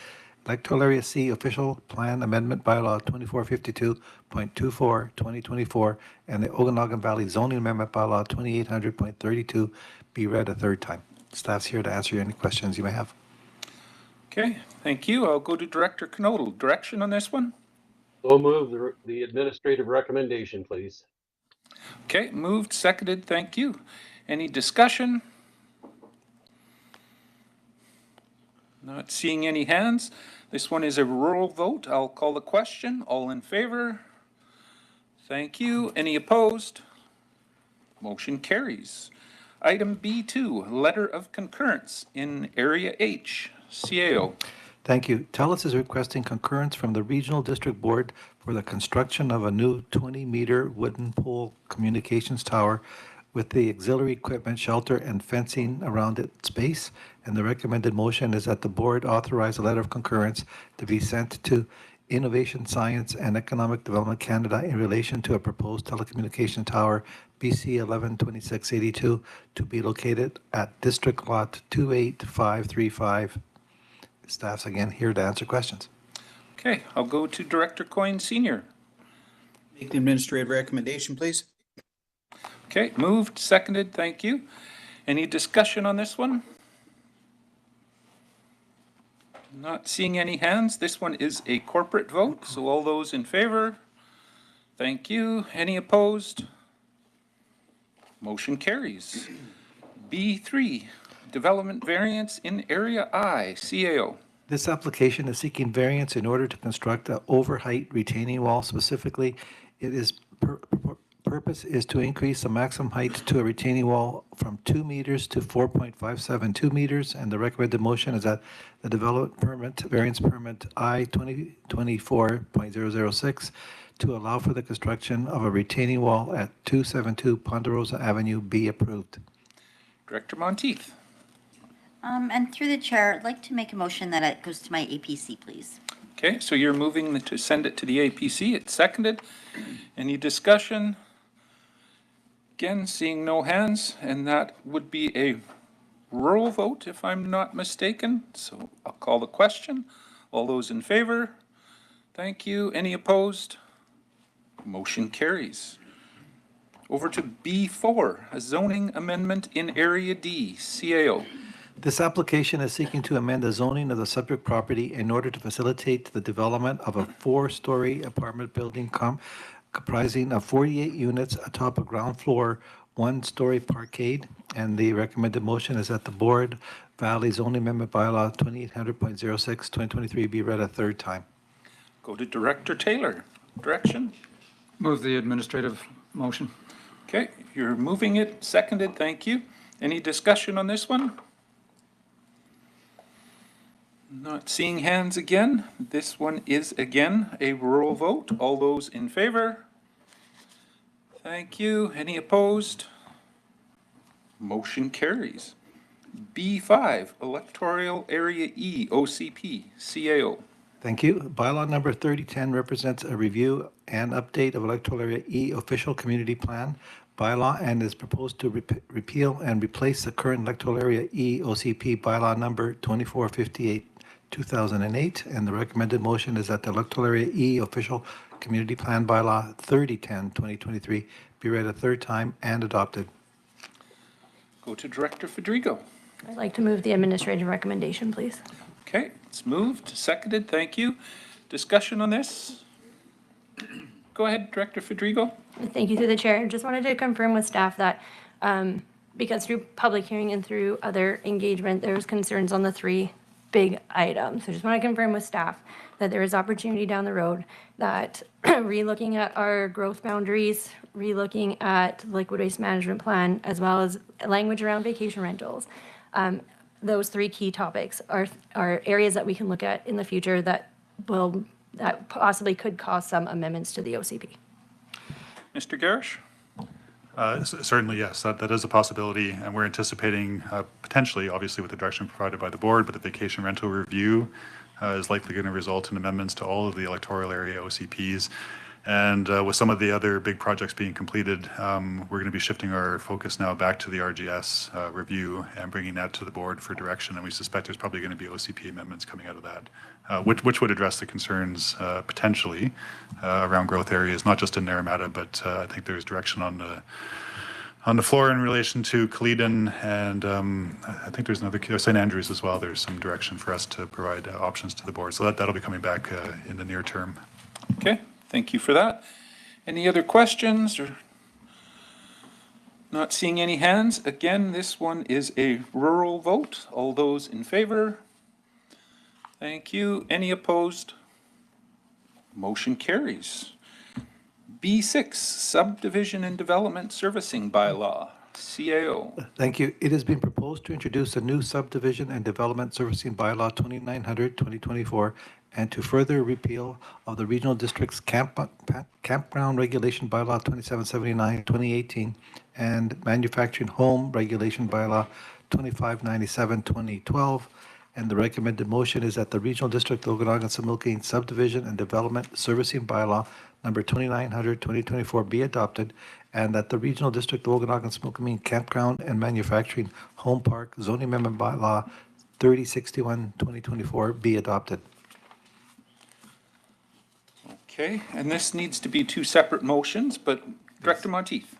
Electoral Area C Official Plan Amendment Bylaw 2452.24, 2024, and the Okanagan Valley Zoning Amendment Bylaw 2800.32 be read a third time. Staff's here to answer any questions you may have. Okay, thank you. I'll go to Director Knodel. Direction on this one? So move the administrative recommendation, please. Okay, moved, seconded, thank you. Any discussion? Not seeing any hands. This one is a rural vote. I'll call the question. All in favor? Thank you. Any opposed? Motion carries. Item B2, letter of concurrence in Area H, CAO. Thank you. TELUS is requesting concurrence from the Regional District Board for the construction of a new 20-meter wooden pole communications tower with the auxiliary equipment, shelter, and fencing around its base. And the recommended motion is that the board authorize a letter of concurrence to be sent to Innovation, Science, and Economic Development Canada in relation to a proposed telecommunication tower, BC 112682, to be located at District Lot 28535. Staff's again here to answer questions. Okay, I'll go to Director Coyne Senior. Make the administrative recommendation, please. Okay, moved, seconded, thank you. Any discussion on this one? Not seeing any hands. This one is a corporate vote, so all those in favor? Thank you. Any opposed? Motion carries. B3, development variance in Area I, CAO. This application is seeking variance in order to construct an overheight retaining wall. Specifically, it is purpose is to increase the maximum height to a retaining wall from 2 meters to 4.572 meters, and the recommended motion is that the development permit, variance permit I-2024.006, to allow for the construction of a retaining wall at 272 Ponderosa Avenue be approved. Director Monteith. And through the chair, I'd like to make a motion that it goes to my APC, please. Okay, so you're moving to send it to the APC. It's seconded. Any discussion? Again, seeing no hands, and that would be a rural vote if I'm not mistaken. So I'll call the question. All those in favor? Thank you. Any opposed? Motion carries. Over to B4, a zoning amendment in Area D, CAO. This application is seeking to amend the zoning of the subject property in order to facilitate the development of a 4-story apartment building comprising of 48 units atop a ground floor, 1-story parkade. And the recommended motion is that the Board Valley Zoning Amendment Bylaw 2800.06, 2023 be read a third time. Go to Director Taylor. Direction? Move the administrative motion. Okay, you're moving it. Seconded. Thank you. Any discussion on this one? Not seeing hands again. This one is again a rural vote. All those in favor? Thank you. Any opposed? Motion carries. B5, Electoral Area E, OCP, CAO. Thank you. Bylaw number 3010 represents a review and update of Electoral Area E Official Community Plan bylaw and is proposed to repeal and replace the current Electoral Area E OCP bylaw number 2458/2008. And the recommended motion is that the Electoral Area E Official Community Plan bylaw 3010/2023 be read a third time and adopted. Go to Director Federico. I'd like to move the administrative recommendation, please. Okay, it's moved, seconded, thank you. Discussion on this? Go ahead, Director Federico. Thank you through the chair. Just wanted to confirm with staff that because through public hearing and through other engagement, there was concerns on the 3 big items. So just want to confirm with staff that there is opportunity down the road that relooking at our growth boundaries, relooking at liquid waste management plan, as well as language around vacation rentals. Those 3 key topics are areas that we can look at in the future that possibly could cause some amendments to the OCP. Mr. Garish? Certainly, yes, that is a possibility, and we're anticipating potentially, obviously with the direction provided by the board, but the vacation rental review is likely going to result in amendments to all of the electoral area OCPs. And with some of the other big projects being completed, we're going to be shifting our focus now back to the RGS review and bringing that to the board for direction. And we suspect there's probably going to be OCP amendments coming out of that, which would address the concerns potentially around growth areas, not just in Naramata, but I think there's direction on the floor in relation to Caledon, and I think there's another, St. Andrews as well. There's some direction for us to provide options to the board. So that'll be coming back in the near term. Okay. Thank you for that. Any other questions or not seeing any hands? Again, this one is a rural vote. All those in favor? Thank you. Any opposed? Motion carries. B6, Subdivision and Development Servicing Bylaw, CAO. Thank you. It has been proposed to introduce a new subdivision and development servicing bylaw 2900/2024 and to further repeal of the regional district's campground regulation bylaw 2779/2018 and manufacturing home regulation bylaw 2597/2012. And the recommended motion is that the regional district Okanagan-Similkameen subdivision and development servicing bylaw number 2900/2024 be adopted, and that the regional district Okanagan-Similkameen campground and manufacturing home park zoning amendment bylaw 3061/2024 be adopted. Okay, and this needs to be two separate motions, but Director Monteith.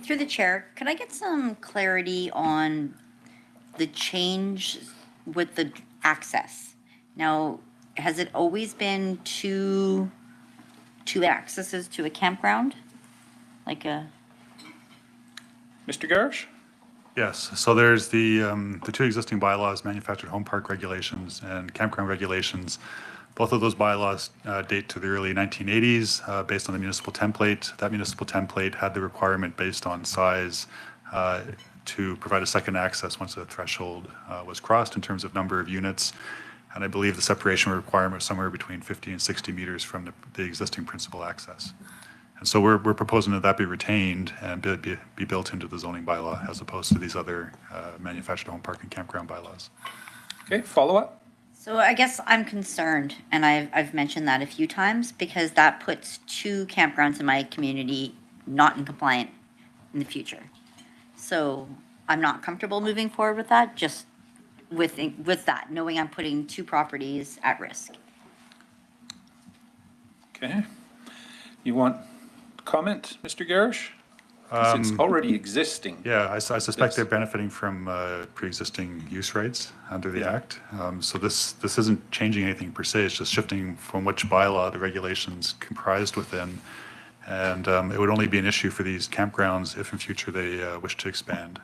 Through the chair, could I get some clarity on the change with the access? Now, has it always been two accesses to a campground? Like a... Mr. Garish? Yes, so there's the two existing bylaws, manufactured home park regulations and campground regulations. Both of those bylaws date to the early 1980s based on the municipal template. That municipal template had the requirement based on size to provide a second access once the threshold was crossed in terms of number of units. And I believe the separation requirement was somewhere between 50 and 60 meters from the existing principal access. And so we're proposing that be retained and be built into the zoning bylaw as opposed to these other manufactured home park and campground bylaws. Okay, follow up. So I guess I'm concerned, and I've mentioned that a few times, because that puts two campgrounds in my community not in compliant in the future. So I'm not comfortable moving forward with that, just with that, knowing I'm putting two properties at risk. Okay. You want comment, Mr. Garish? 'Cause it's already existing. Yeah, I suspect they're benefiting from pre-existing use rights under the Act. So this isn't changing anything per se, it's just shifting from which bylaw the regulation's comprised within. And it would only be an issue for these campgrounds if in future they wish to expand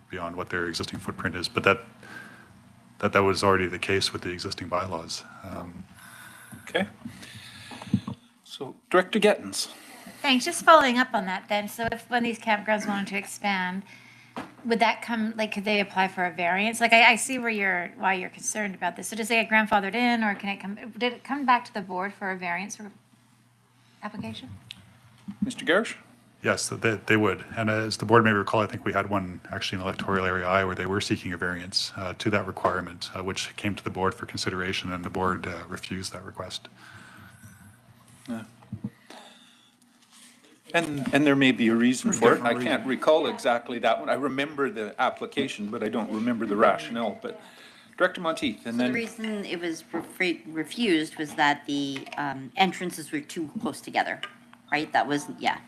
beyond what their existing footprint is. But that was already the case with the existing bylaws. Okay. So Director Gettins. Thanks. Just following up on that then. So if one of these campgrounds wanted to expand, would that come, like, could they apply for a variance? Like, I see why you're concerned about this. So does it get grandfathered in, or did it come back to the board for a variance application? Mr. Garish? Yes, they would. And as the board may recall, I think we had one actually in electoral area I where they were seeking a variance to that requirement, which came to the board for consideration, and the board refused that request. Yeah. And there may be a reason for it. I can't recall exactly that one. I remember the application, but I don't remember the rationale. But Director Monteith, and So then... the reason it was refused was that the entrances were too close together, right? That was, yeah.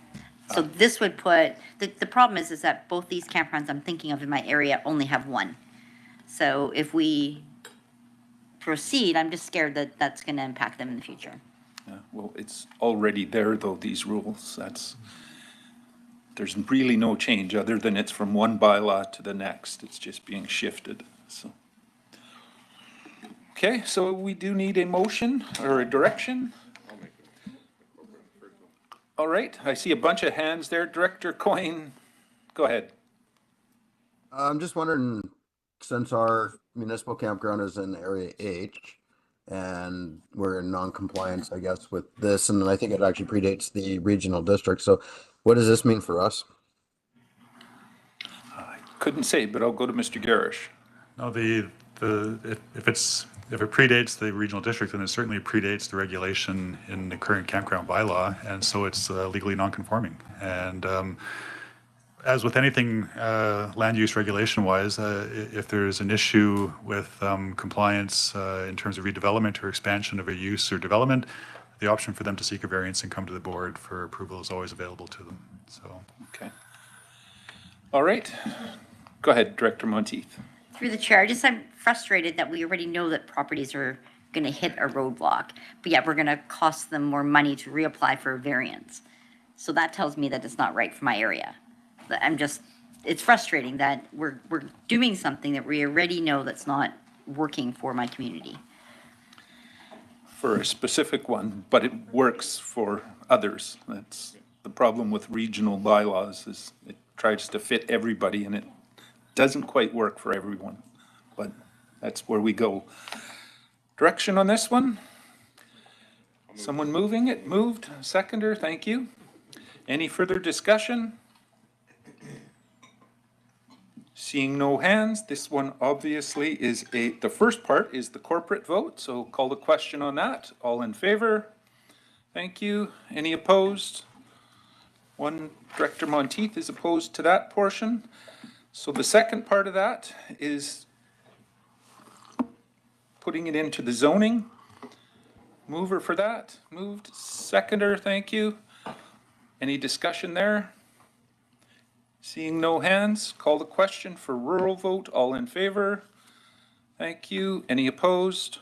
So this would put, the problem is that both these campgrounds I'm thinking of in my area only have one. So if we proceed, I'm just scared that that's going to impact them in the future. Yeah, well, it's already there, though, these rules. There's really no change other than it's from one bylaw to the next. It's just being shifted, so. Okay, so we do need a motion or a direction. All right, I see a bunch of hands there. Director Coyne, go ahead. I'm just wondering, since our municipal campground is in Area H, and we're in non-compliance, I guess, with this, and I think it actually predates the regional district. So what does this mean for us? I couldn't say, but I'll go to Mr. Garish. No, if it's if it predates the regional district, then it certainly predates the regulation in the current campground bylaw, and so it's legally non-conforming. And as with anything land use regulation-wise, if there's an issue with compliance in terms of redevelopment or expansion of a use or development, the option for them to seek a variance and come to the board for approval is always available to them. So. Okay. All right. Go ahead, Director Monteith. Through the chair, I'm frustrated that we already know that properties are going to hit a roadblock, but yet we're going to cost them more money to reapply for a variance. So that tells me that it's not right for my area. It's frustrating that we're doing something that we already know that's not working for my community. For a specific one, but it works for others. That's the problem with regional bylaws, is it tries to fit everybody and it doesn't quite work for everyone, but that's where we go. Direction on this one? Someone moving it? Moved? Seconder, thank you. Any further discussion? Seeing no hands, this one obviously is the first part is the corporate vote, so call the question on that. All in favor? Thank you. Any opposed? One, Director Monteith is opposed to that portion. So the second part of that is putting it into the zoning. Mover for that? Moved. Seconder, thank you. Any discussion there? Seeing no hands, call the question for rural vote. All in favor? Thank you. Any opposed?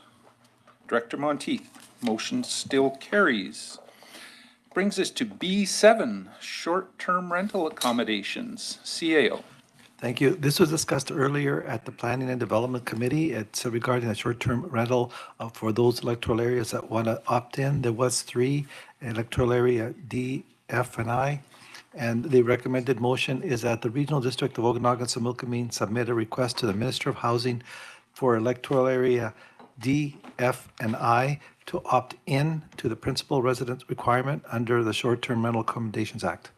Director Monteith, motion still carries. Brings us to B7, short-term rental accommodations, CAO. Thank you. This was discussed earlier at the Planning and Development Committee. It's regarding a short-term rental for those electoral areas that want to opt in. There was 3, electoral area D, F, and I. And the recommended motion is that the Regional District of Okanagan-Similkameen submit a request to the Minister of Housing for electoral area D, F, and I to opt in to the principal residence requirement under the Short-Term Rental Accommodations Act.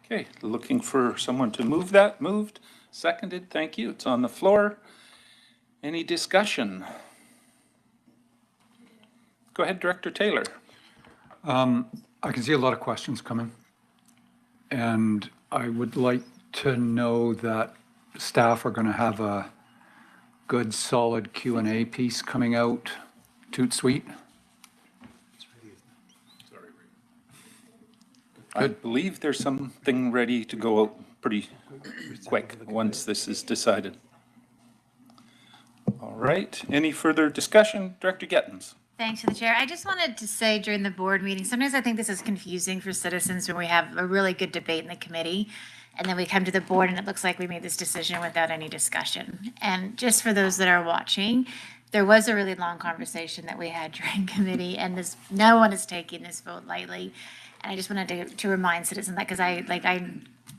Okay, looking for someone to move that. Moved, seconded, thank you. It's on the floor. Any discussion? Go ahead, Director Taylor. I can see a lot of questions coming. And I would like to know that staff are going to have a good, solid Q&A piece coming out, toot sweet. I believe there's something ready to go out pretty quick once this is decided. All right, any further discussion? Director Gettins. Thanks to the chair. I just wanted to say during the board meeting, sometimes I think this is confusing for citizens when we have a really good debate in the committee and then we come to the board and it looks like we made this decision without any discussion. And just for those that are watching, there was a really long conversation that we had during committee and no one is taking this vote lightly. And I just wanted to remind citizens that because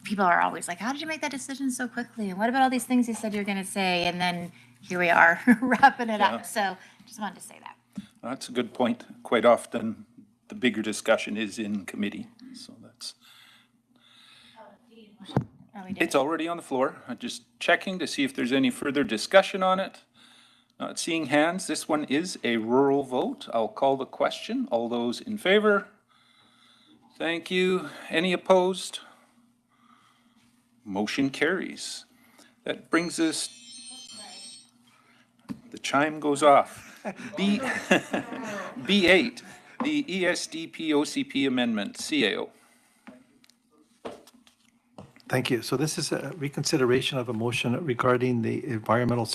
people are always like, how did you make that decision so quickly? And what about all these things you said you're going to say? And then here we are wrapping it up. So just wanted to say that. That's a good point. Quite often, the bigger discussion is in committee. So that's. It's already on the floor. I'm just checking to see if there's any further discussion on it. Not seeing hands. This one is a rural vote. I'll call the question. All those in favor? Thank you. Any opposed? Motion carries. That brings us. The chime goes off. B8, the ESDP OCP amendment, CAO. Thank you. So this is a reconsideration of a motion regarding the environmental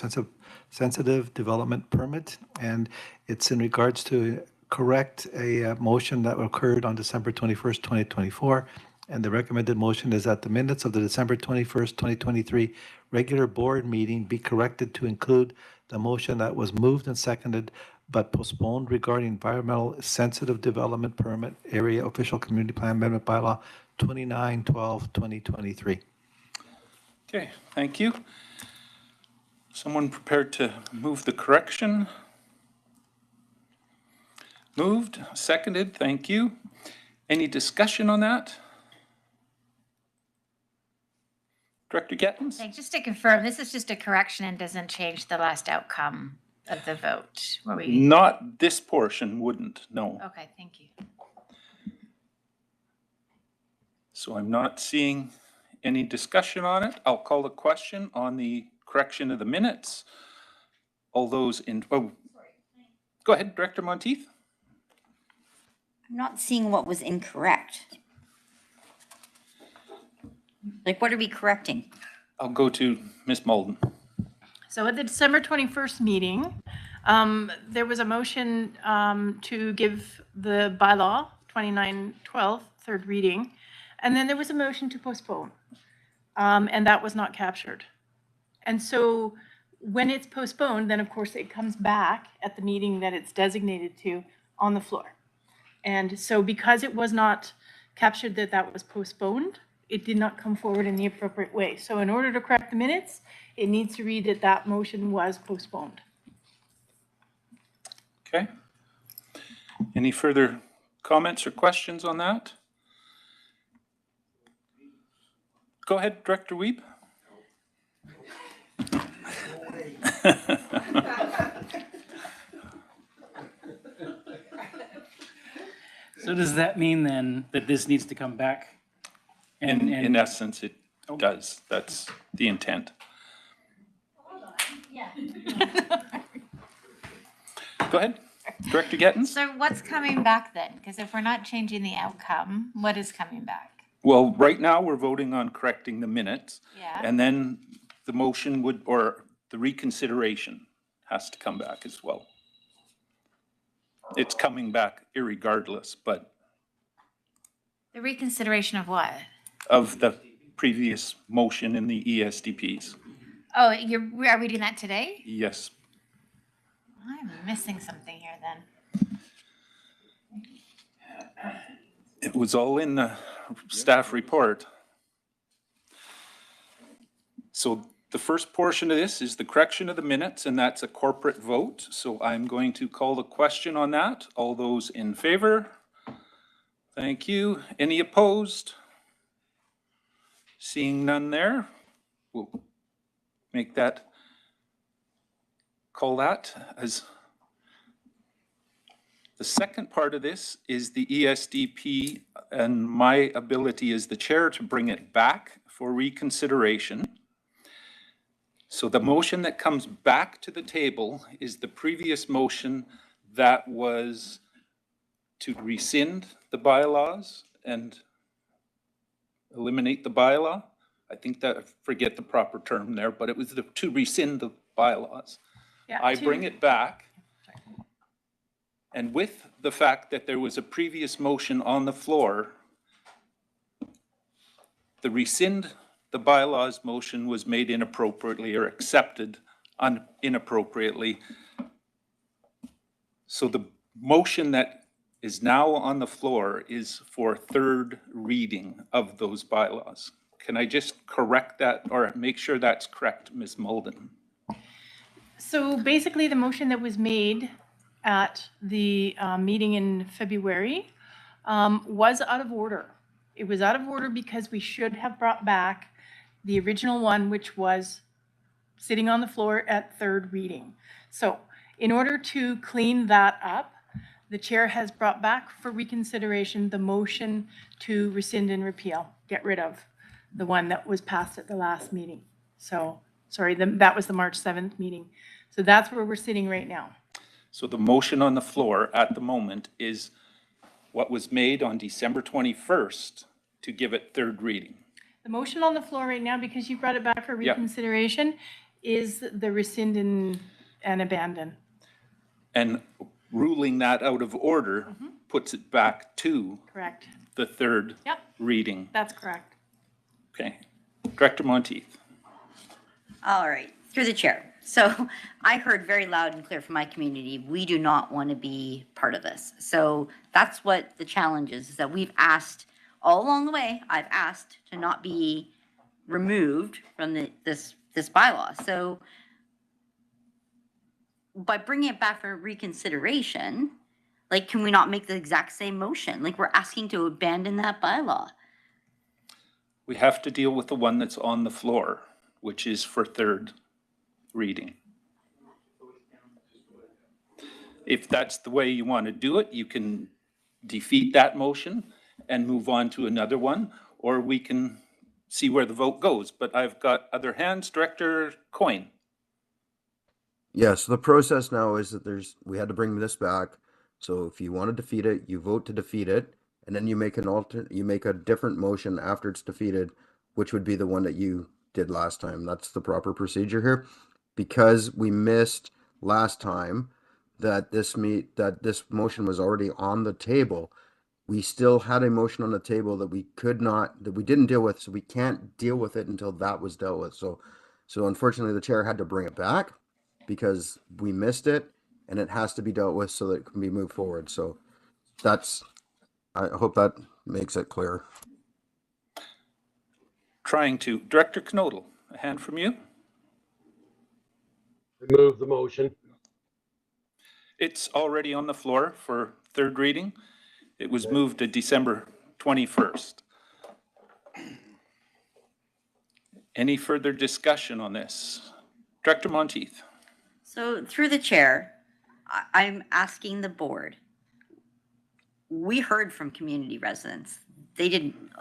sensitive development permit, and it's in regards to correct a motion that occurred on December 21st, 2024. And the recommended motion is that the minutes of the December 21st, 2023 regular board meeting be corrected to include the motion that was moved and seconded but postponed regarding environmental sensitive development permit area official community plan amendment bylaw 29/12/2023. Okay, thank you. Someone prepared to move the correction? Moved, seconded, thank you. Any discussion on that? Director Gettins? Thanks. Just to confirm, this is just a correction and doesn't change the last outcome of the vote? Were we? Not this portion wouldn't, no. Okay, thank you. So I'm not seeing any discussion on it. I'll call the question on the correction of the minutes. All those in, oh, go ahead, Director Monteith. I'm not seeing what was incorrect. Like, what are we correcting? I'll go to Ms. Malden. So at the December 21st meeting, there was a motion to give the bylaw 2912 third reading, and then there was a motion to postpone, and that was not captured. And so when it's postponed, then of course it comes back at the meeting that it's designated to on the floor. And so because it was not captured that that was postponed, it did not come forward in the appropriate way. So in order to correct the minutes, it needs to read that that motion was postponed. Okay. Any further comments or questions on that? Go ahead, Director Wiebe. So does that mean then that this needs to come back? In essence, it does. That's the intent. Go ahead, Director Gettins. So what's coming back then? Because if we're not changing the outcome, what is coming back? Well, right now, we're voting on correcting the minutes. Yeah. And then the motion would, or the reconsideration has to come back as well. It's coming back irregardless, but The reconsideration of what? of the previous motion in the ESDPs. Oh, are we doing that today? Yes. I'm missing something here then. It was all in the staff report. So the first portion of this is the correction of the minutes, and that's a corporate vote. So I'm going to call the question on that. All those in favor? Thank you. Any opposed? Seeing none there, we'll make that, call that as. The second part of this is the ESDP and my ability as the chair to bring it back for reconsideration. So the motion that comes back to the table is the previous motion that was to rescind the bylaws and eliminate the bylaw. I think that, I forget the proper term there, but it was to rescind the bylaws. Yeah, I bring it back. And with the fact that there was a previous motion on the floor, the rescind the bylaws motion was made inappropriately or accepted inappropriately. So the motion that is now on the floor is for third reading of those bylaws. Can I just correct that or make sure that's correct, Ms. Mulden? So basically, the motion that was made at the meeting in February was out of order. It was out of order because we should have brought back the original one, which was sitting on the floor at third reading. So in order to clean that up, the chair has brought back for reconsideration the motion to rescind and repeal, get rid of the one that was passed at the last meeting. So, sorry, that was the March 7th meeting. So that's where we're sitting right now. So the motion on the floor at the moment is what was made on December 21st to give it third reading. The motion on the floor right now, because you brought it back for reconsideration, is the rescind and abandon. And ruling that out of order puts it back to Correct. the third reading. That's correct. Okay. Director Monteith. All right, through the chair. So I heard very loud and clear from my community, we do not want to be part of this. So that's what the challenge is that we've asked all along the way, I've asked to not be removed from this bylaw. So by bringing it back for reconsideration, like, can we not make the exact same motion? Like, we're asking to abandon that bylaw. We have to deal with the one that's on the floor, which is for third reading. If that's the way you want to do it, you can defeat that motion and move on to another one, or we can see where the vote goes. But I've got other hands. Director Coyne. Yeah, so the process now is that we had to bring this back. So if you want to defeat it, you vote to defeat it, and then you make you make a different motion after it's defeated, which would be the one that you did last time. That's the proper procedure here. Because we missed last time that this motion was already on the table, we still had a motion on the table that we didn't deal with, so we can't deal with it until that was dealt with. So unfortunately the chair had to bring it back because we missed it, and it has to be dealt with so that it can be moved forward. So I hope that makes it clear. Director Knodel, a hand from you. Remove the motion. It's already on the floor for third reading. It was moved to December 21st. Any further discussion on this? Director Monteith. So through the chair, I'm asking the board. We heard from community residents.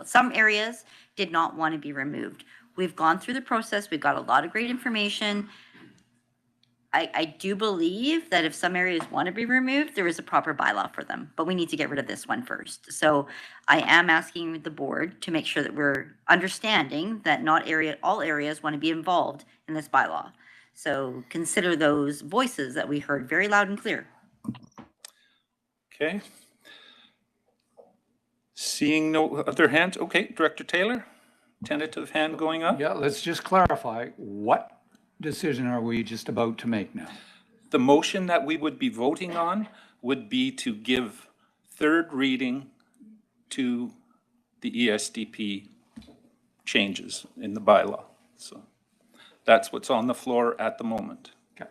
Some areas did not want to be removed. We've gone through the process. We've got a lot of great information. I do believe that if some areas want to be removed, there is a proper bylaw for them, but we need to get rid of this one first. So I am asking the board to make sure that we're understanding that not all areas want to be involved in this bylaw. So consider those voices that we heard very loud and clear. Okay. Seeing no other hands. Okay, Director Taylor, tentative hand going up. Yeah, let's just clarify, what decision are we just about to make now? The motion that we would be voting on would be to give third reading to the ESDP changes in the bylaw. So that's what's on the floor at the moment. Okay.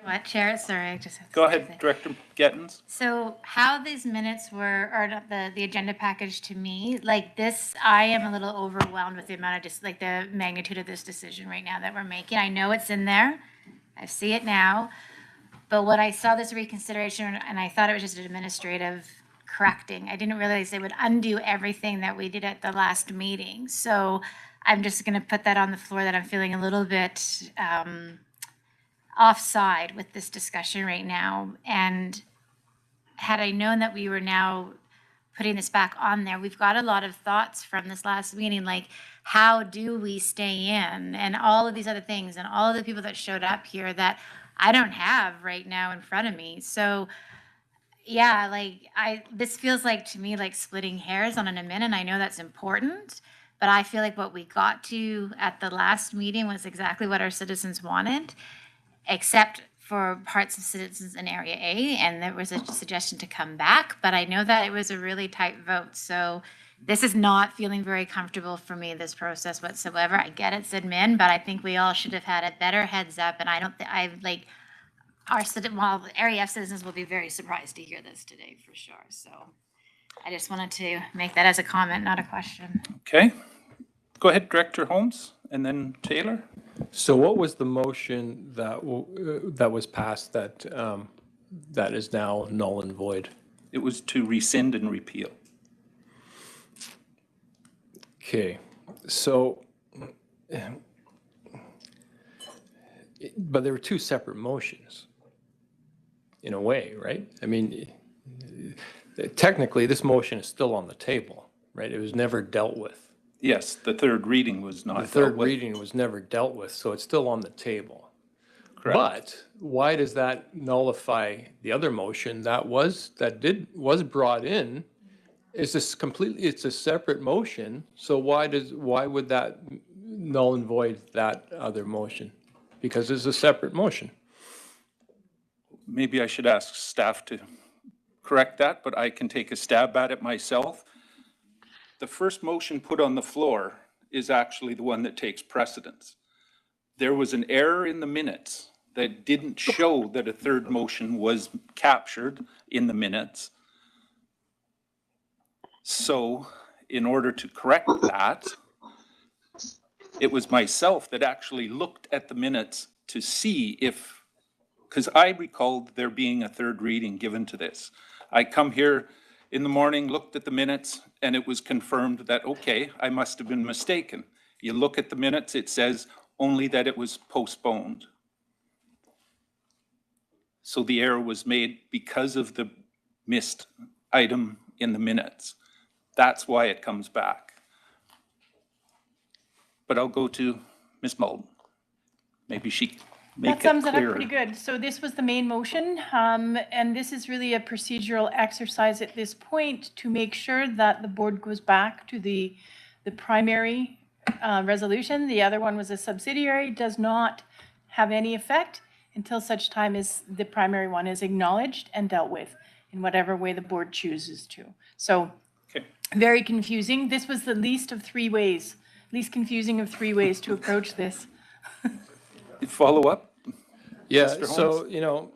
What, Chair? Sorry, I just have to Go say ahead, something. Director Gettins. So how these minutes were, or not the agenda package to me, like this, I am a little overwhelmed with the amount of just like the magnitude of this decision right now that we're making. I know it's in there. I see it now. But when I saw this reconsideration and I thought it was just an administrative correcting, I didn't realize it would undo everything that we did at the last meeting. So I'm just going to put that on the floor that I'm feeling a little bit offside with this discussion right now. And had I known that we were now putting this back on there, we've got a lot of thoughts from this last meeting, like how do we stay in and all of these other things and all of the people that showed up here that I don't have right now in front of me. So yeah, like this feels like to me like splitting hairs on an amendment. I know that's important, but I feel like what we got to at the last meeting was exactly what our citizens wanted, except for parts of citizens in Area A, and there was a suggestion to come back, but I know that it was a really tight vote, so this is not feeling very comfortable for me, this process whatsoever. I get it's admin, but I think we all should have had a better heads up, and I don't think, Area F citizens will be very surprised to hear this today, for sure, so I just wanted to make that as a comment, not a question. Okay. Go ahead, Director Holmes, and then Taylor. So what was the motion that that was passed that that is now null and void? It was to rescind and repeal. Okay, so, but there were two separate motions, in a way, right? I mean, technically, this motion is still on the table, right? It was never dealt with. Yes, the third reading was not The third reading was never dealt with, so it's still on the table. Correct. But why does that nullify the other motion that was brought in? It's a separate motion, so why would that null and void that other motion? Because it's a separate motion. Maybe I should ask staff to correct that, but I can take a stab at it myself. The first motion put on the floor is actually the one that takes precedence. There was an error in the minutes that didn't show that a third motion was captured in the minutes. So in order to correct that, it was myself that actually looked at the minutes to see if because I recalled there being a third reading given to this. I come here in the morning, looked at the minutes, and it was confirmed that, okay, I must have been mistaken. You look at the minutes, it says only that it was postponed. So the error was made because of the missed item in the minutes. That's why it comes back. But I'll go to Ms. Malden. Maybe she make That it sums it up clearer. pretty good. So this was the main motion, and this is really a procedural exercise at this point to make sure that the board goes back to the primary resolution. The other one was a subsidiary, does not have any effect until such time as the primary one is acknowledged and dealt with in whatever way the board chooses to. So very confusing. This was the least confusing of three ways to approach this. Follow up? Yeah, Mr. so, Holmes? you know,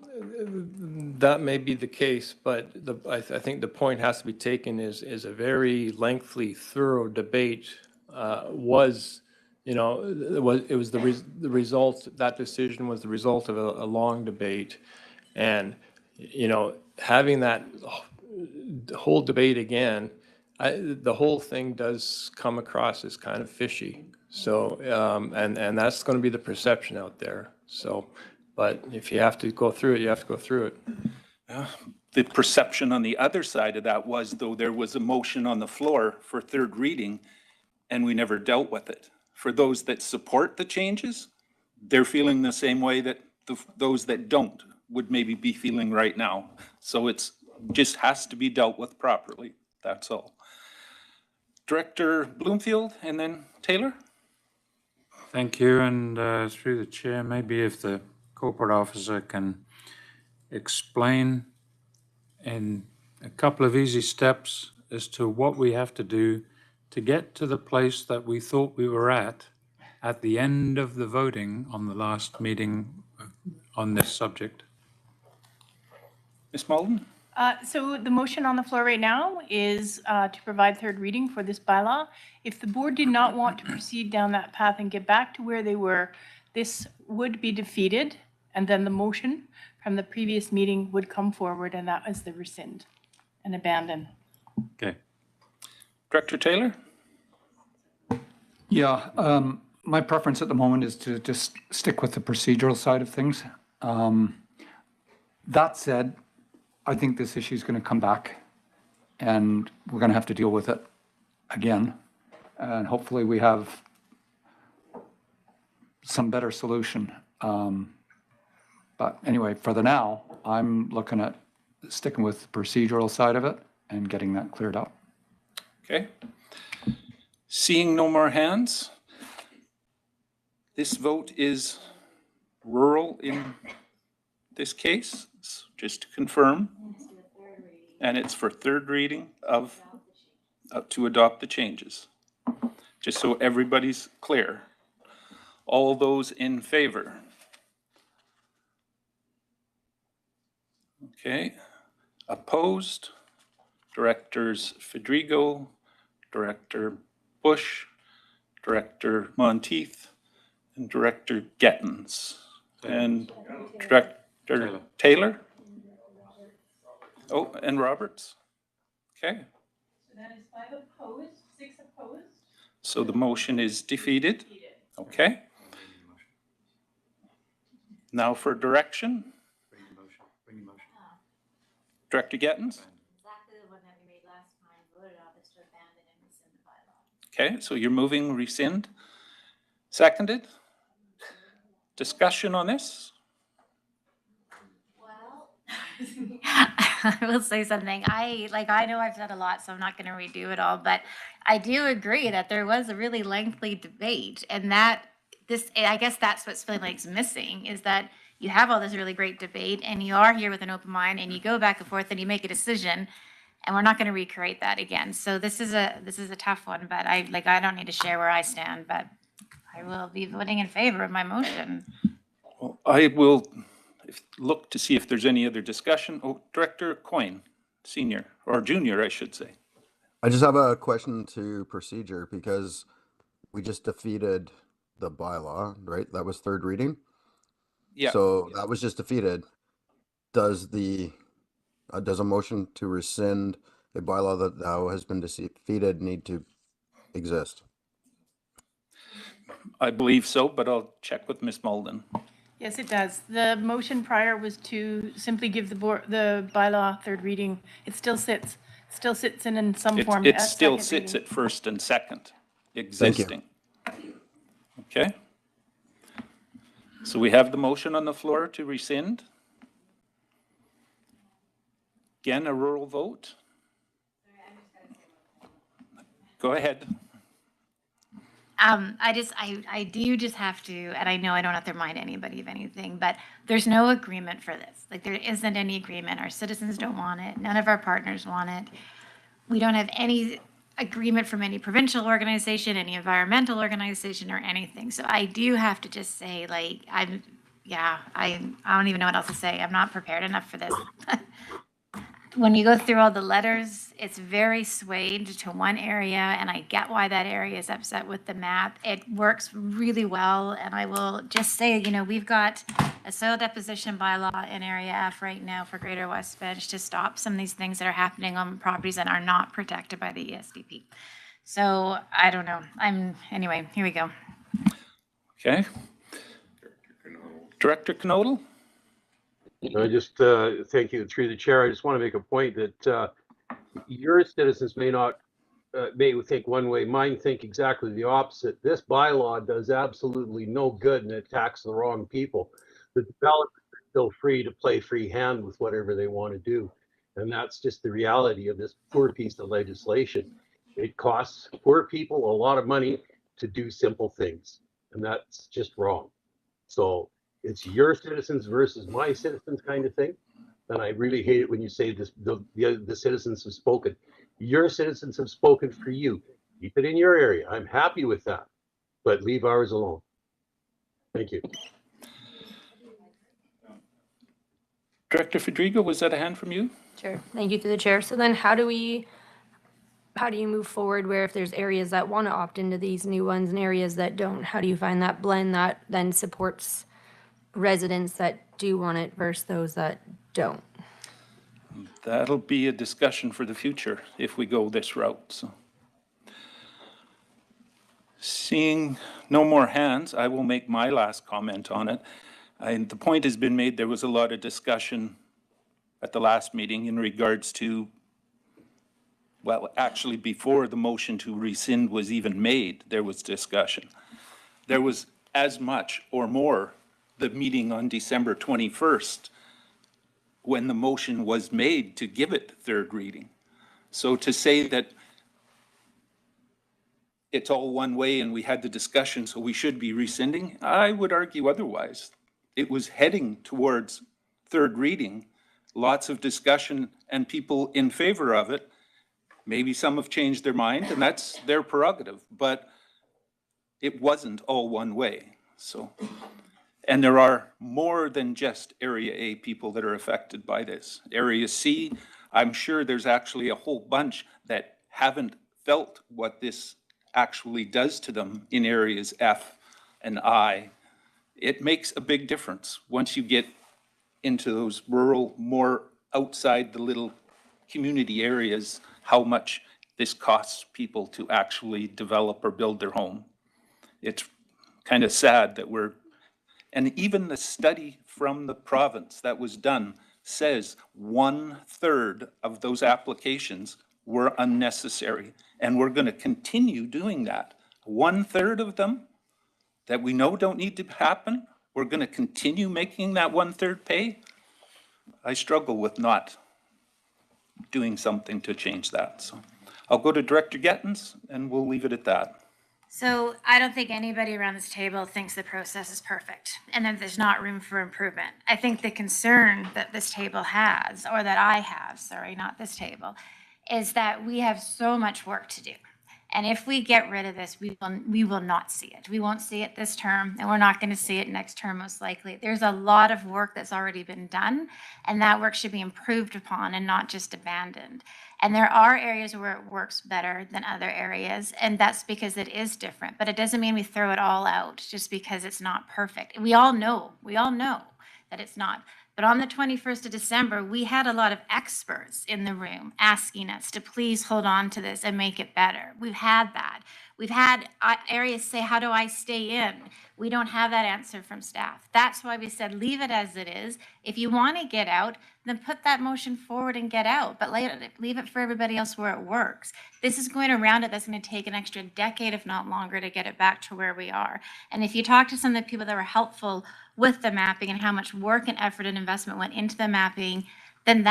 that may be the case, but I think the point has to be taken is a very lengthy, thorough debate was, you know, it was the result, that decision was the result of a long debate. And, you know, having that whole debate again, the whole thing does come across as kind of fishy. So, and that's going to be the perception out there. So, but if you have to go through it, you have to go through it. The perception on the other side of that was, though, there was a motion on the floor for third reading, and we never dealt with it. For those that support the changes, they're feeling the same way that those that don't would maybe be feeling right now. So it's just has to be dealt with properly. That's all. Director Bloomfield and then Taylor. Thank you, and through the chair, maybe if the corporate officer can explain in a couple of easy steps as to what we have to do to get to the place that we thought we were at the end of the voting on the last meeting on this subject. Ms. Malden? So the motion on the floor right now is to provide third reading for this bylaw. If the board did not want to proceed down that path and get back to where they were, this would be defeated, and then the motion from the previous meeting would come forward, and that was the rescind and abandon. Okay. Director Taylor? Yeah, my preference at the moment is to just stick with the procedural side of things. That said, I think this issue is going to come back, and we're going to have to deal with it again. And hopefully we have some better solution. But anyway, for the now, I'm looking at sticking with the procedural side of it and getting that cleared up. Okay. Seeing no more hands, this vote is rural in this case, just to confirm. And it's for third reading of to adopt the changes. Just so everybody's clear. All those in favor? Okay. Opposed? Directors Fedrigo, Director Bush, Director Monteith, and Director Gettins. And Director Taylor? Oh, and Roberts? Okay. So that is 5 opposed, 6 opposed. So the motion is defeated. Okay. Now for direction. Director Gettins? Exactly the one that we made last time, voted on, is to abandon and rescind the bylaw. Okay, so you're moving rescind. Seconded. Discussion on this? I will say something. I know I've said a lot, so I'm not going to redo it all, but I do agree that there was a really lengthy debate, and I guess that's what's feeling like is missing, is that you have all this really great debate, and you are here with an open mind, and you go back and forth, and you make a decision, and we're not going to recreate that again. So this is a tough one, but I don't need to share where I stand, but I will be voting in favor of my motion. Well, I will look to see if there's any other discussion. Oh, Director Coyne, senior, or junior, I should say. I just have a question to procedure because we just defeated the bylaw, right? That was third reading. Yeah. So that was just defeated. Does does a motion to rescind a bylaw that now has been defeated need to exist? I believe so, but I'll check with Ms. Malden. Yes, it does. The motion prior was to simply give the bylaw third reading. It still sits in some form. It at still second sits reading. at first and second, existing. Okay? So we have the motion on the floor to rescind. Again, a rural vote. Go ahead. I do just have to, and I know I don't have to remind anybody of anything, but there's no agreement for this. Like, there isn't any agreement. Our citizens don't want it. None of our partners want it. We don't have any agreement from any provincial organization, any environmental organization, or anything. So I do have to just say, like, I don't even know what else to say. I'm not prepared enough for this. When you go through all the letters, it's very swayed to one area, and I get why that area is upset with the map. It works really well, and I will just say, we've got a soil deposition bylaw in Area F right now for Greater West Bench to stop some of these things that are happening on properties that are not protected by the ESDP. So I don't know. Anyway, here we go. Okay. Director Knodel? I just thank you through the chair. I just want to make a point that your citizens may not may think one way, mine think exactly the opposite. This bylaw does absolutely no good and it attacks the wrong people. The developers are still free to play free hand with whatever they want to do. And that's just the reality of this poor piece of legislation. It costs poor people a lot of money to do simple things, and that's just wrong. So it's your citizens versus my citizens kind of thing. And I really hate it when you say this, the citizens have spoken. Your citizens have spoken for you. Keep it in your area. I'm happy with that, but leave ours alone. Thank you. Director Fedrigo, was that a hand from you? Sure. Thank you through the chair. So then how do you move forward where if there's areas that want to opt into these new ones and areas that don't, how do you find that blend that then supports residents that do want it versus those that don't? That'll be a discussion for the future if we go this route. So, seeing no more hands, I will make my last comment on it. The point has been made, there was a lot of discussion at the last meeting in regards to, well, actually before the motion to rescind was even made, there was discussion. There was as much or more the meeting on December 21st when the motion was made to give it third reading. So to say that it's all one way and we had the discussion, so we should be rescinding, I would argue otherwise. It was heading towards third reading, lots of discussion and people in favor of it. Maybe some have changed their mind and that's their prerogative, but it wasn't all one way. So, and there are more than just Area A people that are affected by this. Area C, I'm sure there's actually a whole bunch that haven't felt what this actually does to them in areas F and I. It makes a big difference once you get into those rural, more outside the little community areas, how much this costs people to actually develop or build their home. It's kind of sad that and even the study from the province that was done says 1/3 of those applications were unnecessary. And we're going to continue doing that. 1/3 of them that we know don't need to happen, we're going to continue making that 1/3 pay. I struggle with not doing something to change that. So I'll go to Director Gettens and we'll leave it at that. So I don't think anybody around this table thinks the process is perfect and that there's not room for improvement. I think the concern that this table has, or that I have, sorry, not this table, is that we have so much work to do. And if we get rid of this, we will not see it. We won't see it this term, and we're not going to see it next term, most likely. There's a lot of work that's already been done, and that work should be improved upon and not just abandoned. And there are areas where it works better than other areas, and that's because it is different. But it doesn't mean we throw it all out just because it's not perfect. We all know that it's not. But on the 21st of December, we had a lot of experts in the room asking us to please hold on to this and make it better. We've had that. We've had areas say, how do I stay in? We don't have that answer from staff. That's why we said, leave it as it is. If you want to get out, then put that motion forward and get out, but leave it for everybody else where it works. This is going around it. That's going to take an extra decade, if not longer, to get it back to where we are. And if you talk to some of the people that were helpful with the mapping and how much work and effort and investment went into the mapping, then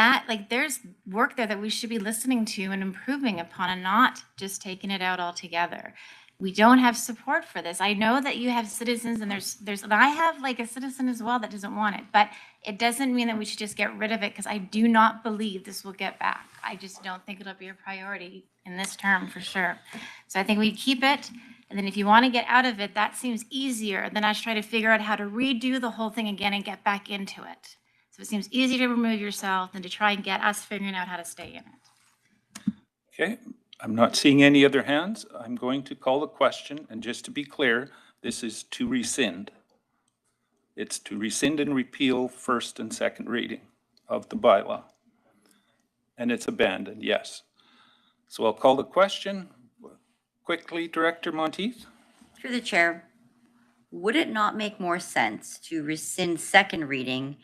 there's work there that we should be listening to and improving upon and not just taking it out altogether. We don't have support for this. I know that you have citizens, and and I have a citizen as well that doesn't want it, but it doesn't mean that we should just get rid of it, because I do not believe this will get back. I just don't think it'll be a priority in this term for sure. So I think we keep it. And then if you want to get out of it, that seems easier than us trying to figure out how to redo the whole thing again and get back into it. So it seems easier to remove yourself than to try and get us figuring out how to stay in it. Okay, I'm not seeing any other hands. I'm going to call the question, and just to be clear, this is to rescind. It's to rescind and repeal first and second reading of the bylaw. And it's abandoned, yes. So I'll call the question. Quickly, Director Monteith. Through the chair, would it not make more sense to rescind second reading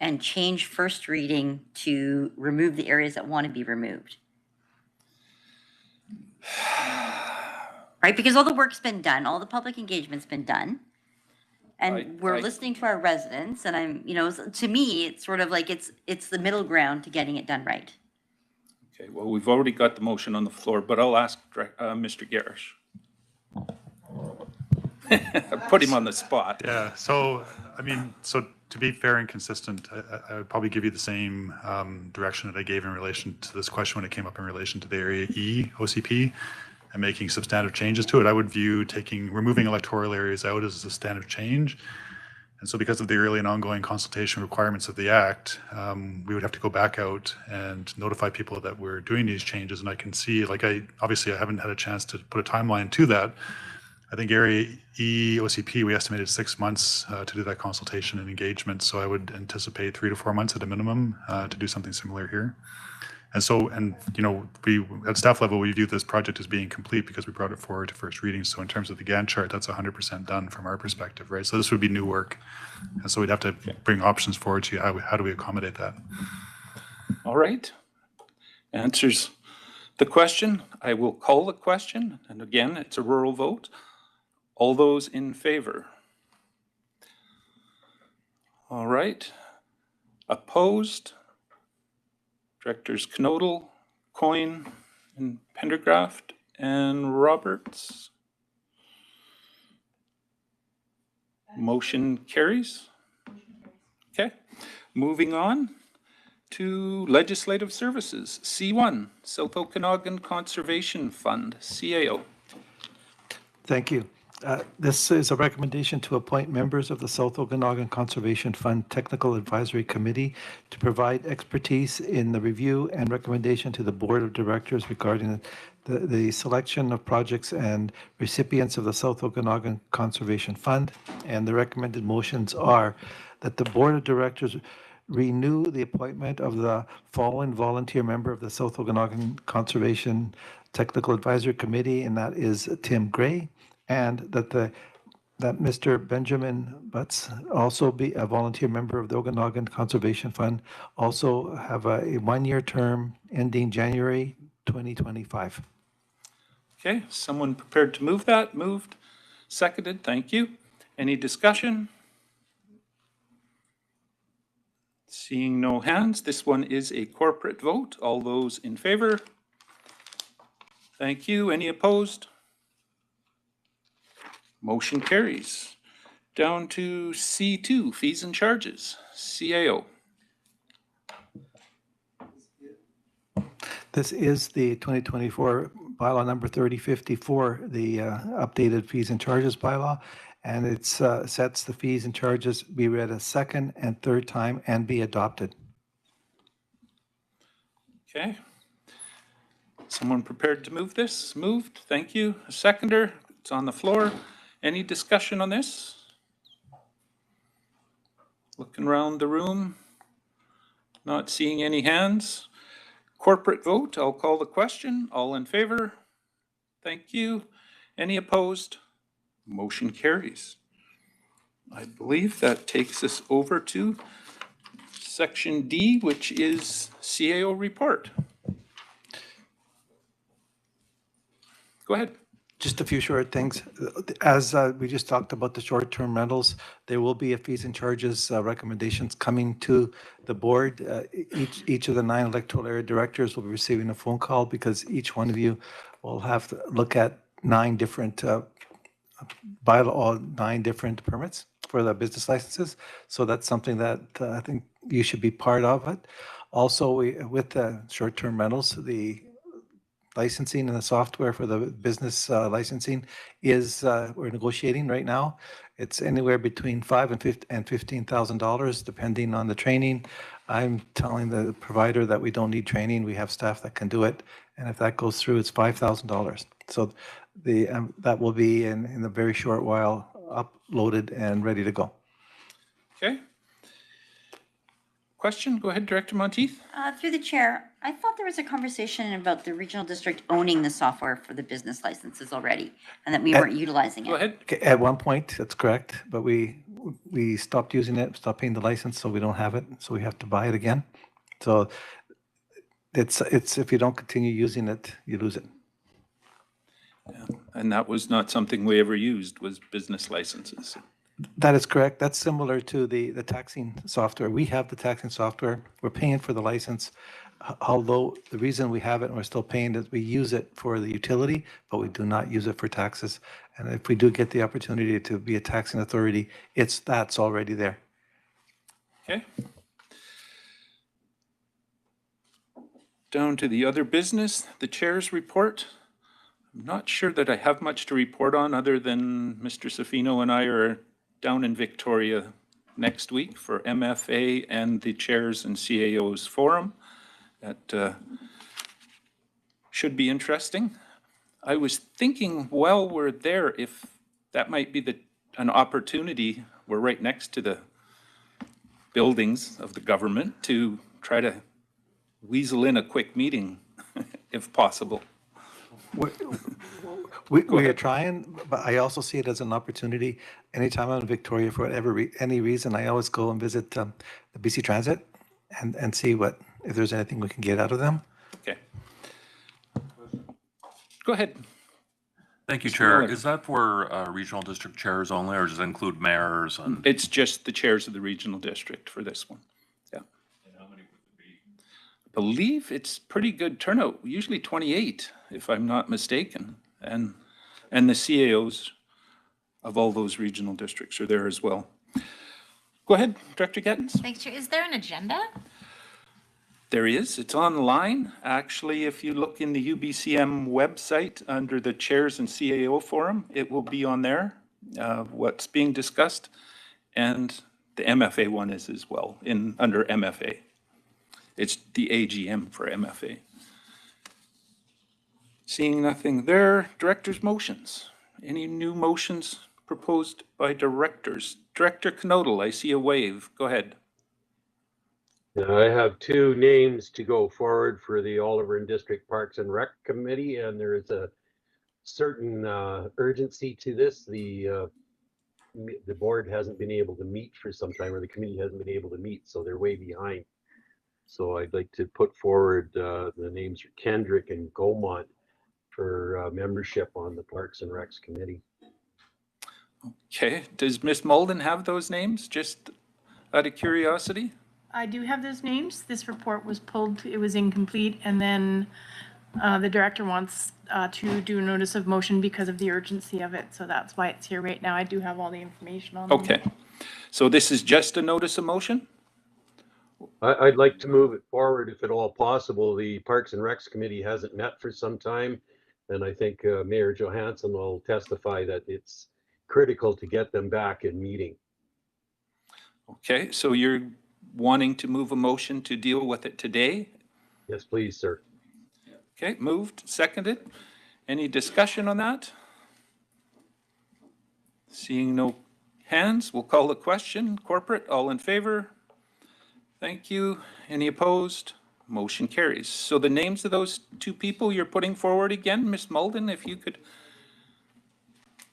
and change first reading to remove the areas that want to be removed? Right, because all the work's been done, all the public engagement's been done. And we're listening to our residents, and to me, it's sort of like it's the middle ground to getting it done right. Okay, well, we've already got the motion on the floor, but I'll ask Mr. Garish. Put him on the spot. Yeah, so, so to be fair and consistent, I would probably give you the same direction that I gave in relation to this question when it came up in relation to the Area E OCP and making substantive changes to it. I would view removing electoral areas out as a substantive change. And so because of the early and ongoing consultation requirements of the Act, we would have to go back out and notify people that we're doing these changes. And I can see, obviously I haven't had a chance to put a timeline to that. I think Area E OCP, we estimated 6 months to do that consultation and engagement. So I would anticipate 3 to 4 months at a minimum to do something similar here. And so, we at staff level, we view this project as being complete because we brought it forward to first reading. So in terms of the Gantt chart, that's 100% done from our perspective, right? So this would be new work. And so we'd have to bring options forward to how do we accommodate that? All right. Answers the question. I will call the question. And again, it's a rural vote. All those in favor? All right. Opposed? Directors Knodel, Coyne, and Pendergraft, and Roberts. Motion carries. Okay, moving on to Legislative Services. C1, South Okanagan Conservation Fund, CAO. Thank you. This is a recommendation to appoint members of the South Okanagan Conservation Fund Technical Advisory Committee to provide expertise in the review and recommendation to the Board of Directors regarding the selection of projects and recipients of the South Okanagan Conservation Fund. And the recommended motions are that the Board of Directors renew the appointment of the following volunteer member of the South Okanagan Conservation Technical Advisory Committee, and that is Tim Gray. And that Mr. Benjamin Butts also be a volunteer member of the Okanagan Conservation Fund, also have a 1-year term ending January 2025. Okay, someone prepared to move that? Moved, seconded, thank you. Any discussion? Seeing no hands, this one is a corporate vote. All those in favor? Thank you. Any opposed? Motion carries. Down to C2, fees and charges, CAO. This is the 2024 bylaw number 3054, the updated fees and charges bylaw, and it sets the fees and charges be read a second and third time and be adopted. Okay. Someone prepared to move this? Moved. Thank you. A seconder. It's on the floor. Any discussion on this? Looking around the room. Not seeing any hands. Corporate vote. I'll call the question. All in favor? Thank you. Any opposed? Motion carries. I believe that takes us over to section D, which is CAO report. Go ahead. Just a few short things. As we just talked about the short-term rentals, there will be a fees and charges recommendations coming to the board. Each of the 9 electoral area directors will be receiving a phone call because each one of you will have to look at 9 different bylaw, 9 different permits for the business licenses. So that's something that I think you should be part of it. Also, with the short-term rentals, the licensing and the software for the business licensing is we're negotiating right now. It's anywhere between $5,000 and $15,000 depending on the training. I'm telling the provider that we don't need training. We have staff that can do it, and if that goes through, it's $5,000. So that will be in a very short while uploaded and ready to go. Okay. Question? Go ahead, Director Monteith. Through the chair, I thought there was a conversation about the regional district owning the software for the business licenses already, and that we weren't utilizing it. Go ahead. Okay, at one point, that's correct, but we stopped using it, stopped paying the license, so we don't have it, so we have to buy it again. So it's if you don't continue using it, you lose it. Yeah. And that was not something we ever used, was business licenses. That is correct. That's similar to the taxing software. We have the taxing software. We're paying for the license. Although the reason we have it and we're still paying is we use it for the utility, but we do not use it for taxes. And if we do get the opportunity to be a taxing authority, that's already there. Okay. Down to the other business, the chair's report. I'm not sure that I have much to report on other than Mr. Safino and I are down in Victoria next week for MFA and the Chairs and CAOs Forum. That should be interesting. I was thinking while we're there, if that might be an opportunity, we're right next to the buildings of the government, to try to weasel in a quick meeting if possible. We are trying, but I also see it as an opportunity. Anytime I'm in Victoria for any reason, I always go and visit the BC Transit and see if there's anything we can get out of them. Okay. Go ahead. Thank you, Chair. Is that for regional district chairs only, or does it include mayors? And It's just the chairs of the regional district for this one. Yeah. and how many would it be? I believe it's pretty good turnout, usually 28, if I'm not mistaken. And the CAOs of all those regional districts are there as well. Go ahead, Director Gettins. Thanks, Chair. Is there an agenda? There is. It's online. Actually, if you look in the UBCM website under the Chairs and CAO Forum, it will be on there, what's being discussed. And the MFA one is as well, under MFA. It's the AGM for MFA. Seeing nothing there, directors' motions. Any new motions proposed by directors? Director Knodel, I see a wave. Go ahead. I have 2 names to go forward for the Oliver and District Parks and Rec Committee, and there is a certain urgency to this. The board hasn't been able to meet for some time, or the committee hasn't been able to meet, so they're way behind. So I'd like to put forward the names are Kendrick and Gaumont for membership on the Parks and Recs Committee. Okay, does Ms. Malden have those names, just out of curiosity? I do have those names. This report was pulled, it was incomplete, and then the director wants to do a notice of motion because of the urgency of it, so that's why it's here right now. I do have all the information on them. Okay, so this is just a notice of motion? I'd like to move it forward if at all possible. The Parks and Recs Committee hasn't met for some time. And I think Mayor Johansson will testify that it's critical to get them back in meeting. Okay, so you're wanting to move a motion to deal with it today? Yes, please, sir. Okay, moved, seconded. Any discussion on that? Seeing no hands, we'll call the question. Corporate, all in favor? Thank you. Any opposed? Motion carries. So the names of those two people you're putting forward again, Ms. Mulden, if you could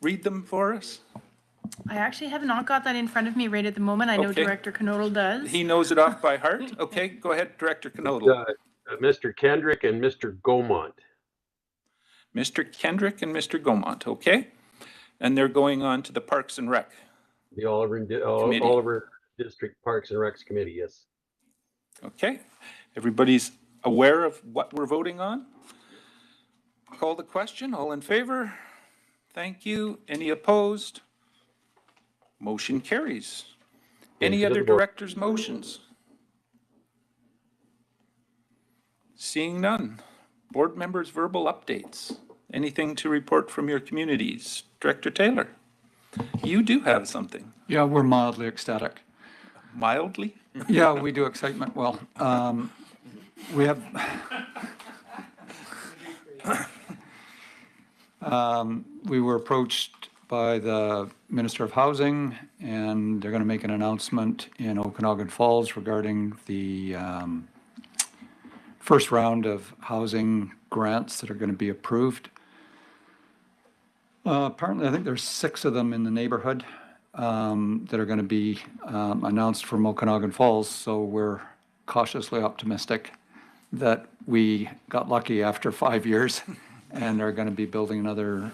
read them for us? I actually have not got that in front of me right at the moment. I know Okay. Director Knodel does. He knows it off by heart? Okay, go ahead, Director Knodel. Mr. Kendrick and Mr. Gaumont. Mr. Kendrick and Mr. Gaumont, okay? And they're going on to the Parks and Rec. The Oliver District Parks and Recs Committee, yes. Okay, everybody's aware of what we're voting on? Call the question, all in favor? Thank you. Any opposed? Motion carries. Any other directors' motions? Seeing none. Board members' verbal updates. Anything to report from your communities? Director Taylor, you do have something. Yeah, we're mildly ecstatic. Mildly? Yeah, we do excitement. Well, we have, we were approached by the Minister of Housing, and they're going to make an announcement in Okanagan Falls regarding the first round of housing grants that are going to be approved. Apparently, I think there's 6 of them in the neighborhood that are going to be announced from Okanagan Falls. So we're cautiously optimistic that we got lucky after 5 years and are going to be building another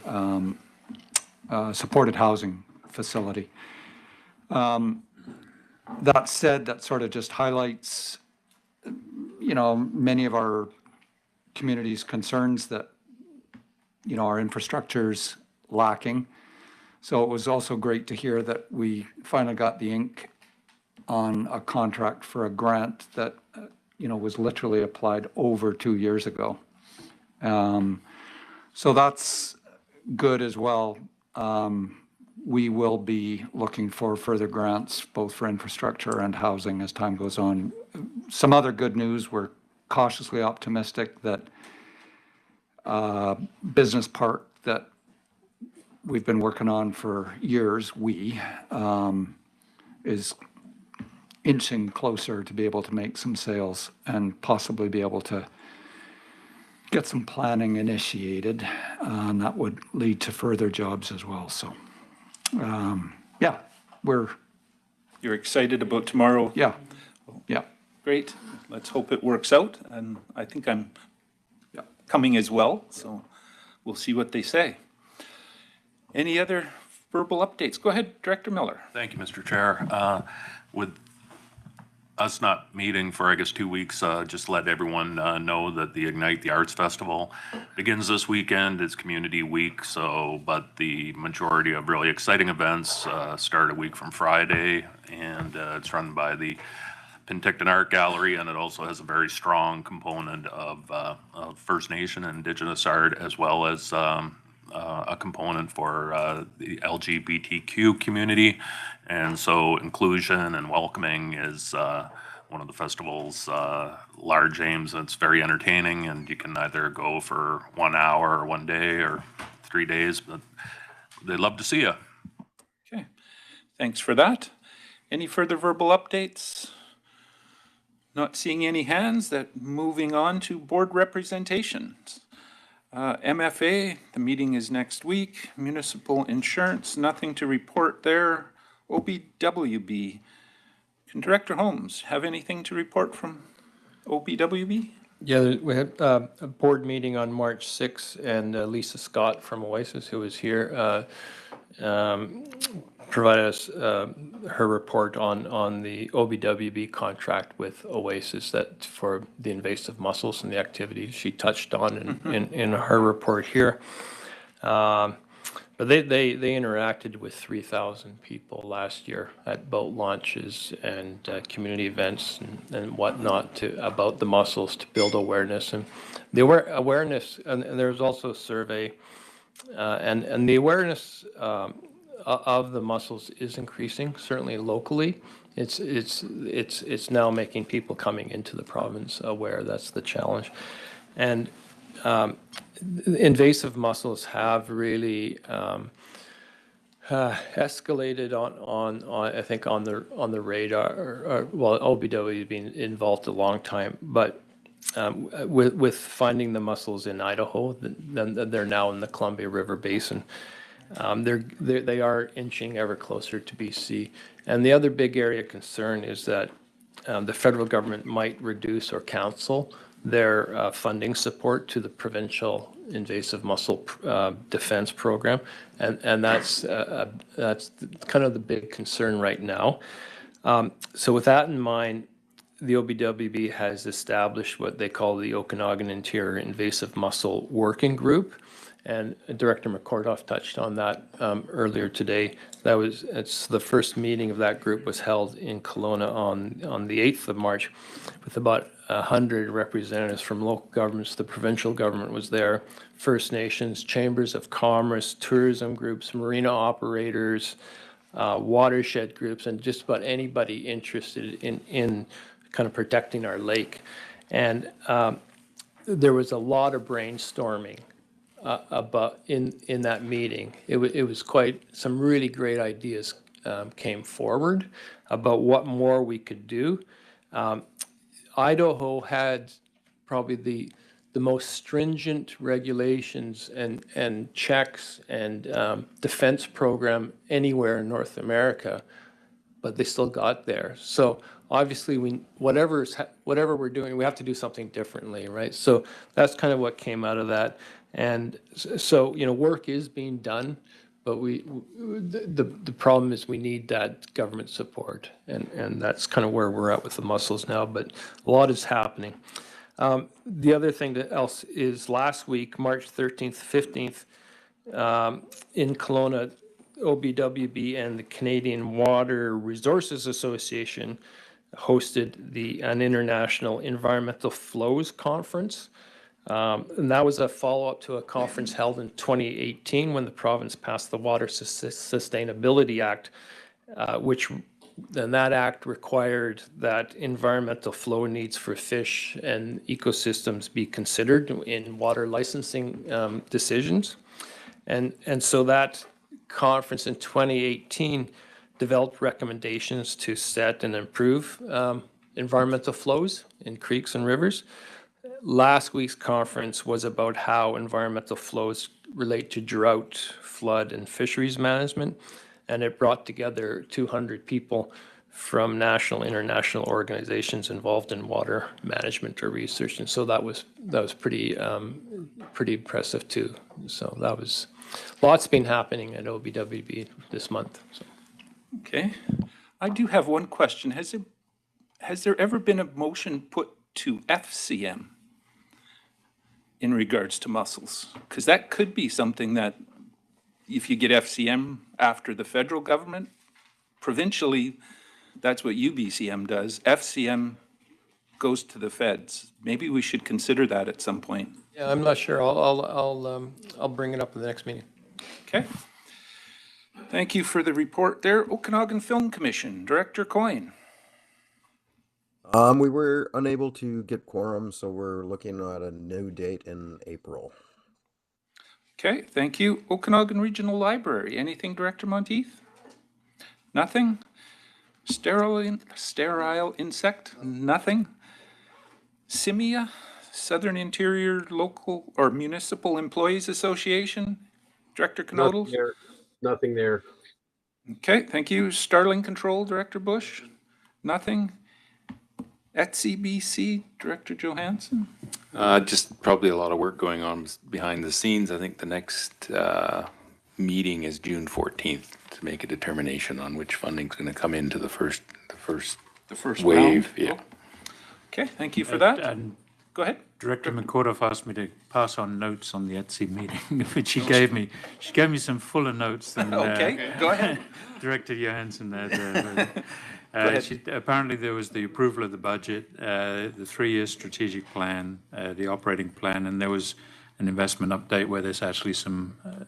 supported housing facility. That said, that sort of just highlights, you know, many of our community's concerns that, you know, our infrastructure's lacking. So it was also great to hear that we finally got the ink on a contract for a grant that, you know, was literally applied over 2 years ago. So that's good as well. We will be looking for further grants, both for infrastructure and housing as time goes on. Some other good news, we're cautiously optimistic that business park that we've been working on for years, is inching closer to be able to make some sales and possibly be able to get some planning initiated, and that would lead to further jobs as well. So, yeah, You're excited about tomorrow? Yeah, yeah. Great. Let's hope it works out, and I think I'm coming as well, so we'll see what they say. Any other verbal updates? Go ahead, Director Miller. Thank you, Mr. Chair. With us not meeting for, I guess, 2 weeks, just let everyone know that the Ignite the Arts Festival begins this weekend. It's Community Week, but the majority of really exciting events start a week from Friday, and it's run by the Penticton Art Gallery, and it also has a very strong component of First Nation and Indigenous art, as well as a component for the LGBTQ community. And so inclusion and welcoming is one of the festival's large aims. It's very entertaining, and you can either go for 1 hour or 1 day or 3 days, but they'd love to see you. Okay, thanks for that. Any further verbal updates? Not seeing any hands. That moving on to board representations. MFA, the meeting is next week. Municipal insurance, nothing to report there. OBWB, can Director Holmes have anything to report from OBWB? Yeah, we had a board meeting on March 6th, and Lisa Scott from Oasis, who was here, provided us her report on the OBWB contract with Oasis that for the invasive mussels and the activities she touched on in her report here. But But they interacted with 3,000 people last year at boat launches and community events and whatnot about the mussels to build awareness. And the awareness, and there's also a survey, and the awareness of the mussels is increasing, certainly locally. It's now making people coming into the province aware. That's the challenge. And invasive mussels have really escalated on I think on the radar. Well, OBW has been involved a long time, but with finding the mussels in Idaho, then they're now in the Columbia River Basin. They are inching ever closer to BC. And the other big area of concern is that the federal government might reduce or cancel their funding support to the provincial invasive mussel defense program, and that's kind of the big concern right now. So with that in mind, the OBWB has established what they call the Okanagan Interior Invasive Mussel Working Group, and Director McCordoff touched on that earlier today. It's the first meeting of that group was held in Kelowna on the 8th of March, with about 100 representatives from local governments. The provincial government was there, First Nations, chambers of commerce, tourism groups, marina operators, watershed groups, and just about anybody interested in kind of protecting our lake. And there was a lot of brainstorming about in that meeting. It was quite some really great ideas came forward about what more we could do. Idaho had probably the most stringent regulations and checks and defense program anywhere in North America, but they still got there. So obviously, whatever we're doing, we have to do something differently, right? So that's kind of what came out of that. And so, work is being done, but the problem is we need that government support, and that's kind of where we're at with the mussels now, but a lot is happening. The other thing else is last week, March 13th, 15th, in Kelowna, OBWB and the Canadian Water Resources Association hosted an International Environmental Flows Conference. And that was a follow-up to a conference held in 2018 when the province passed the Water Sustainability Act, which then that act required that environmental flow needs for fish and ecosystems be considered in water licensing decisions. And so that conference in 2018 developed recommendations to set and improve environmental flows in creeks and rivers. Last week's conference was about how environmental flows relate to drought, flood, and fisheries management, and it brought together 200 people from national, international organizations involved in water management or research, and so that was pretty impressive too. So that was lots been happening at OBWB this month. So. Okay, I do have one question. Has there ever been a motion put to FCM in regards to mussels? Because that could be something that, if you get FCM after the federal government, provincially, that's what UBCM does. FCM goes to the feds. Maybe we should consider that at some point. Yeah, I'm not sure. I'll bring it up at the next meeting. Okay. Thank you for the report there. Okanagan Film Commission, Director Coyne. We were unable to get quorum, so we're looking at a new date in April. Okay, thank you. Okanagan Regional Library, anything, Director Monteith? Nothing? Sterile insect? Nothing? SIMIA, Southern Interior Local or Municipal Employees Association, Director Knodels? Nothing there. Okay, thank you. Starling Control, Director Bush? Nothing? ETCBC, Director Johansson? Just probably a lot of work going on behind the scenes. I think the next meeting is June 14th to make a determination on which funding is going to come into the first The first wave. round? Yeah. Okay, thank you for that. Go ahead. Director McCordoff asked me to pass on notes on the Etsy meeting, which she gave me. She gave me some fuller notes than Okay, go ahead. Director Johansson there. Go ahead. Apparently, there was the approval of the budget, the 3-year strategic plan, the operating plan, and there was an investment update where there's actually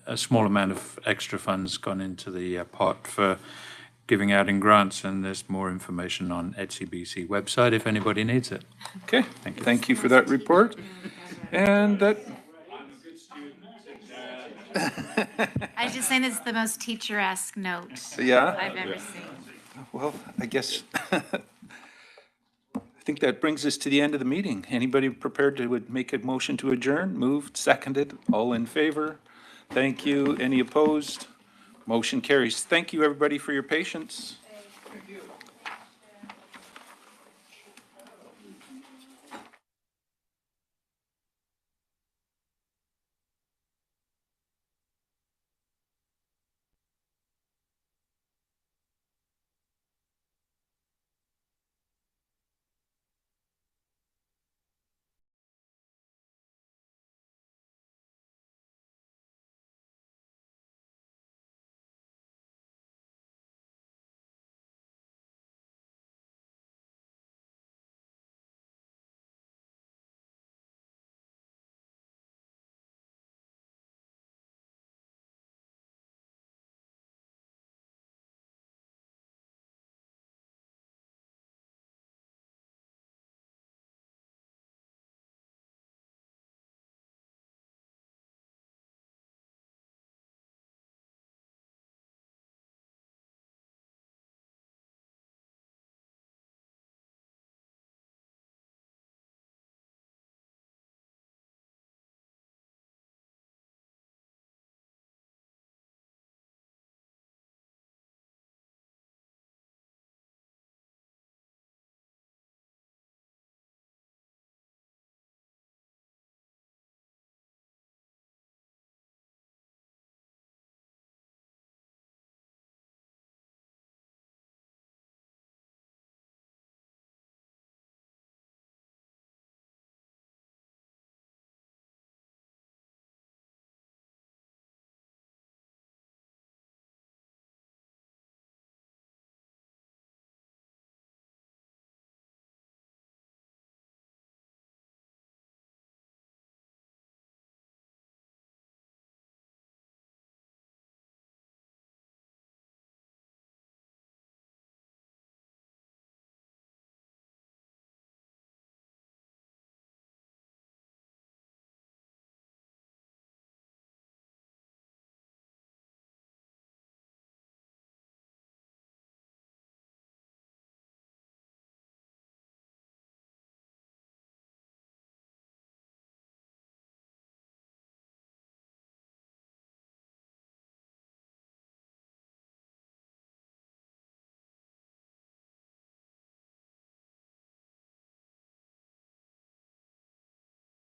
a small amount of extra funds gone into the pot for giving out in grants, and there's more information on ETSI website if anybody needs it. Okay, thank you for that report. And that, I was just saying this is the most teacher-esque note Yeah? I've ever seen. well, I guess, I think that brings us to the end of the meeting. Anybody prepared to would make a motion to adjourn? Moved, seconded, all in favor? Thank you. Any opposed? Motion carries. Thank you, everybody, for your patience.